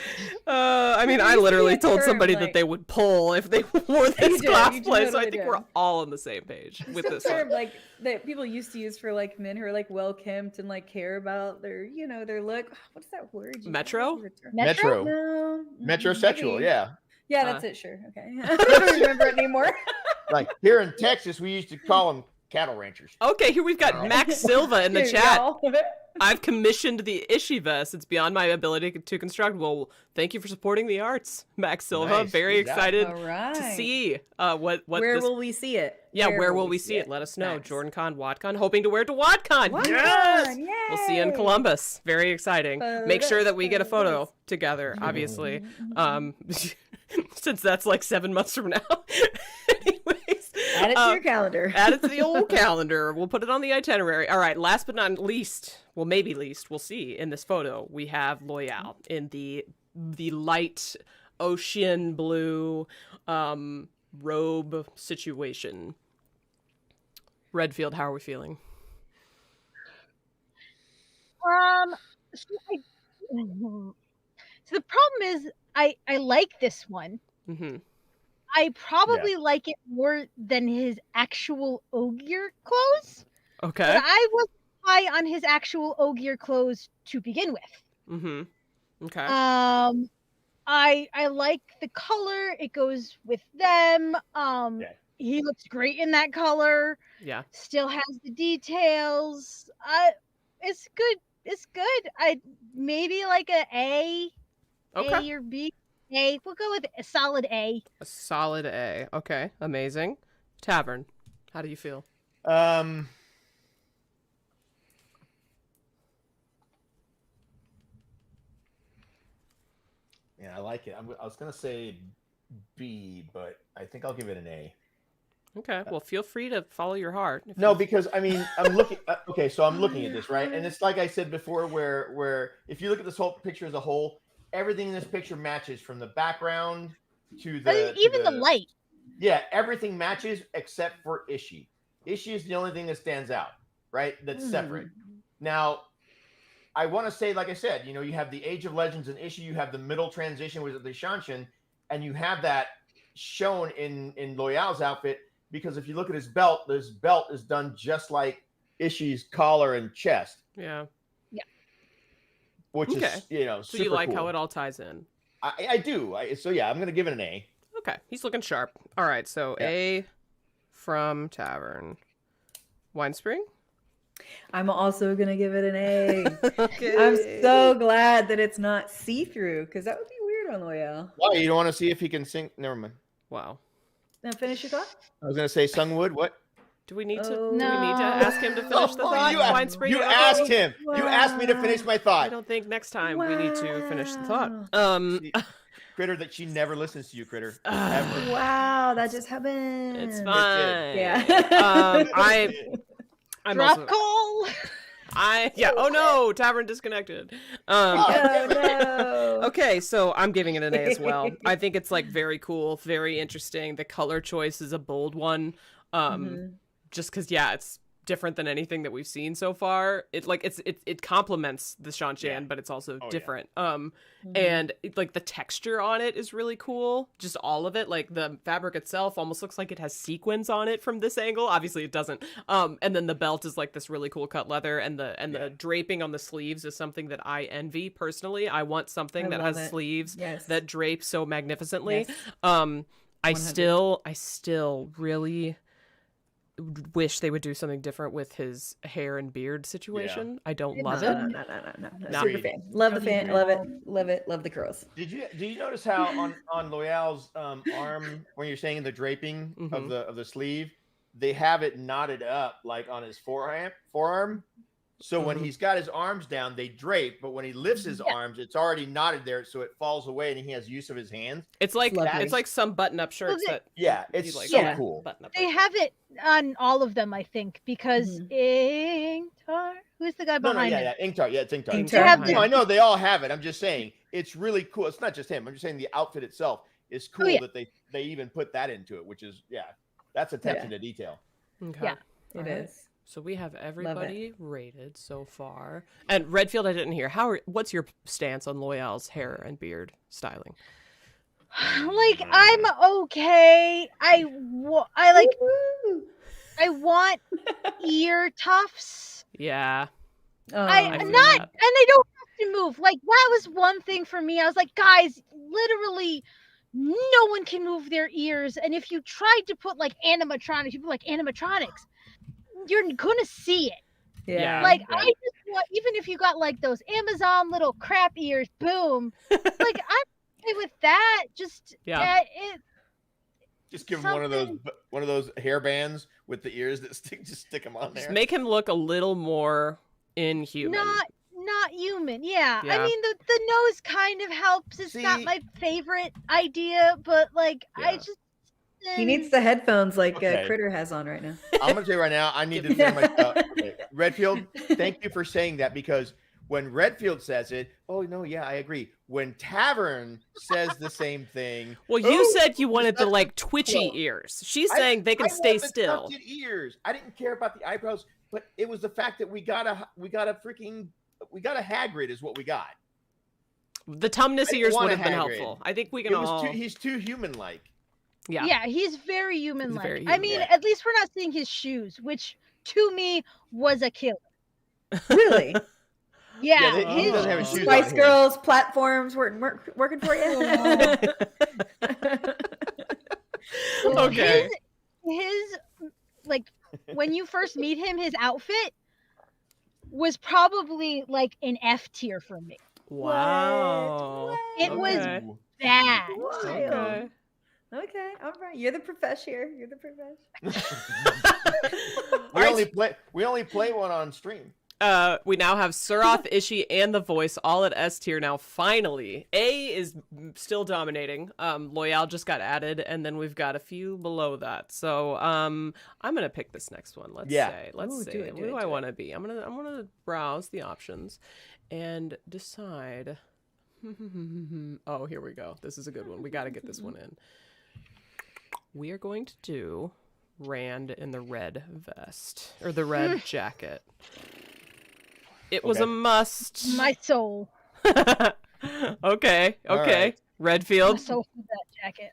I mean, I literally told somebody that they would pull if they wore this cosplay, so I think we're all on the same page with this term, one. like that people used to use for like men who are like well kempt and like care about their their look. What's that word? Metro? Metro. No. Metrosexual. Maybe. Yeah. Yeah, that's it. Sure. Okay. I don't remember it anymore. Like here in Texas, we used to call them cattle ranchers. Okay, here we've got Max Silva in the chat. I've commissioned the Ishii vest. It's beyond my ability to construct. Well, thank you for supporting the arts, Max Silva. Nice. Very excited Right. to see what Where this... will we see it? Yeah, where will we see it? Let us know. Nice. Jordan Con, WatCon, hoping to wear it to WatCon. WatCon, Yes! yay! We'll see you in Columbus. Very exciting. Make sure that we get a photo together, obviously. Since that's like 7 months from now. Anyways. Add it to your calendar. Add it to the old calendar. We'll put it on the itinerary. All right, last but not least, well, maybe least, we'll see in this photo, we have Loyal in the light ocean blue robe situation. Redfield, how are we feeling? So the problem is, I like this one. Mm-hmm. I probably like it more than his actual Ogier clothes. Okay. But I was high on his actual Ogier clothes to begin with. Mm-hmm. Okay. I like the color. It goes with them. He looks great in that color. Yeah. Still has the details. It's good. It's good. I maybe like A. Okay. A or B. A. We'll go with a solid A. A solid A. Okay. Amazing. Tavern, how do you feel? Yeah, I like it. I was gonna say B, but I think I'll give it an A. Okay. Well, feel free to follow your heart. No, because I mean, I'm looking. Okay, so I'm looking at this, right? And it's like I said before, where if you look at this whole picture as a whole, everything in this picture matches from the background to the even the light. Yeah, everything matches except for Ishii. Ishii is the only thing that stands out, right? That's separate. Now, I want to say, like I said, you have the Age of Legends and Ishii. You have the middle transition with the Shanshin, and you have that shown in Loyal's outfit. Because if you look at his belt, this belt is done just like Ishii's collar and chest. Yeah. Yeah. Which is, so super you like cool. how it all ties in? I do. So yeah, I'm going to give it an A. Okay. He's looking sharp. All right. So A from Tavern. Winespring? I'm also going to give it an A. Okay. I'm so glad that it's not see-through, because that would be weird on Loyal. Why? You don't want to see if he can sing? Never mind. Wow. Now finish your thought. I was going to say Sungwood. What? Do we need to? Oh. Do we need to ask him to finish the thought? Winespring? You asked him. You asked me to finish my I thought. don't think next time we need to finish the thought. Critter, that she never listens to you, Critter. Ever. Wow, that just happened. It's fine. Yeah. I'm Drop also, call. Oh no, Tavern disconnected. Oh, no. Okay, so I'm giving it an A as well. I think it's like very cool, very interesting. The color choice is a bold one. Just because, it's different than anything that we've seen so far. It complements the Shanshan, but it's also different. And like the texture on it is really cool. Just all of it, like the fabric itself almost looks like it has sequins on it from this angle. Obviously it doesn't. And then the belt is like this really cool cut leather, and the draping on the sleeves is something that I envy personally. I want something that has sleeves that drape so magnificently. I still really wish they would do something different with his hair and beard situation. I don't love it. No. Super fan. Love the fan. Love it. Love it. Love the curls. Did you notice how on Loyal's arm, when you're saying the draping of the sleeve, they have it knotted up like on his forearm. So when he's got his arms down, they drape, but when he lifts his arms, it's already knotted there, so it falls away, and he has use of his hands. It's like some button-up shirts it's so cool. They have it on all of them, I think, because Ingtar, who's the guy behind it? Ingtar, it's Ingtar. I know they all have it. I'm just saying it's really cool. It's not just him. I'm just saying the outfit itself is cool that they even put that into it, which is that's attention to detail. Okay. Yeah, it is. So we have everybody rated so far. And Redfield, I didn't hear. What's your stance on Loyal's hair and beard styling? Like, I'm okay. I want ear tufts. Yeah. And they don't have to move. Like, that was one thing for me. I was like, guys, literally no one can move their ears. And if you tried to put like animatronics, people like animatronics, you're gonna see it. I just want, even if you got like those Amazon little crap ears, boom, like I'm okay with that. Just just give him one of those hair bands with the ears that stick them on there. Just make him look a little more inhuman. Not human. Yeah. I mean the nose kind of helps. It's not my favorite idea, but like I just he needs the headphones like Kritter has on right now. I'm going to say right now, I need to say myself. Redfield, thank you for saying that, because when Redfield says it, I agree. When Tavern says the same thing. Well, you said you wanted the like twitchy ears. She's saying they can stay still. Ears. I didn't care about the eyebrows, but it was the fact that we got a Hagrid is what we got. The tumness ears would have been helpful. I think we can he's too human-like. Yeah, he's very human-like. I mean, at least we're not seeing his shoes, which to me was a killer. Really? Yeah. He doesn't have his shoes Spice on Girls platforms working for you. Okay. His like when you first meet him, his outfit was probably like an F tier for me. Wow. It was bad. Okay, all right. You're the professor. You're the professor. We only play one on stream. We now have Suroth, Ishi, and the voice all at S tier now. Finally, A is still dominating. Loyal just got added, and then we've got a few below that. So I'm gonna pick this next one. Let's see. What do I want to be? I'm gonna browse the options and decide. Oh, here we go. This is a good one. We got to get this one in. We are going to do Rand in the red vest or the red jacket. It was a must. My soul. Okay. Right. Redfield. My soul for that jacket.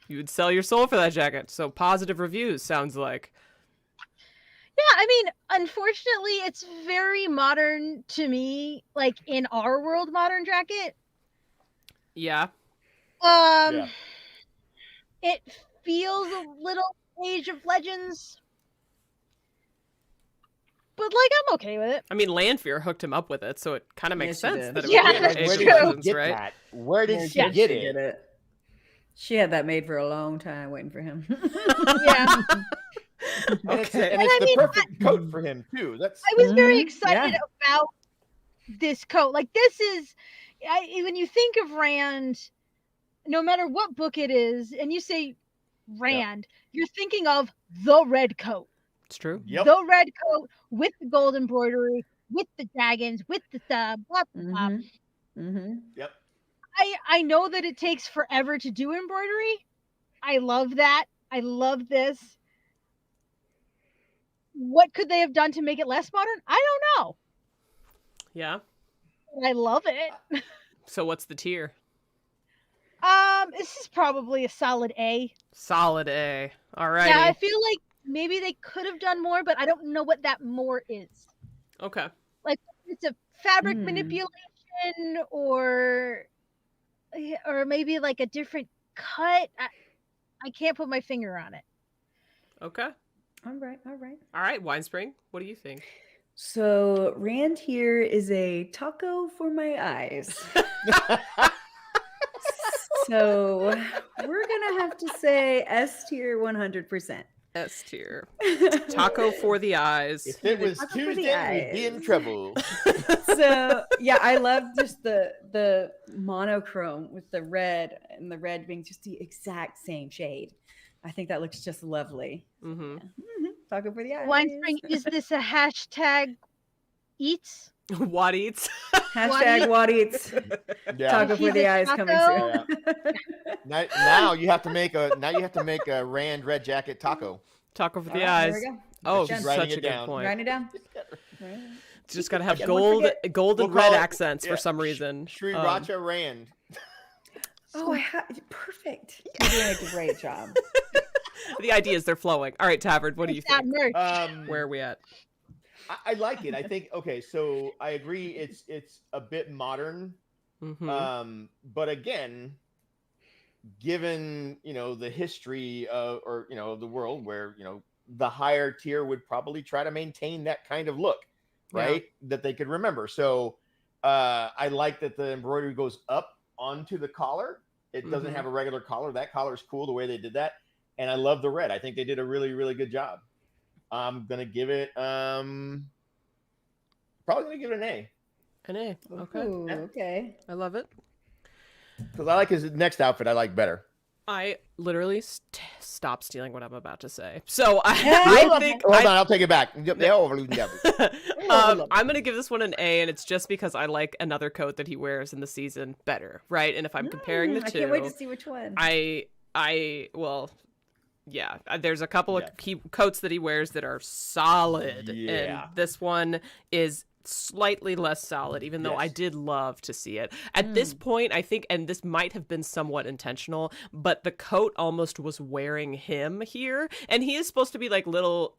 You would sell your soul for that jacket. So positive reviews sounds like. Yeah, I mean, unfortunately, it's very modern to me, like in our world, modern jacket. Yeah. It feels a little Age of Legends, but like I'm okay with it. I mean, Lanfear hooked him up with it, so it kind of makes sense that it that's was true. Age of Legends, right? Where did she get it? She had that made for a long time, waiting for him. Yeah. And it's the perfect coat for him too. I was very excited about this coat. Like this is, when you think of Rand, no matter what book it is, and you say Rand, you're thinking of the red coat. It's true. Yep. The red coat with the gold embroidery, with the dragons, with the blah blah blah. Yep. I know that it takes forever to do embroidery. I love that. I love this. what could they have done to make it less modern? I don't know. Yeah. I love it. So what's the tier? This is probably a solid A. Solid A. All right. Yeah, I feel like maybe they could have done more, but I don't know what that more is. Okay. Like it's a fabric manipulation or maybe like a different cut. I can't put my finger on it. Okay. All right. All right, Winespring, what do you think? So Rand here is a taco for my eyes. So we're gonna have to say S tier 100%. S tier. Taco for the eyes. If it was Taco for the Tuesday, we'd be in trouble. So yeah, I love just the monochrome with the red and the red being just the exact same shade. I think that looks just lovely. Mm-hmm. Yeah. Taco for the eyes. Winespring, is this a hashtag eats? What eats? Hashtag what eats. Yeah. Taco for the eyes coming soon. Yeah. Now you have to make a Rand red jacket taco. Taco for the There eyes. we go. Oh, She's such writing a it good down. point. Write it down. Just gotta have Yeah, gold we'll and call red it- accents for some reason. Sriracha Rand. Oh, perfect. You're doing a great job. The ideas, they're flowing. All right, Tavern, what do you That think? merch. Where are we at? I like it. I think okay. So I agree. It's a bit modern. Mm-hmm. But again, given the history of the world where the higher tier would probably try to maintain that kind of look, right? That they could remember. So I like that the embroidery goes up onto the collar. It doesn't have a regular collar. That collar is cool the way they did that, and I love the red. I think they did a really, really good job. I'm gonna give it probably gonna give it an A. An A. Okay. Ooh, okay. I love it. Because I like his next outfit. I like better. I literally stop stealing what I'm about to say. So I think Hold on, I'll take it back. I'm gonna give this one an A, and it's just because I like another coat that he wears in the season better, right? And if I'm comparing the two, I can't wait to see which one. Yeah, there's a couple of coats that he wears that are solid, and this one is slightly less solid, even though I did love to see it. At this point, I think, and this might have been somewhat intentional, but the coat almost was wearing him here, and he is supposed to be like little,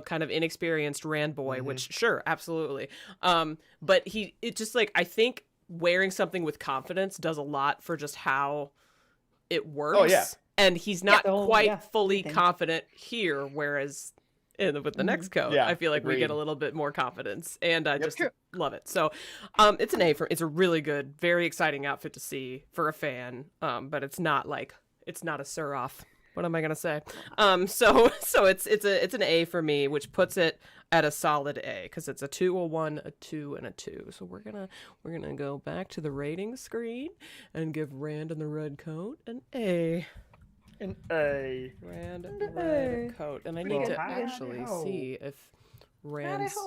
kind of inexperienced Rand boy, which sure, absolutely. But it just like, I think wearing something with confidence does a lot for just how it works. Oh, yeah. And he's not quite fully confident here, whereas with the next coat, I feel like we get a little bit more confidence, and I just love it. So it's an A it's a really good, very exciting outfit to see for a fan, but it's not a Suroff. What am I gonna say? So it's an A for me, which puts it at a solid A because it's a 2, a 1, a 2, and a 2. So we're gonna go back to the rating screen and give Rand and the red coat an A. An A. Rand red coat, and I need to actually see if Rand's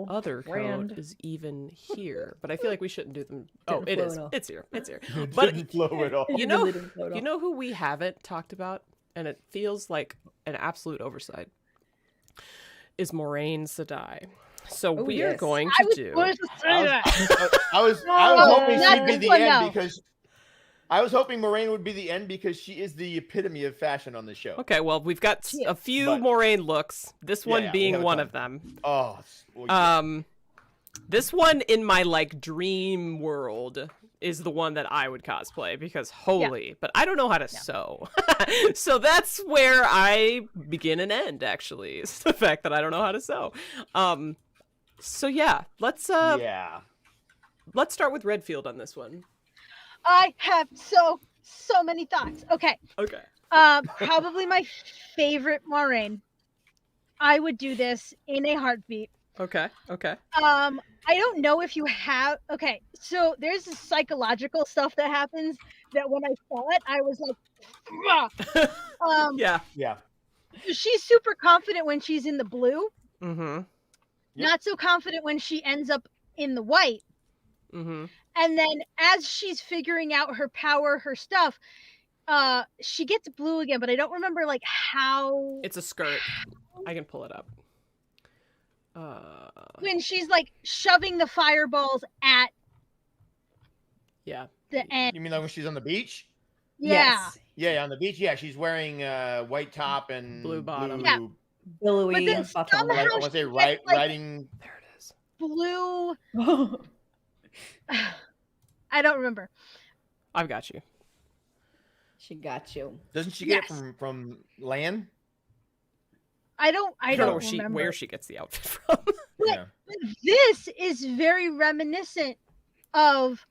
other coat is even here, but I feel like we shouldn't do them. Oh, it is. It's here. It's here. But didn't flow at all. You know who we haven't talked about, and it feels like an absolute oversight, is Moraine Sedai. So we are going to do. I was hoping she'd be the end because. I was hoping Moraine would be the end because she is the epitome of fashion on the show. Okay, well, we've got a few Moraine looks. This one being one of them. Oh, well, yeah. This one in my dream world is the one that I would cosplay because but I don't know how to sew. So that's where I begin and end. Actually, is the fact that I don't know how to sew. So yeah, let's start with Redfield on this one. I have so many thoughts. Okay. Probably my favorite Moraine. I would do this in a heartbeat. Okay. I don't know if you have. Okay, so there's this psychological stuff that happens that when I saw it, I was like, yeah. She's super confident when she's in the blue. Mm-hmm. Not so confident when she ends up in the white. Mm-hmm. And then as she's figuring out her power, her stuff, she gets blue again, but I don't remember how. It's a skirt. I can pull it up. When she's like shoving the fireballs at Yeah. the end. You mean like when she's on the beach? Yeah. Yes. Yeah, on the beach. Yeah, she's wearing white top and Blue bottom. Yeah. Billowy. But then bottom. somehow I want to say she gets, like, riding. There it is. blue. I don't remember. I've got you. She got you. Doesn't she get it from land? I don't know remember. where she gets the outfit from. Yeah. But this is very reminiscent of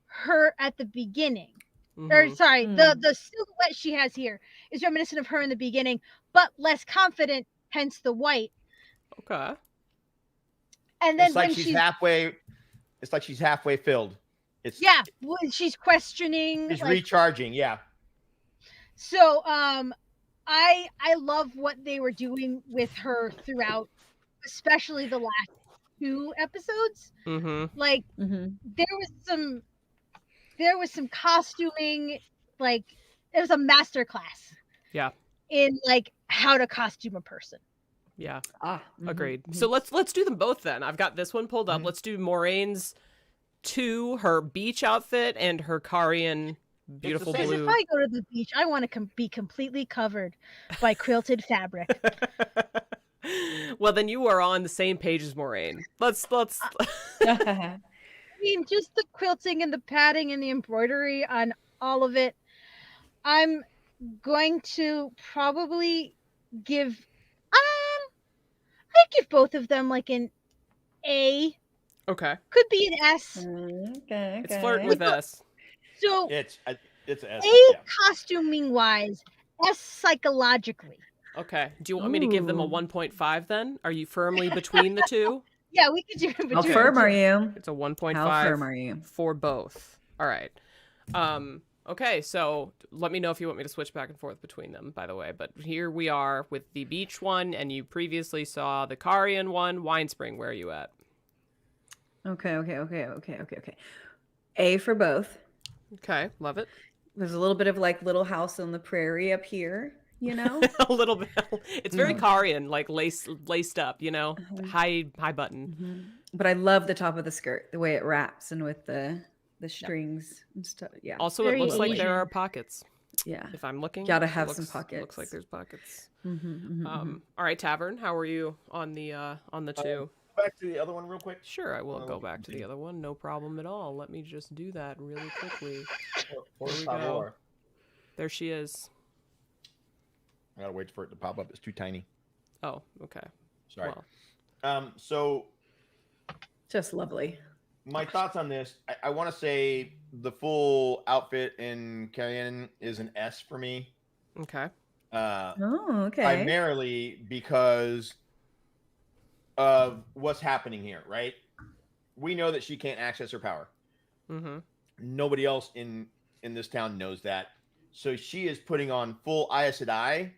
her at the beginning. Or Mhm. sorry, the silhouette she has here is reminiscent of her in the beginning, but less confident, hence the white. Okay. And then It's like when she's halfway. It's like she's halfway filled. It's when she's questioning. She's like, recharging. Yeah. So I love what they were doing with her throughout, especially the last 2 episodes. Mm-hmm. Like Mm-hmm. there was some costuming, like it was a master class. Yeah. In like how to costume a person. Yeah. Mm-hmm. Agreed. So let's do them both then. I've got this one pulled up. Let's do Moraine's 2, her beach outfit, and her Karian beautiful same. Because blue. if I go to the beach, I want to be completely covered by quilted fabric. Well, then you are on the same page as Moraine. Let's I mean, just the quilting and the padding and the embroidery on all of it. I'm going to probably give I give both of them like an A. Okay. Could be an S. Okay. It's flirting with S. So It's an S. A Yeah. costuming wise, S psychologically. Okay. Do you want me to give them a 1.5 then? Are you firmly between the two? Yeah, we could do it How between firm the two. are you? It's a 1.5 How firm are you? for both. All right. Okay, so let me know if you want me to switch back and forth between them, by the way. But here we are with the beach one, and you previously saw the Karian one. Winespring, where are you at? Okay. A for both. Okay, love it. There's a little bit of like Little House on the Prairie up here, you know? A little bit. It's very Karian, like laced up, you know, high button. But I love the top of the skirt, the way it wraps and with the strings and stuff. Yeah. Also, Very it looks like Asian. there are pockets. Yeah. If I'm looking, Gotta it have some looks pockets. like there's pockets. Mm-hmm. All right, Tavern, how are you on the 2? Back to the other one real quick. Sure, I will go back to the other one. No problem at all. Let me just do that really quickly. Or Here we go. There she is. I gotta wait for it to pop up. It's too tiny. Oh, okay. Sorry. Well, So Just lovely. my thoughts on this, I want to say the full outfit in Carrion is an S for me. okay. Oh, okay. Primarily because of what's happening here, right? We know that she can't access her power. Mm-hmm. Nobody else in this town knows that. So she is putting on full Aes Sedai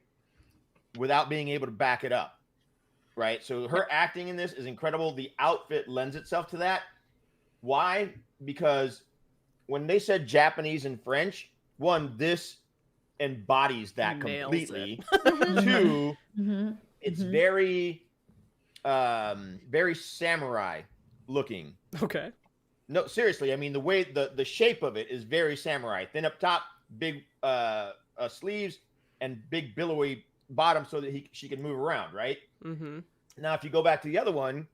without being able to back it up, right? So her acting in this is incredible. The outfit lends itself to that. Why? Because when they said Japanese and French, one, this embodies that Nails completely. it. 2, Mm-hmm. it's very samurai looking. Okay. No, seriously, I mean the way the shape of it is very samurai. Thin up top, big sleeves, and big billowy bottom so that she can move around, right? Mm-hmm. Now, if you go back to the other one,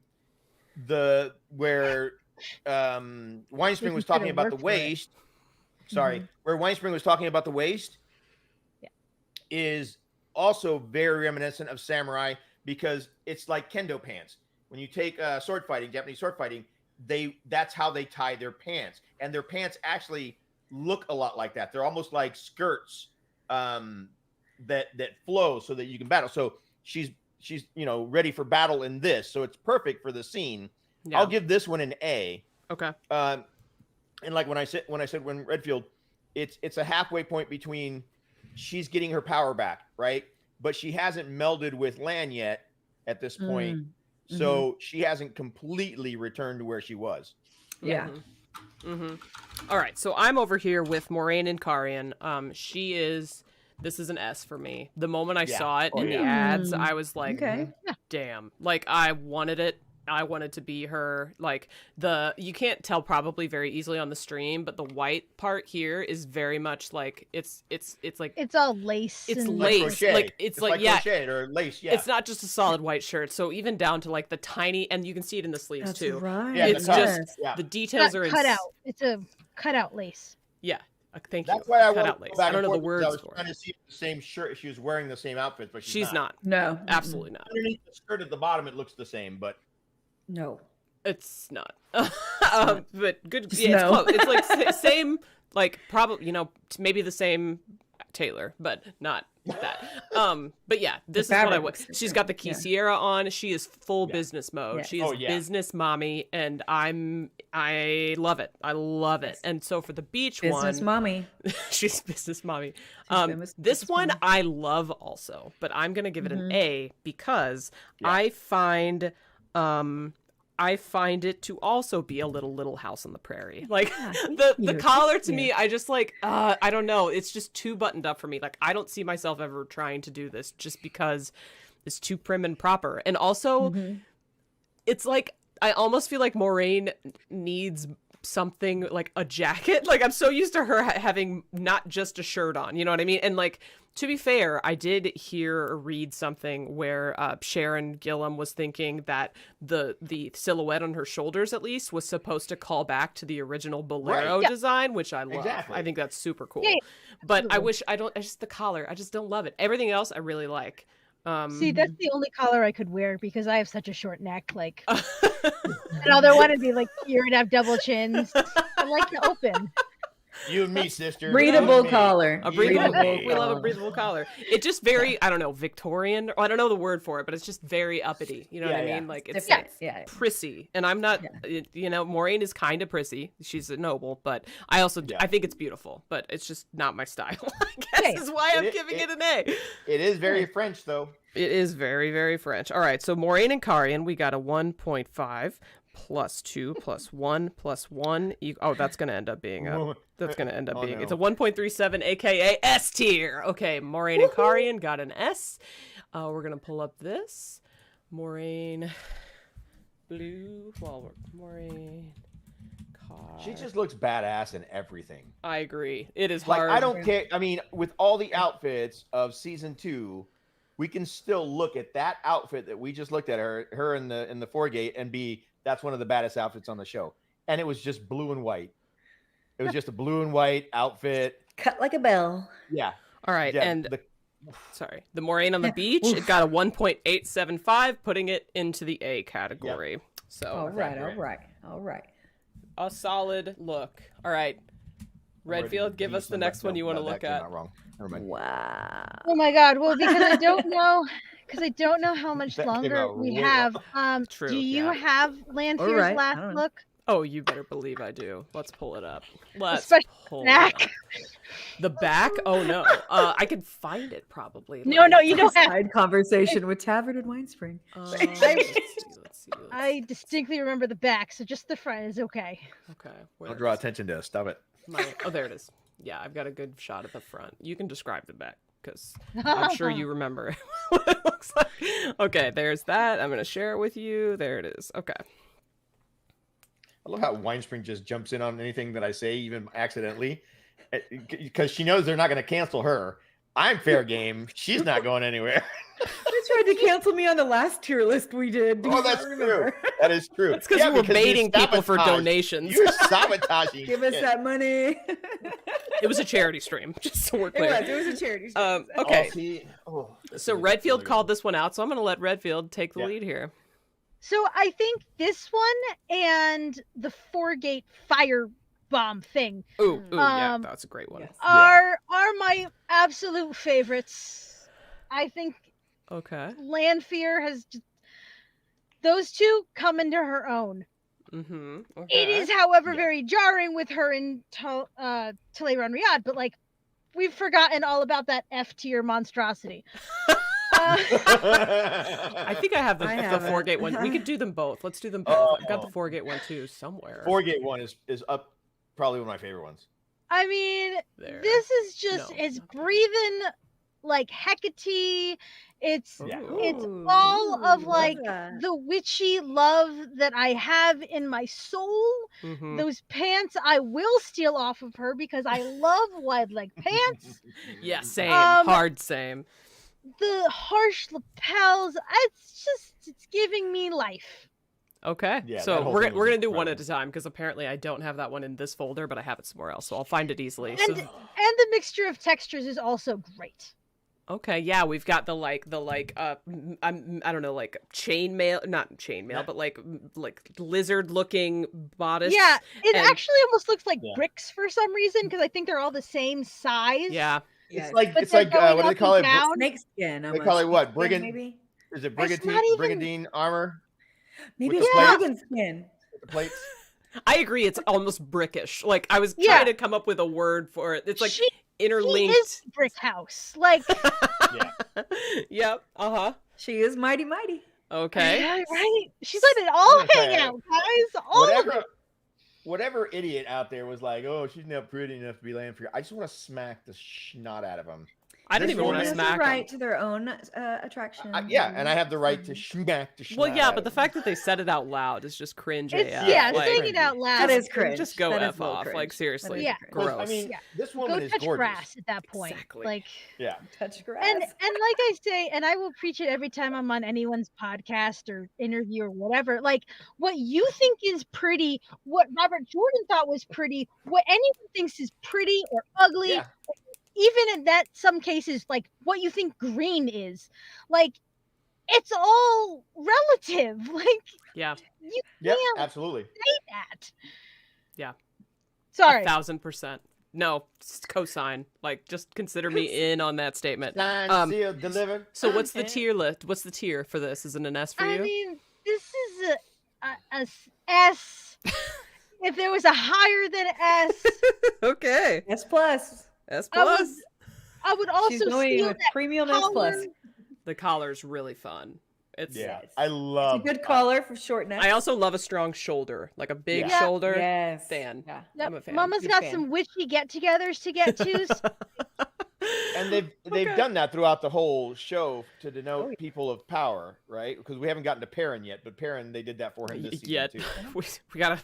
where Winespring was talking about the waist, where Winespring was talking about the waist, is also very reminiscent of samurai because it's like kendo pants. When you take sword fighting, Japanese sword fighting, that's how they tie their pants, and their pants actually look a lot like that. They're almost like skirts that flow so that you can battle. So she's ready for battle in this, so it's perfect for the scene. Yeah. I'll give this one an A. Okay. And like when Redfield, it's a halfway point between she's getting her power back, right? But she hasn't melded with Lan yet at this point. So she hasn't completely returned to where she was. Yeah. Mm-hmm. All right, so I'm over here with Moraine and Karian. This is an S for me. The moment I saw it in the ads, I was like, Okay. damn. Like, I wanted it. I wanted to be her. Like, you can't tell probably very easily on the stream, but the white part here is very much like it's like It's all lace. it's and lace. Like it's like yeah, crocheted or lace. Yeah, it's not just a solid white shirt. So even down to like the tiny, and you can see it in the sleeves That's too. right. Yeah, It's the just yeah. the details are cut out. It's a cutout lace. Yeah. Thank That's you. why I Cut want out to lace. go back I don't and know the forth because words I was for trying it. to see the same shirt. She was wearing the same outfit, but She's not. No. Absolutely not. Underneath the skirt at the bottom, it looks the same, but No. It's not. But good. Just Yeah, no. it's close. It's like same, like probably maybe the same tailor, but not that. But yeah, this is what I want. She's got the Key Sierra on. She is full business mode. She is business mommy, and I love it. I love it. And so for the beach Business one, mommy. she's business mommy. Business This one mommy. I love also, but I'm gonna give it an A because Yeah. I find it to also be a little house on the prairie. Like Yeah, the collar to me, I just like I don't know. It's just too buttoned up for me. Like I don't see myself ever trying to do this just because it's too prim and proper. And also, it's like I almost feel like Moraine needs something like a jacket. Like I'm so used to her having not just a shirt on. You know what I mean? And like. To be fair, I did hear or read something where Sharon Gillam was thinking that the silhouette on her shoulders, at least, was supposed to call back to the original Bolero design, which I love. Exactly. I think that's super cool. Yeah, but I wish the collar. I just don't love it. Everything else I really like. See, that's the only collar I could wear because I have such a short neck. Like, another one would be like you're gonna have double chins. I like to open. you and me, sister. Breathable You and me. collar. A breathable, Breathable we love a collar. breathable collar. It's just very, I don't know, Victorian. I don't know the word for it, but it's just very uppity. You know what I mean? Like it's Different. Yeah. prissy, and I'm not. Maureen is kind of prissy. She's a noble, but I also I think it's beautiful, but it's just not my style. I guess is why I'm giving it an A. It is very French, though. It is very, very French. All right, so Moraine and Karian, we got a 1.5 plus 2 plus 1 plus 1. That's going to end up being it's a 1.37, aka S tier. Okay, Moraine and Karian got an S. We're going to pull up this. Moraine blue. Moraine She just looks badass in everything. I agree. It is Like hard. I don't care. I mean, with all the outfits of season 2, we can still look at that outfit that we just looked at her in the foregate and that's one of the baddest outfits on the show. And it was just blue and white. It was just a blue and white outfit. Cut like a bell. Yeah. All right, Yeah, and the Moraine on the beach, it got a 1.875, putting it into the A category. Yep. So All right. A solid look. All right, Redfield, give us the next one you want to look at. Not wrong. Never mind. Wow. Oh my God! Well, because I don't know how much That came longer out we really have. True, Do you yeah. have Lanfear's All right, I last don't know. look? Oh, you better believe I do. Let's pull it up. Let's Especially pull back. it up. The back? Oh no. I can find it probably. No, you don't have. Side conversation with Tavern and Winespring. Let's see. I distinctly remember the back, so just the front is okay. Okay. Don't draw attention to us. Stop it. There it is. Yeah, I've got a good shot of the front. You can describe the back because I'm sure you remember what it looks like. Okay, there's that. I'm going to share it with you. There it is. Okay. I love how Winespring just jumps in on anything that I say, even accidentally, because she knows they're not going to cancel her. I'm fair game. She's not going anywhere. They tried to cancel me on the last tier list we did. Oh, that's true. That is true. It's because we're baiting people for donations. You're sabotaging. Give us that money. It was a charity stream, just so we're clear. It was a charity stream. Okay. So Redfield called this one out, so I'm going to let Redfield take the lead here. So I think this one and the four-gate fire bomb thing yeah, that's a great one. are my absolute favorites. I think Lanfear has those two come into her own. Mm-hmm. Okay. It is, however, very jarring with her in Ta'veren Riyadh, but like we've forgotten all about that F tier monstrosity. I think I have the four-gate one. We could do them both. Let's do them both. I've got the four-gate one too somewhere. Four-gate one is up, probably one of my favorite ones. I mean, this is just it's breathing like Hecate. It's it's Ooh. all of like that. the witchy love that I have in my soul. Mhm. Those pants I will steal off of her because I love wide leg pants. Yeah, same. Um, Hard same. The harsh lapels, it's giving me life. Okay. Yeah, So that whole we're thing we're was gonna do one at incredible. a time because apparently I don't have that one in this folder, but I have it somewhere else, so I'll find it easily. And So and the mixture of textures is also great. okay, yeah, we've got the I don't know, like chainmail, not chainmail, Yeah. but like lizard looking bodice. Yeah, it and- actually almost looks like Yeah. bricks for some reason because I think they're all the same size. Yeah. It's like But it's they're like going what do they up call and it? down. Snake skin. They call it what? Snakeskin, Brigand? maybe? Is it It's not brigandine? even- Brigandine armor Maybe with it's the plates? dragon skin. with the plates? I agree, it's almost brickish. Like I was Yeah. trying to come up with a word for it. It's like She interlinked. is brick house. Like Yeah. Yep. Uh-huh. She is mighty. Okay. right? She's letting it all Okay. hang out, guys. All of it. Whatever idiot out there was like, "Oh, she's not pretty enough to be laying for you," I just want to smack the snot out of him. I don't This even want woman to has They have smack the 'em. right to their own attraction. Yeah, and I have the right to smack the snot Well, yeah, out but of the him. fact that they said it out loud is just cringe It's AF. yeah, like, saying it out loud. That is cringe. just go That is F a little off. cringe. Like That seriously. is Yeah. cringe. Gross. I mean, Yeah. this Go woman is touch gorgeous. grass at that point. Exactly. Like Yeah. Touch grass. and like I say, and I will preach it every time I'm on anyone's podcast or interview or whatever. Like what you think is pretty, what Robert Jordan thought was pretty, what anyone thinks is pretty or ugly, Yeah. even in that some cases, like what you think green is, like it's all relative. Like Yeah. you Yep, can't absolutely. say that. Yeah. Sorry. 1,000%. No, cosign. Like, just consider me in on that statement. Signed, sealed, delivered. So what's the tier list? What's the tier for this? Is it an S for I you? mean, this is a S. If there was a higher than S, Okay. S plus. S I would plus. I would also She's going steal with that premium S plus. collar. The collar's really fun. It's Yeah, Yes. I It's love a good collar for short neck. I also love a strong shoulder, like a big Yeah. shoulder. Yes. Fan. Yeah. Yep. I'm a fan. Mama's Big got fan. some witchy get-togethers to get to. And they've Okay. done that throughout the whole show to denote Oh, yeah. people of power, right? Because we haven't gotten to Perrin yet, but Perrin they did that for him this season Yet too. we gotta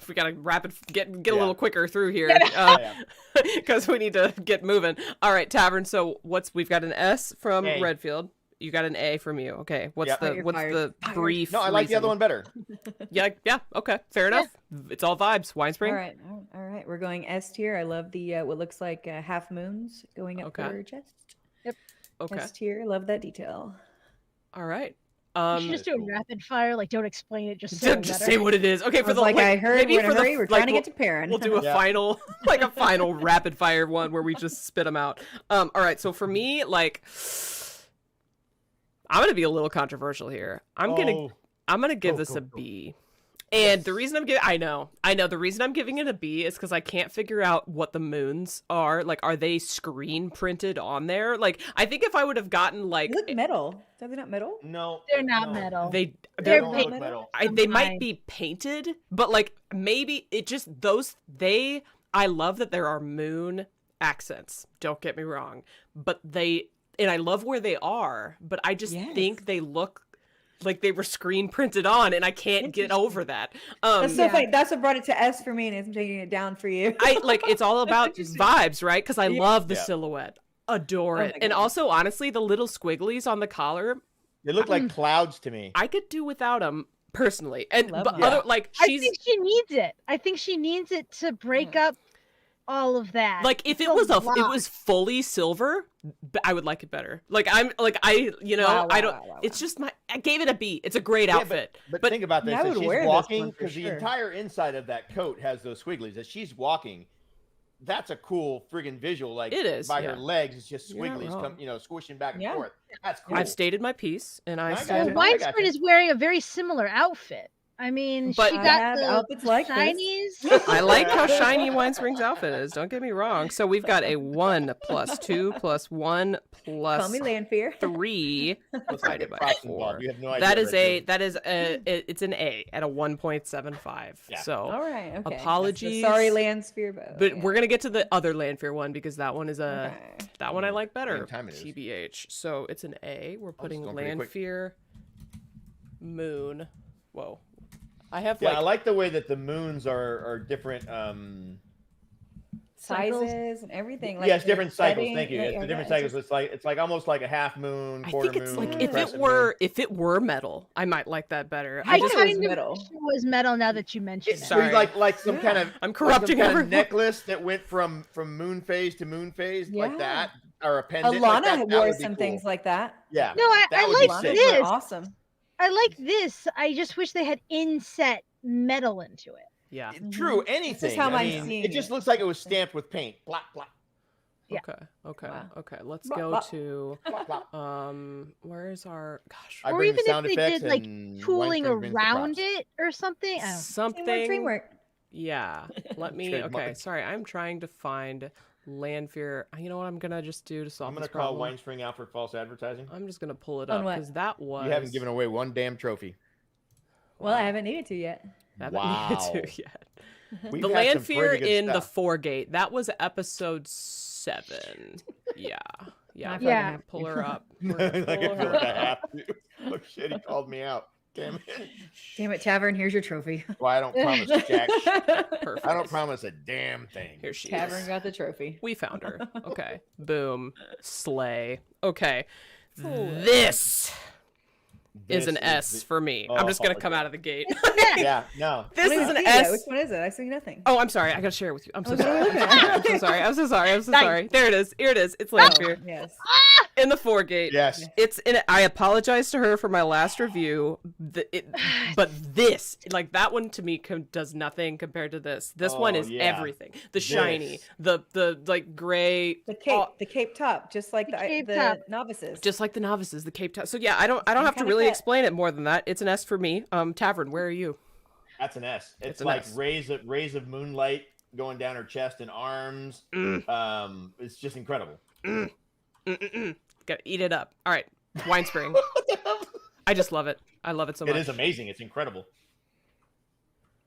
get a Yeah. little quicker through here Yeah. because we need to get moving. All right, Tavern. So we've got an S from A. Redfield. You got an A from you. Okay. What's Yep. the You're what's fired. the Fired. brief? No, I like the other reason? one better. Yeah. Okay. Fair enough. It's all vibes. Winespring. All right. We're going S tier. I love the what looks like half moons going up Okay. her chest. Okay. S tier. Love that detail. All right. You should just do a rapid fire. Like, don't explain it. Just say just say what it is. Okay. I For was the like, I heard maybe we're in for a the hurry. We're trying to get to Perrin. We'll do a Yeah. final, a final rapid fire one where we just spit them out. All right. So for me, like, I'm gonna be a little controversial here. I'm gonna give this a B. And the reason I'm giving, I know, the reason I'm giving it a B is because I can't figure out what the moons are. Like, are they screen printed on there? Like, I think if I would have gotten like, They look metal. Are they not metal? No, They're not no. metal. they They they're don't paint- look metal. they might Fine. be painted, but like maybe it just I love that there are moon accents. Don't get me wrong, but and I love where they are, but I just Yes. think they look like they were screen printed on, and I can't get over that. That's so Yeah. funny. That's what brought it to S for me, and I'm taking it down for you. I like it's all about interesting. vibes, right? Because I love the Yeah. silhouette, adore Oh it, my and goodness. also honestly, the little squigglies on the collar, They look like clouds to me. I could do without them personally. And Love but them. other like I she's think she needs it. I think she needs it to break up all of that. like if It's it was lot. it was fully silver, I would like it better. Like I Wow, I don't. wow, wow, It's just I gave it a B. It's a great Yeah, outfit. But think about this: Yeah, I as would she's wear this walking, one for because the sure. entire inside of that coat has those squigglies. As she's walking, that's a cool friggin' visual. Like It is, by yeah. her legs, it's just You're not squigglies wrong. squishing back and Yeah. forth. That's cool. I've stated my piece, and I I Well, stand. got you. Winespring is wearing a very similar outfit. I mean, But- she I got have the outfits like this. shinies. I like how shiny Winespring's outfit is. Don't get me wrong. So we've got a 1 + 2 + 1 Call me + Lanfear. 3 Let's not divided get by props 4. involved. You have no idea. That is Redfield. it's an A at a 1.75. Yeah. So All right. Okay. apologies. Sorry, Landsphere bow. but we're gonna get to the other Lanfear one because that one is a Okay. that one I like better. Same time it is. TBH. So it's an A. We're putting going pretty quick. Lanfear Moon. Whoa. I have Yeah, like I like the way that the moons are different. Sizes and everything. Like Yes, different cycles. setting- Thank you. yeah, It's yeah, the different yeah, cycles. It's like almost like a half moon, I quarter think it's moon. like if crescent it were metal, I might like that better. I just- kind was of metal. wish it was metal now that you mentioned It's it. Sorry. like some kind of I'm corrupting like some kind everyone. of necklace that went from moon phase to moon phase like Yeah. that, or a pendant. Alana like that wore would be some cool. things like that. Yeah. No, I that would be like sick. Alana's were this. awesome. I like this. I just wish they had inset metal into it. Yeah. True. This is Anything. how I I'm mean, seeing it just it. looks like it was stamped with paint. Blop blop Yeah. Okay. Wow. Okay. Let's Bop, go bop. to blop blop. where's our gosh I Or bring even the if sound they effects did, like, and Tooling Winespring brings the around props. it or something. I don't know. something Teamwork. Yeah. Let me. Okay. Trademark. Sorry. I'm trying to find Lanfear. You know what I'm gonna just do to solve I'm gonna this call problem? Winespring out for false advertising. I'm just gonna pull it On up what? because that was You haven't given away one damn trophy. Well, I haven't needed to yet. haven't Wow. needed to yet. We've The had some Lanfear pretty good in the stuff. Foregate. That was episode 7. Yeah. Yeah. I I'm Yeah. gonna pull her up. We're Like, gonna I pull feel her like I up. have to. Oh shit, he called me out. Damn it. Damn it, Tavern, here's your trophy. Well, I don't promise jack shit. Perfect. I don't promise a damn thing. Here she Tavern is. got the trophy. We found her. Okay. Boom. Slay. Okay. This is an S for me. I'm just gonna Oh, come okay. out of the gate. Yeah, no. This What is do an you see yet? S. Which one is it? I see nothing. Oh, I'm sorry. I gotta share it with you. I'm so Oh, what are sorry. we looking at? I'm so sorry. I'm so sorry. I'm so Nice. sorry. There it is. Here it is. It's Oh, Lanfear yes. in the Foregate. Yes. It's in. I apologize to her for my last review, but this, like that one, to me does nothing compared to this. This one Oh, is yeah. everything. The shiny, This. the like gray, The cape top, just like The cape the top. novices. just like the novices, the cape top. So yeah, I don't Same have to kinda really cut. explain it more than that. It's an S for me. Tavern, where are you? That's an S. It's an like S. rays of moonlight going down her chest and arms. It's just incredible. Gotta eat it up. All right, Winespring. I just love it. I love it so much. It is amazing. It's incredible.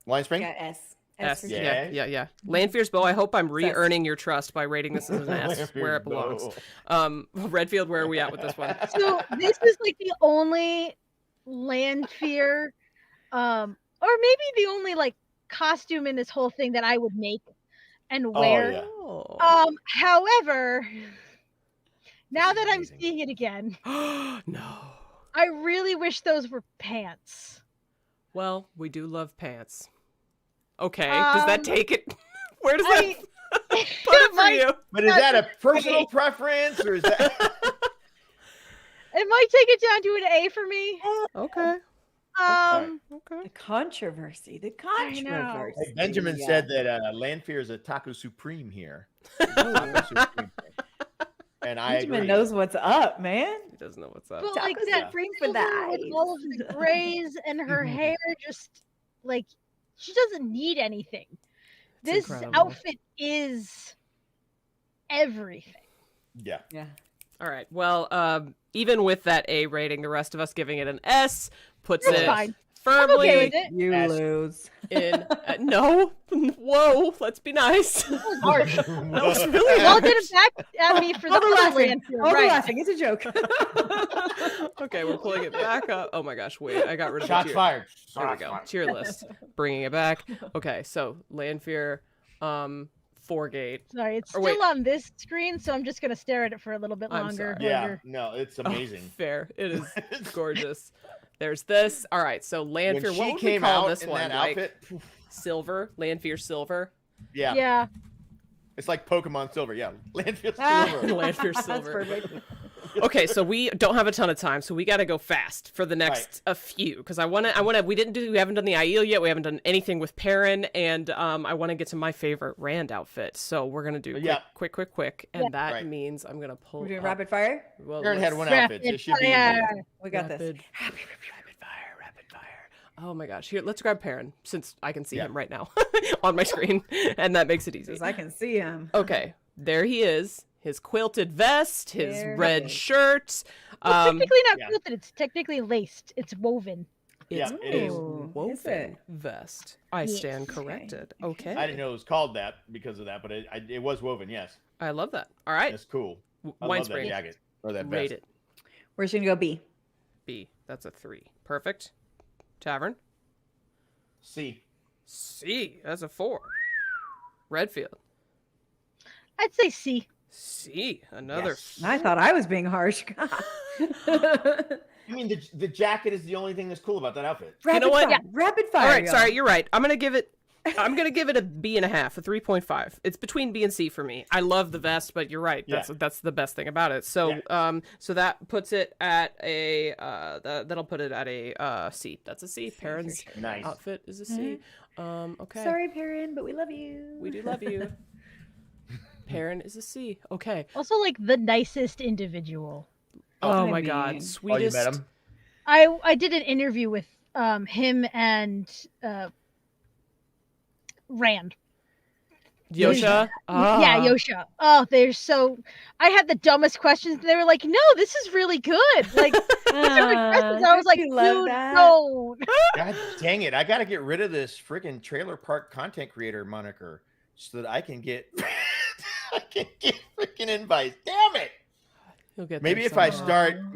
Winespring? Yeah, S. S. for Yeah. sure. Yeah. Lanfear's bow. I hope I'm re-earning your trust by rating this as an S, Lanfear's where it belongs. bow. Redfield, where are we at with this one? So this is like the only Lanfear, or maybe the only like costume in this whole thing that I would make and wear. yeah. Oh. However, now that I'm amazing. seeing it again, No. I really wish those were pants. Well, we do love pants. Okay, does that take it? Where does I that mean, put it for might- you? But is that a personal preference or is that It might take it down to an A for me. Okay. Um, The controversy. The I know. controversy. Hey, Benjamin Yeah. said that Lanfear is a taco supreme here. Taco supreme. And I Benjamin agree. knows what's up, man. He doesn't know what's up. but like Tacos that supreme for silver with that. all of the grays and her hair, just like she doesn't need anything. This incredible. outfit is everything. Yeah. Yeah. All right. Well, even with that A rating, the rest of us giving it an S puts That's it fine. firmly I'm okay with it. You S. lose. in. No. Whoa. Let's be nice. That was harsh. That was really Y'all did it back at me for the Hold the other laughing. Lanfear, Hold the right? laughing. It's a joke. Okay, we're pulling it back up. Oh my gosh, wait, I got rid of Shots the tier. fired. There we Shots go. fired. Tier list. Bringing it back. Okay, so Lanfear, Foregate. Sorry, it's Or still wait. on this screen, so I'm just gonna stare at it for a little bit I'm longer. sorry. Yeah. Longer. No, it's Oh, amazing. fair. It is gorgeous. There's this. All right, so When Lanfear, she what would we came call out this in one? that Like outfit, poof, silver? Lanfear silver? yeah. Yeah. It's like Pokemon Silver. Yeah. Lanfear Ah. Silver. Lanfear That's silver. perfect. Okay, so we don't have a ton of time, so we got to go fast for the next a few because I want to. We haven't done the Aiel yet. We haven't done anything with Perrin, and I want to get to my favorite Rand outfit. So we're gonna do Yeah. quick, and Yeah. that Right. means I'm gonna pull. We're doing up- rapid fire. Well, Perrin had let's- one outfit. So it should be easy. We got this. Rapid fire. Oh my gosh. Here, let's grab Perrin, since I can see him right now on my screen, and that makes it easy. Because I can see him. Okay, there he is. His quilted vest, his red shirt. Well, technically not quilted. It's technically laced. It's woven. It's it is. woven vest. I stand corrected. Okay. I didn't know it was called that because of that, but it was woven. Yes. I love that. All right. That's cool. I Wine love that Spring. jacket or that Rate vest. it. Where's she gonna go? B. B. That's a 3. Perfect. Tavern. C. C. That's a 4. Redfield. I'd say C. C. Another. Yes. I thought I was being harsh. I mean, the jacket is the only thing that's cool about that outfit. You know what? Fire. Rapid fire. All right. y'all. Sorry, you're right. I'm gonna give it a B and a half, a 3.5. It's between B and C for me. I love the vest, but you're right. That's the best thing about it. So so that puts it at a that'll put it at a C. That's a C. Perrin's Nice. outfit is a C. Okay. Sorry, Perrin, but we love you. We do love you. Perrin is a C. Okay. Also, like the nicest individual. Oh I my mean- God. Oh, you Sweetest. met him? I did an interview with him and Rand. Yosha. Yeah, Yosha. Oh, they're so. I had the dumbest questions. They were like, "No, this is really good." Like, questions. I was like, you love "Dude, that? no." God dang it! I got to get rid of this freaking trailer park content creator moniker so that I can get freaking invites. Damn it! You'll get Maybe there if I somehow. start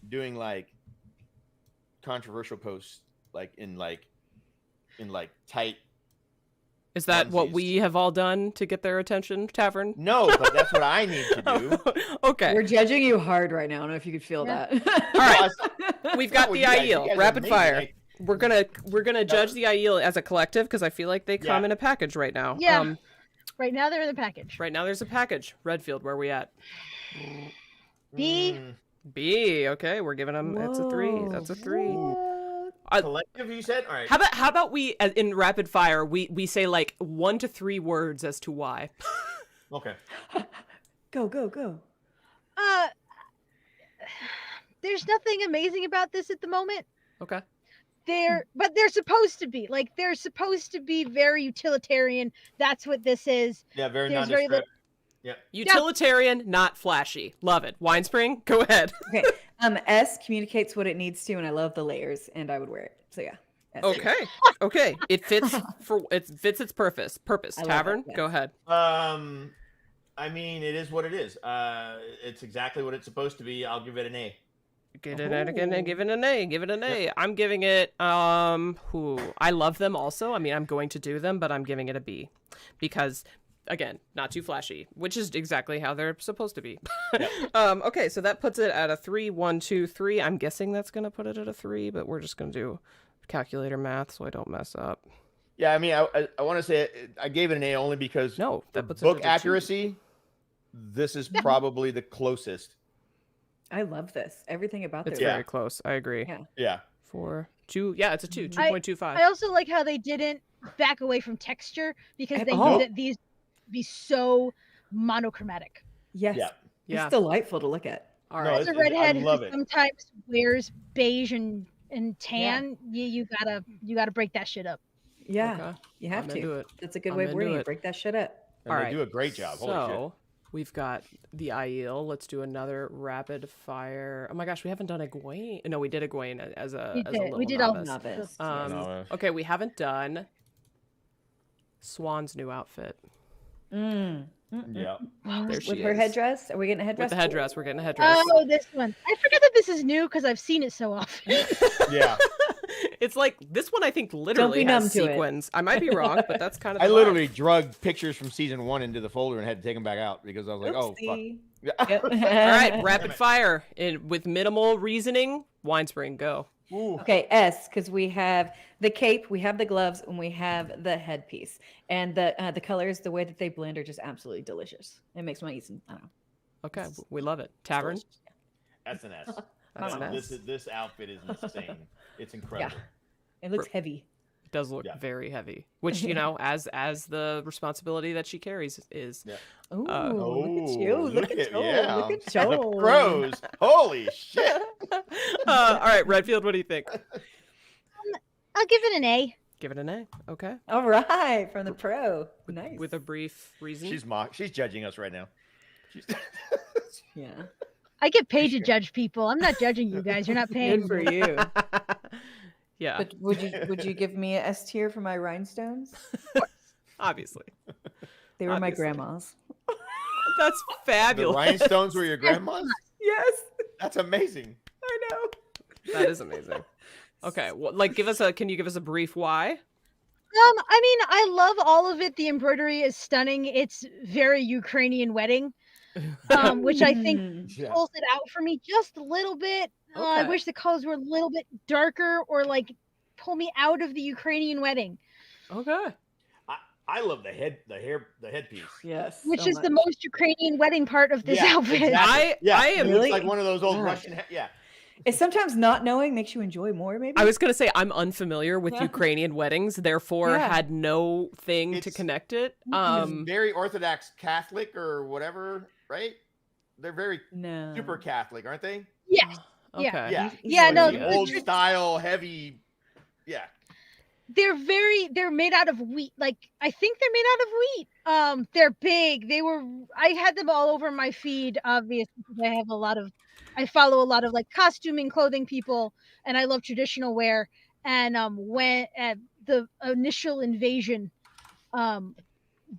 doing like controversial posts in tight. Is that what onesies. we have all done to get their attention, Tavern? No, but that's what I need to do. Okay. We're judging you hard right now. I don't know if you could feel that. All right. Well, We've got no, the you guys- IEL. you guys are Rapid amazing. fire. We're gonna judge the IEL as a collective because I feel like they come Yeah. in a package right now. Yeah. Right now they're in the package. Right now there's a package. Redfield, where we at? B. B. Okay, we're giving them. That's a 3. That's a 3. Collective, you said? All right. How about we in rapid fire we say like 1 to 3 words as to why. Okay. Go. There's nothing amazing about this at the moment. Okay. But they're supposed to be they're supposed to be very utilitarian. That's what this is. Yeah, very There's nondescript. very Utilitarian, not flashy. Love it. Winespring, go ahead. Okay. S communicates what it needs to, and I love the layers, and I would wear it. So yeah. S. Okay. It fits its purpose. I love Tavern, it, yes. go ahead. I mean, it is what it is. It's exactly what it's supposed to be. I'll give it an A. Give it an A. Yep. I'm giving it I love them also. I mean, I'm going to do them, but I'm giving it a B because again, not too flashy, which is exactly how they're supposed to be. Yep. Okay, so that puts it at a 3. 1, 2, 3. I'm guessing that's gonna put it at a 3, but we're just gonna do calculator math so I don't mess up. Yeah, I mean, I want to say I gave it an A only because that puts it book at a 2. accuracy. This is probably the closest. I love this. Everything about It's this. very close. I agree. Yeah. 4, 2. Yeah, it's a 2. 2.25. I also like how they didn't back away from texture because they knew that these would be so monochromatic. Yes. Yeah. It's delightful to look at. All No, right. As a redhead I who love it. sometimes wears beige and tan, you gotta break that shit up. Yeah. Okay. You have I'm to. into it. That's a good I'm way of wording into it. it. Break that shit up. And All they right. do a great job. Holy shit. So we've got the IEL. Let's do another rapid fire. Oh my gosh, we haven't done Egwene. No, we did Egwene as a little We did all novice. Novice. Okay, we haven't done Swan's new outfit. Yeah. There she With her is. headdress? Are we getting a headdress? With the headdress, we're getting a headdress. Oh, this one. I forget that this is new because I've seen it so often. Yeah. It's like this one. I think literally numb has to it. sequins. I might be wrong, but that's kind of. I the literally vibe. drug pictures from season 1 into the folder and had to take them back out because I was like, oh, fuck. Oopsie. Yeah. All right, rapid fire with minimal reasoning. Winespring, go. Okay, S, because we have the cape, we have the gloves, and we have the headpiece. And the colors, the way that they blend are just absolutely delicious. It makes my eating, I don't know. Okay, we love it. Tavern. That's an S. That's an S. This outfit is insane. It's incredible. It looks heavy. It does look very heavy, which as the responsibility that she carries is. Yeah. Ooh, look at you. Look at Joel. yeah. Look at The Joel. pros. Holy shit. All right, Redfield, what do you think? I'll give it an A. Give it an A. Okay. All right, from the pro. Nice. With a brief reason. She's judging us right now. Yeah. I get paid to judge people. I'm not judging you guys. You're not paying Good for me. you. Yeah. But would you give me a S tier for my rhinestones? Obviously. They were my Obviously. grandma's. That's The fabulous. rhinestones were your grandma's? Yes. That's amazing. I know. That is amazing. Okay. Well, like, can you give us a brief why? I mean, I love all of it. The embroidery is stunning. It's very Ukrainian wedding, which I think Yeah. pulls it out for me just a little bit. I Okay. wish the colors were a little bit darker or like pull me out of the Ukrainian wedding, Okay. I love the headpiece. Yes. which so is the much. most Ukrainian wedding part of this Yeah, outfit. exactly. I am It Really? looks like one of those old God. Russian. Yeah. It's sometimes not knowing makes you enjoy more, maybe. I was gonna say I'm unfamiliar with Yeah. Ukrainian weddings, therefore Yeah. had no thing to It's- connect it. It's very Orthodox Catholic or whatever, right? They're very no. super Catholic, aren't they? Yes. Okay. Yeah. Yeah, Like no, the the old tr- style, heavy. Yeah. They're made out of wheat. Like I think they're made out of wheat. They're big. I had them all over my feed, obviously, because I follow a lot of like costuming clothing people, and I love traditional wear. And when at the initial invasion,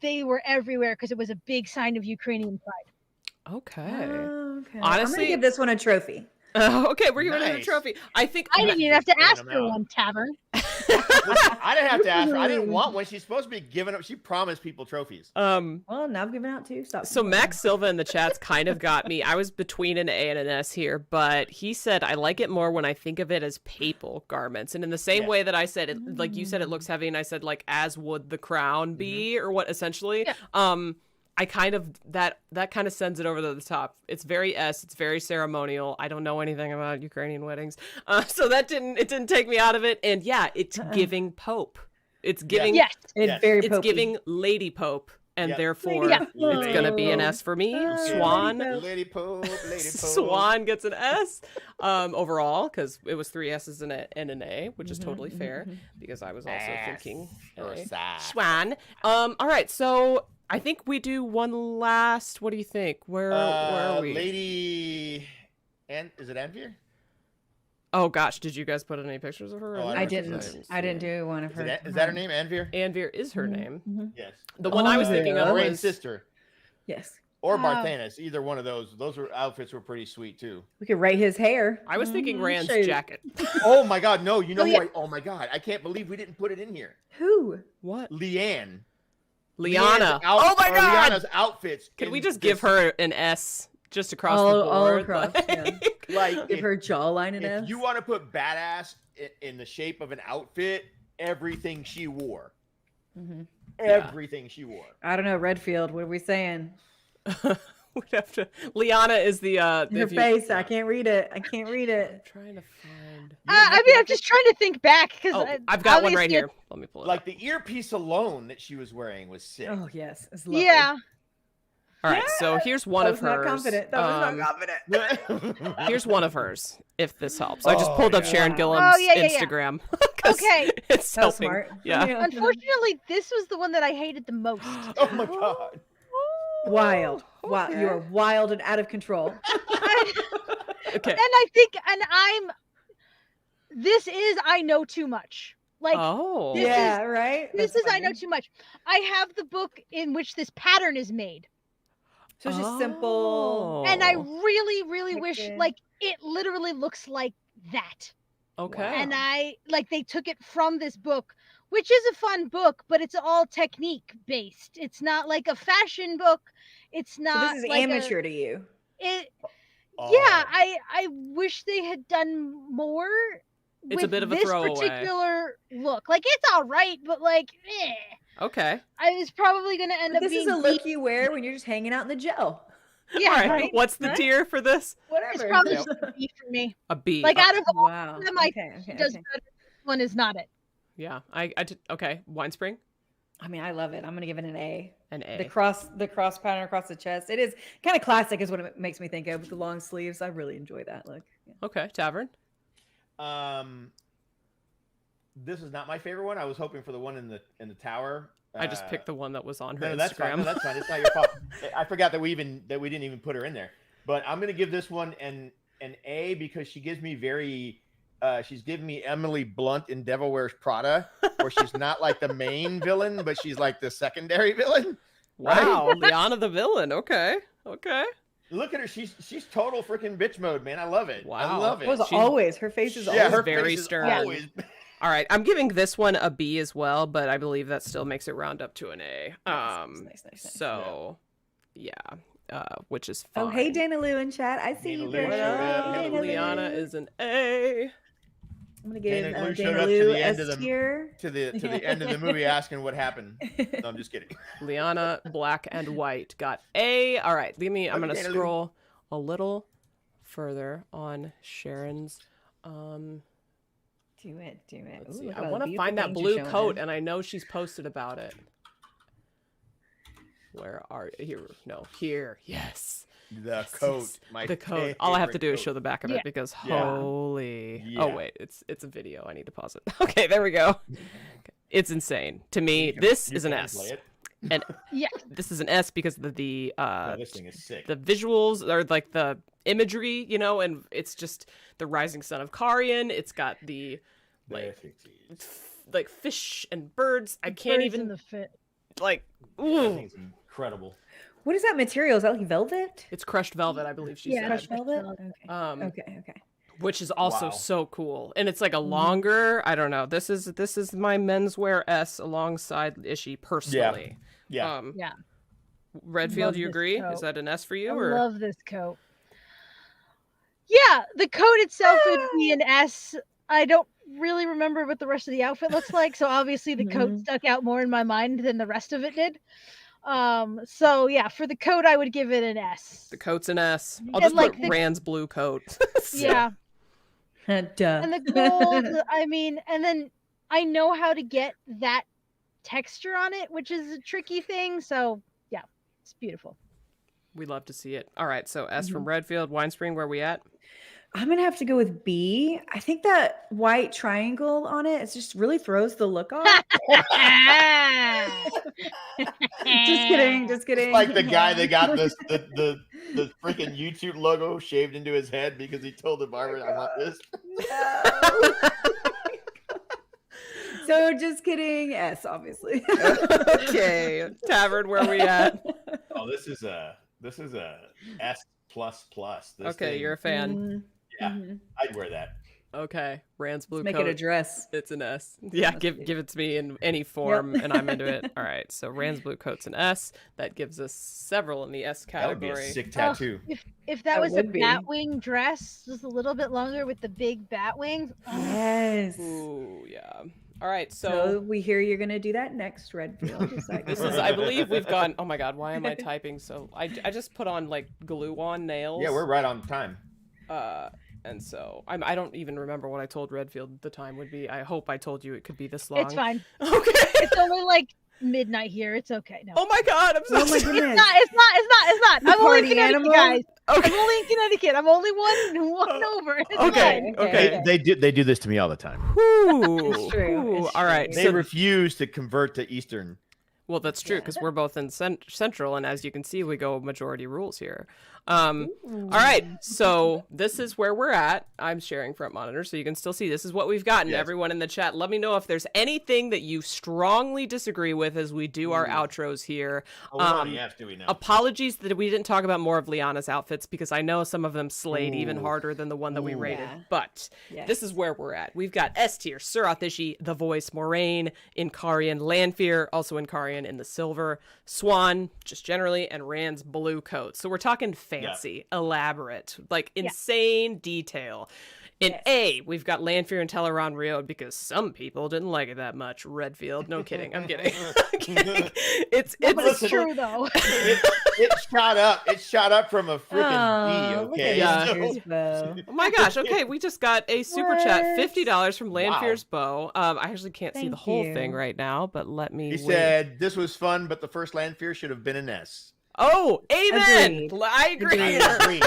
they were everywhere because it was a big sign of Ukrainian pride. Okay. Oh, okay. I'm Honestly- gonna give this one a trophy. Okay, we're giving it a Nice. trophy. I think I didn't even have to Throwing ask them for out. one, Tavern. I didn't have to ask her. I didn't want one. She's supposed to be giving up. She promised people trophies. Well, now I'm giving out two. Stop. So Max Silva in the chat's kind of got me. I was between an A and an S here, but he said I like it more when I think of it as papal garments. And in the same Yeah. way that I said it, like you said, it looks heavy, and I said like as would the crown be, or what essentially. Yeah. I kind of that kind of sends it over to the top. It's very S. It's very ceremonial. I don't know anything about Ukrainian weddings, so it didn't take me out of it. And yeah, it's giving Pope. It's giving. Yes. It's Yes. very It's popey. giving Lady Pope, and Yep. therefore Lady it's gonna be an S for me. Swan. Lady Pope, Lady Pope. Swan gets an S overall because it was 3 S's and an A, which is totally fair because I was also thinking Or A. sad. Swan. All right, so I think we do one last. What do you think? Where are we? Lady, is it Anvir? Oh gosh, did you guys put any pictures of her? Oh, I I didn't. see I didn't it. do one of her. Is that her name, Anvir? Anvir is her name. Yes. The one I was thinking of Ray's was sister. Yes. Or Wow. Barthanas, either one of those. Those outfits were pretty sweet too. We could rate his hair. I was thinking Rand's Shoot. jacket. Oh my God, no! You know Oh, who? yeah. Oh my God, I can't believe we didn't put it in here. Who? What? Leanne. Liana. Leanne's Oh my God! Liana's outfits. Can in we just this- give her an S just across the All board? across, yeah. like Give her jawline and if S. you want to put badass in the shape of an outfit, everything she wore, everything she wore. I don't know, Redfield. What are we saying? We'd have to. Liana is the Her if you- face. I can't read it. I can't read I'm it. trying to find. I mean, I'm just trying to think back because Oh, I've got one right here. Let me pull it up. Like the earpiece alone that she was wearing was sick. Oh yes, it's lovely. Yeah. All right, so here's one That of was not hers. confident. That was not confident. Here's one of hers, if this helps. I just Oh, pulled up yeah. Sharon Wow. Gillam's Oh, yeah. Instagram. 'cause Okay. It's So helping. smart. Yeah. Unfortunately, this was the one that I hated the most. Oh my God. Wild. Wow. Okay. You are wild and out of control. Okay. And I think, this is I know too much. Like, Oh. This yeah, right? this That's is I know funny. too much. I have the book in which this pattern is made. So it's just simple. And I Oh. really, really wish, Okay. like, it literally looks like that. Okay. And they took it from this book, which is a fun book, but it's all technique based. It's not like a fashion book. It's So not this is like amateur to you. Yeah, Oh. I wish they had done more. It's a with bit of a this throwaway. particular look. Like it's all right, but like, Okay. I was probably gonna end But up this is being a look you wear when you're just hanging out in the gel. Yeah, All right. right. What's the Right? tier for this? Whatever. It's probably Yep. just a B for me. A B. Like out of all Wow. of them, I Okay, think okay, it does okay. better. This one is not it. Yeah. Okay. Winespring. I mean, I love it. I'm gonna give it an A. An A. The cross pattern across the chest. It is kind of classic, is what it makes me think of with the long sleeves. I really enjoy that look. Yeah. Okay. Tavern. this is not my favorite one. I was hoping for the one in the tower. I just picked the one that was on her No, Instagram. that's fine. No, that's fine. It's not your fault. I forgot that we didn't even put her in there. But I'm gonna give this one an A because she gives me she's giving me Emily Blunt in Devil Wears Prada, where she's not like the main villain, but she's like the secondary villain. Wow, right? Liana the villain. Okay. Look at her. She's total freaking bitch mode, man. I love it. Wow. I love it. Always. Her face is always her very face is stern. always... All right, I'm giving this one a B as well, but I believe that still makes it round up to an A. Nice. So, yeah, which is fine. Oh, hey, Dana Lou in chat. I see you, girl. Liana is an A. I'm gonna give Dana Lou Dana Lou end S of tier. to the end of the movie, asking what happened. No, I'm just kidding. Liana, black and white, got A. All right, I'm gonna scroll a little further on Sharon's. Do it. Let's see. I want to find that blue coat, and I know she's posted about it. Where are you? Here? No, here. Yes. The coat. The coat. All I have to do is show the back of it because holy. Yeah. Oh wait, it's a video. I need to pause it. Okay, there we go. It's insane to me. This is an S. And this is an S because the this thing is sick. The visuals are like the imagery, and it's just the rising sun of Karian. It's got the like fish and birds. I can't even the fit. Like. Ooh. That thing's incredible. What is that material? Is that like velvet? It's crushed velvet, I believe she said. Crushed velvet. Okay. Which is also so cool, and it's like a longer. I don't know. This is my menswear S alongside Ishii personally. Yeah. Redfield, do you agree? Coat. Is that an S for you? I love this coat. Yeah, the coat itself would be an S. I don't really remember what the rest of the outfit looks like, so obviously the coat stuck out more in my mind than the rest of it did. So yeah, for the coat I would give it an S. The coat's an S. I'll just put Rand's blue coat. Yeah. Duh. And the gold, and then I know how to get that texture on it, which is a tricky thing. So yeah, it's beautiful. We love to see it. All right, so S from Redfield. Winespring, where we at? I'm gonna have to go with B. I think that white triangle on it just really throws the look off. Just kidding. It's like the guy that got the freaking YouTube logo shaved into his head because he told the barber, "I want this." No. So just kidding. S, obviously. Okay, Tavern, where we at? Oh, this is a S plus. Okay, you're a fan. Yeah, I'd wear that. Okay, Rand's blue Let's coat. make it a dress. It's an S. Yeah, give it to me in any form, and I'm into it. All right, so Rand's blue coat's an S. That gives us several in the S category. That would be a sick tattoo. If that was a Batwing dress, just a little bit longer with the big bat wings. Yes. Ooh, yeah. All right, so we hear you're gonna do that next, Redfield. This is, I believe we've gone. Oh my God, why am I typing so? I just put on like glue on nails. Yeah, we're right on time. And so I don't even remember what I told Redfield the time would be. I hope I told you it could be this long. It's fine. Okay. It's only like midnight here. It's okay. No. Oh my God, I'm so my goodness. It's not. I'm only in Connecticut, guys. Okay. I'm only in Connecticut. I'm only one over. It's Okay. fine. Okay. They do this to me all the time. It's true. All right. They refuse to convert to Eastern. Well, that's true because we're both in Central, and as you can see, we go majority rules here. All right, so this is where we're at. I'm sharing front monitor, so you can still see this is what we've gotten. Yes. Everyone in the chat, let me know if there's anything that you strongly disagree with as we do our outros here. Do we know? Apologies that we didn't talk about more of Liana's outfits because I know some of them slayed even harder than the one that we rated. But this is where we're at. We've got S tier, Surath Ishii, The Voice, Moraine, Incarian, Lanfear, also Incarian in the silver, Swan, just generally, and Rand's blue coat. So we're talking fancy, elaborate, like insane detail. In A, we've got Lanfear and Ta'veren Tavern because some people didn't like it that much. Redfield, no kidding, I'm kidding. It's true though. It shot up. It shot up from a freaking D. Okay. Yeah. Oh my gosh. Okay, we just got a super chat, $50 from Lanfear's Bow. I actually can't see the whole thing right now, but let me. He said this was fun, but the first Lanfear should have been an S. Oh, amen. Agreed. I agree. Agreed.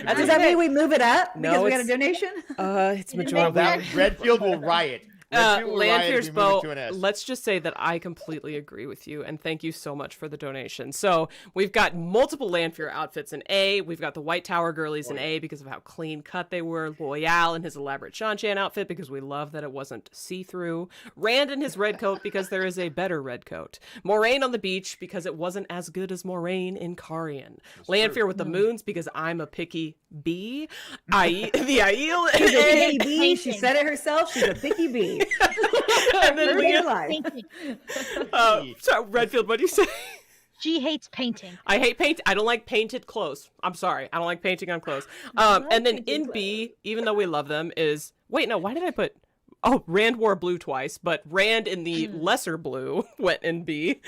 Does that mean we move it up because No, we got a donation? It's majority. Redfield will riot. Landfierce Bow, let's just say that I completely agree with you, and thank you so much for the donation. So we've got multiple Landfear outfits in A. We've got the White Tower girlies in A because of how clean cut they were. Loyal in his elaborate Shan-Chan outfit because we love that it wasn't see-through. Rand in his red coat because there is a better red coat. Moraine on the beach because it wasn't as good as Moraine in Carian. Landfear with the moons because I'm a picky bee. The Aiel in She's a A. picky bee. She said it herself. She's a picky bee. And then sorry, Redfield, what do you say? She hates painting. I hate paint. I don't like painted clothes. I'm sorry. I don't like painting on clothes. And then in B, even though we love them, is wait, no, why did I put? Oh, Rand wore blue twice, but Rand in the lesser blue went in B,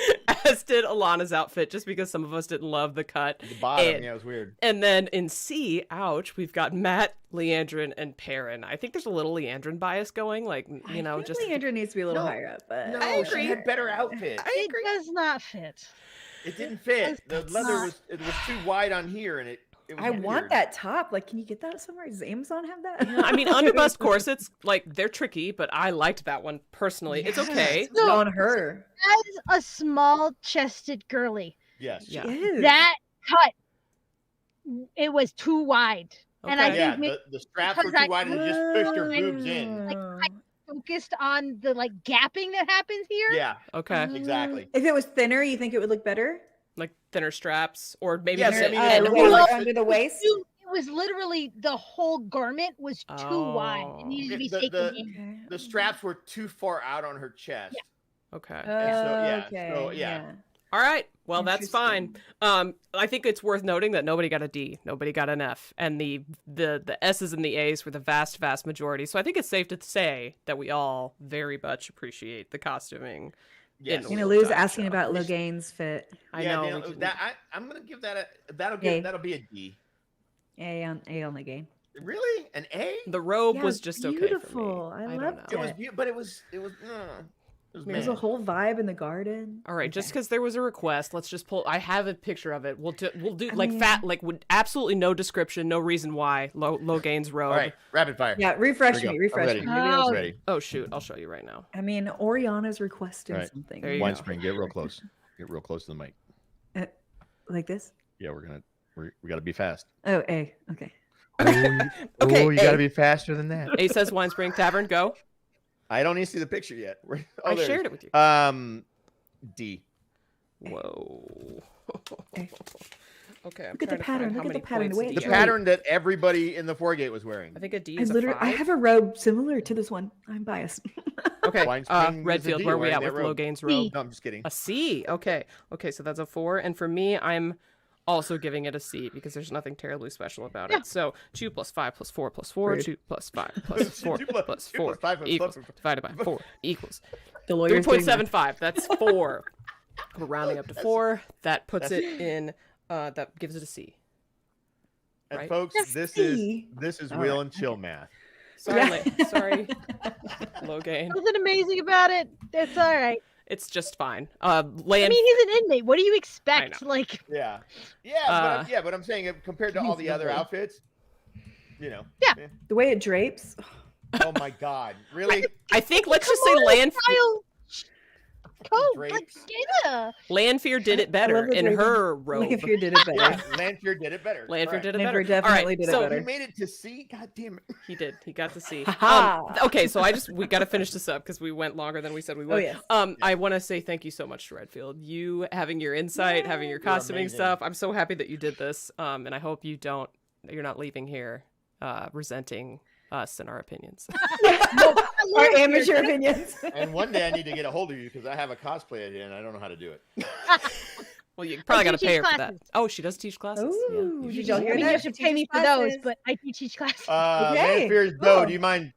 as did Alana's outfit, just because some of us didn't love the cut. The bottom, yeah, it was weird. And then in C, ouch, we've got Matt, Leandrin, and Perrin. I think there's a little Leandrin bias going, like, you know, just Leandrin needs to be a little higher up, but I agree. She had better outfit. It does not fit. It didn't fit. The leather was too wide on here, and it was I want that top. Like, can you get that somewhere? Does Amazon have that? I mean, underbust corsets, like, they're tricky, but I liked that one personally. It's okay. It's on her. As a small-chested girly, yes, Yeah. that cut, it was too wide. And I yeah, think the straps were too wide and it just pushed her boobs in. like, I focused on the like gapping that happens here. Yeah. Okay. Exactly. If it was thinner, you think it would look better? Like thinner straps, or maybe Yeah, just I mean, under the waist? It was literally the whole garment was too wide. It needed to be taken in. The straps were too far out on her chest. Yeah. Okay. So yeah. All right. Well, that's fine. I think it's worth noting that nobody got a D, nobody got an F, and the S's and the A's were the vast majority. So I think it's safe to say that we all very much appreciate the costuming. Yes. You know, Lou's asking about Loghain's fit. I know. I'm gonna give that that'll be a D. A on Loghain. Really? An A? The robe was just beautiful. okay for me. I loved it. It was but it was There's a whole vibe in the garden. All right, just because there was a request, let's just pull. I have a picture of it. We'll do fat, like with absolutely no description, no reason why. Loghain's robe. All right, rapid fire. Yeah, refresh me. Maybe I was ready. Oh shoot, I'll show you right now. I mean, Oriana's requesting something. There you Winespring, get real close. Get real close to the mic. Like this? Yeah, we gotta be fast. Oh, A. Okay. Okay. You gotta be faster than that. A says Winespring Tavern. Go. I don't need to see the picture yet. I shared it with you. D. Whoa. Okay. Look at the pattern. Look at the pattern. The pattern that everybody in the Foregate was wearing. I think a D is a 5. I have a robe similar to this one. I'm biased. Okay. Redfield, where are we at with Loghain's robe? No, I'm just kidding. A C. Okay. So that's a 4. And for me, I'm also giving it a C because there's nothing terribly special about it. So 2 + 5 + 4 + 4, 2 + 5 + 4 + 4 equals divided by 4 equals 3.75. That's 4. We're rounding up to 4. That puts it in. That gives it a C. And right? folks, this is Wheel and Chill math. Sorry, Loghain. Nothing amazing about it. It's all right. It's just fine. I mean, he's an inmate. What do you expect? Like, but I'm saying compared to all the other outfits, you know. Yeah. The way it drapes. Oh my God! Really? I think let's just say Lanfear did it better in her robe. Lanfear did it better. Yeah, Lanfear did it better. Lanfear did it Lanfear better. definitely did it better. He made it to C. God damn it. He did. He got to see. Okay, so we got to finish this up because we went longer than we said we would. Oh, yes. I want to say thank you so much to Redfield. You having your insight, having your costuming stuff. I'm so happy that you did this. And I hope you're not leaving here resenting us and our opinions. Our amateur opinions. And one day I need to get a hold of you because I have a cosplay idea and I don't know how to do it. Well, you probably got to pay her for that. Oh, she does teach classes. Ooh, Yeah. did y'all hear I mean, that? you should pay me for those, but I do teach classes. Lanfear's Bow, do you mind?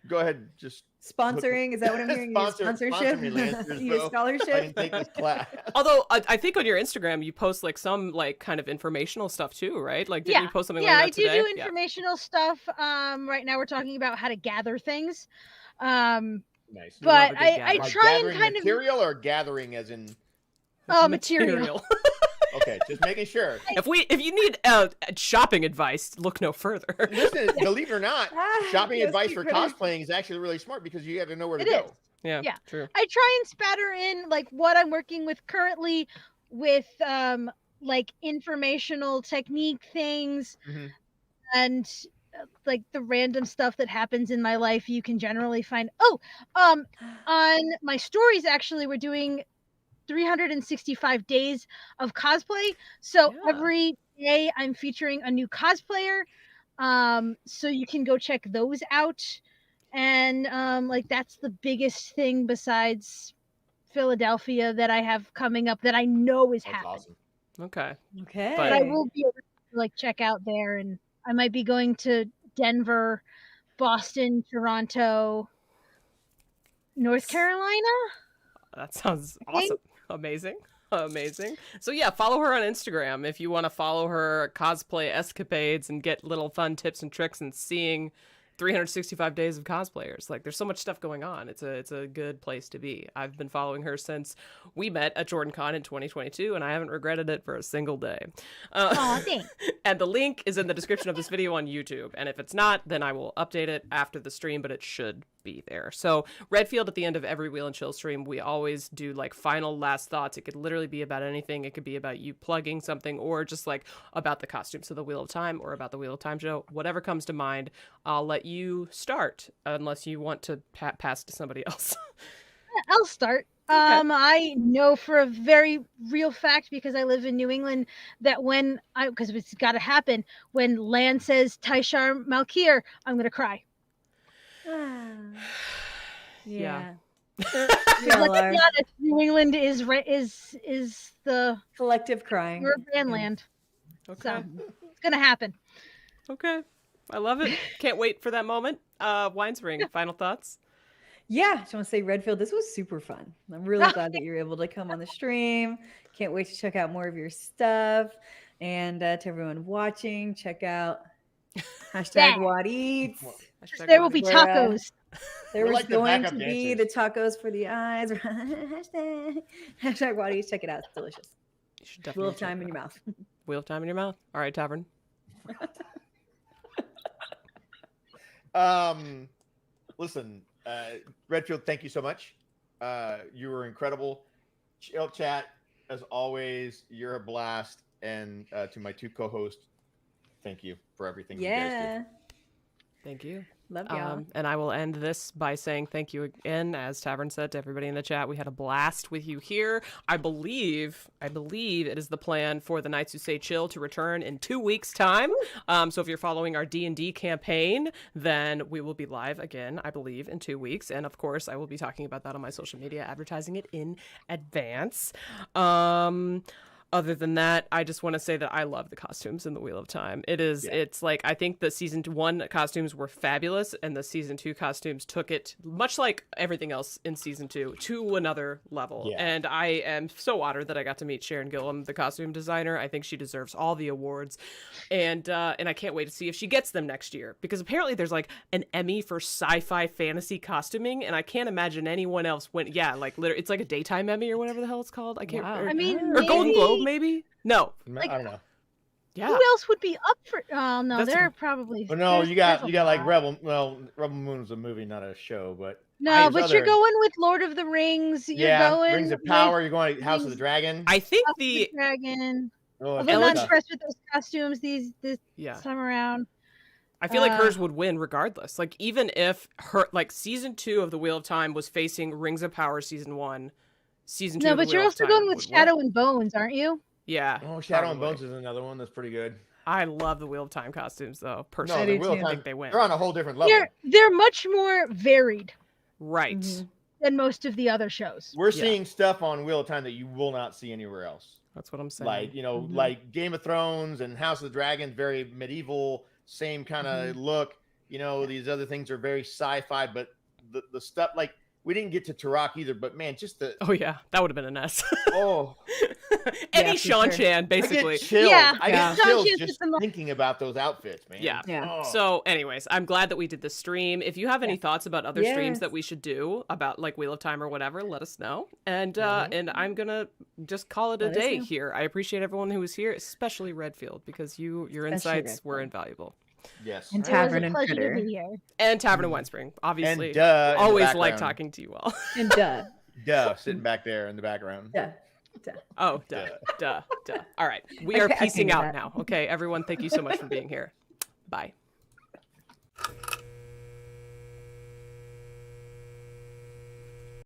Go ahead, just sponsoring. Is that what I'm hearing? Sponsorship? Me, Lanfear's Your Bow. scholarship? I can take this class. Although I think on your Instagram you post like some like kind of informational stuff too, right? Like didn't you post something like that today? I do informational stuff. Right now we're talking about how to gather things. Nice. But I try and kind material or gathering as in material. Okay, just making sure. If you need shopping advice, look no further. Listen, believe it or not, shopping Yes, advice you for could. cosplaying is actually really smart because you have to know where to It go. is. Yeah, Yeah. true. I try and spatter in like what I'm working with currently with like informational technique things and like the random stuff that happens in my life you can generally find. On my stories actually we're doing 365 days of cosplay. So every day I'm featuring a new cosplayer. So you can go check those out. And like that's the biggest thing besides Philadelphia that I have coming up that I know is happening. Awesome. Okay. Okay. But I will be able to like check out there, and I might be going to Denver, Boston, Toronto, North Carolina. That sounds awesome. Amazing. So yeah, follow her on Instagram if you want to follow her cosplay escapades and get little fun tips and tricks and seeing 365 days of cosplayers. Like there's so much stuff going on. It's a good place to be. I've been following her since we met at JordanCon in 2022 and I haven't regretted it for a single day. Thanks. And the link is in the description of this video on YouTube. And if it's not, then I will update it after the stream, but it should be there. So Redfield, at the end of every Wheel and Chill stream, we always do like final last thoughts. It could literally be about anything. It could be about you plugging something or just like about the costumes of the Wheel of Time or about the Wheel of Time show. Whatever comes to mind, I'll let you start unless you want to pass to somebody else. I'll start. Okay. I know for a very real fact, because I live in New England, that because it's got to happen, when Lan says Taishar Malkir, I'm going to cry. Yeah. Let's be honest, New England is the collective crying. Your grandland. Okay. So it's going to happen. Okay. I love it. Can't wait for that moment. Winespring, final thoughts? Yeah, I just want to say, Redfield, this was super fun. I'm really glad that you're able to come on the stream. Can't wait to check out more of your stuff. And to everyone watching, check out #What Eats. There will be tacos. There was going to be the tacos for the eyes. #What Eats. Check it out. It's delicious. You should definitely Wheel of Time in your mouth. Wheel of Time in your mouth. All right, Tavern. Listen, Redfield, thank you so much. You were incredible. Chill chat, as always. You're a blast. And to my two co-hosts, thank you for everything you guys do. Thank you. Love y'all. And I will end this by saying thank you again, as Tavern said, to everybody in the chat. We had a blast with you here. I believe it is the plan for the Knights Who Say Chill to return in 2 weeks' time. So if you're following our D&D campaign, then we will be live again, I believe, in 2 weeks. And of course, I will be talking about that on my social media, advertising it in advance. Other than that, I just want to say that I love the costumes in the Wheel of Time. It's like, I think the season 1 costumes were fabulous, and the season 2 costumes took it, much like everything else in season 2, to another level. Yeah. And I am so honored that I got to meet Sharon Gillum, the costume designer. I think she deserves all the awards, and I can't wait to see if she gets them next year, because apparently there's like an Emmy for sci-fi fantasy costuming, and I can't imagine anyone else went. Yeah, like literally, it's like a daytime Emmy or whatever the hell it's called. I can't. Wow. Or Golden Globe. Maybe no. Like, I don't know. Yeah. Who else would be up for? Oh no, they're probably. Well, no, you got like Rebel. Well, Rebel Moon is a movie, not a show, but no. But you're going with Lord of the Rings. You're going Rings of Power. You're going to House of the Dragon. I think House of the Dragon. Oh, I'm not impressed with those costumes this time around. I feel like hers would win regardless. Like even if her season 2 of the Wheel of Time was facing Rings of Power season 1. Season 2. No, but you're also going with Shadow and Bones, aren't you? Yeah. Oh, Shadow and Bones is another one that's pretty good. I love the Wheel of Time costumes, though. Personally, the Wheel of Time, I think they win. They're on a whole different level. They're much more varied, right, than most of the other shows. We're seeing stuff on Wheel of Time that you will not see anywhere else. That's what I'm saying. Like like Game of Thrones and House of the Dragon, very medieval, same kind of look. These other things are very sci-fi, but the stuff like we didn't get to Turok either, but man, just the Oh yeah, that would have been a mess. oh, Any for Sean sure. Chan, I basically. get chills. Yeah. I get Sean chills Chan's just the most- thinking about those outfits, man. Yeah. Yeah. Oh. So, anyways, I'm glad that we did this stream. If you have any thoughts about other streams Yes. that we should do about like Wheel of Time or whatever, let us know. And I'm gonna just call it a Let us day know. here. I appreciate everyone who was here, especially Redfield, because your Especially insights were Redfield. invaluable. Yes. And It was Tavern a and pleasure to Kritter. be here. And Tavern and Winespring, obviously. And duh, in the always like background. talking to you all. And duh. Duh, sitting back there in the background. Yeah. Oh, duh, duh. All right, we are I piecing figured out that. now. Okay, everyone, thank you so much for being here. Bye.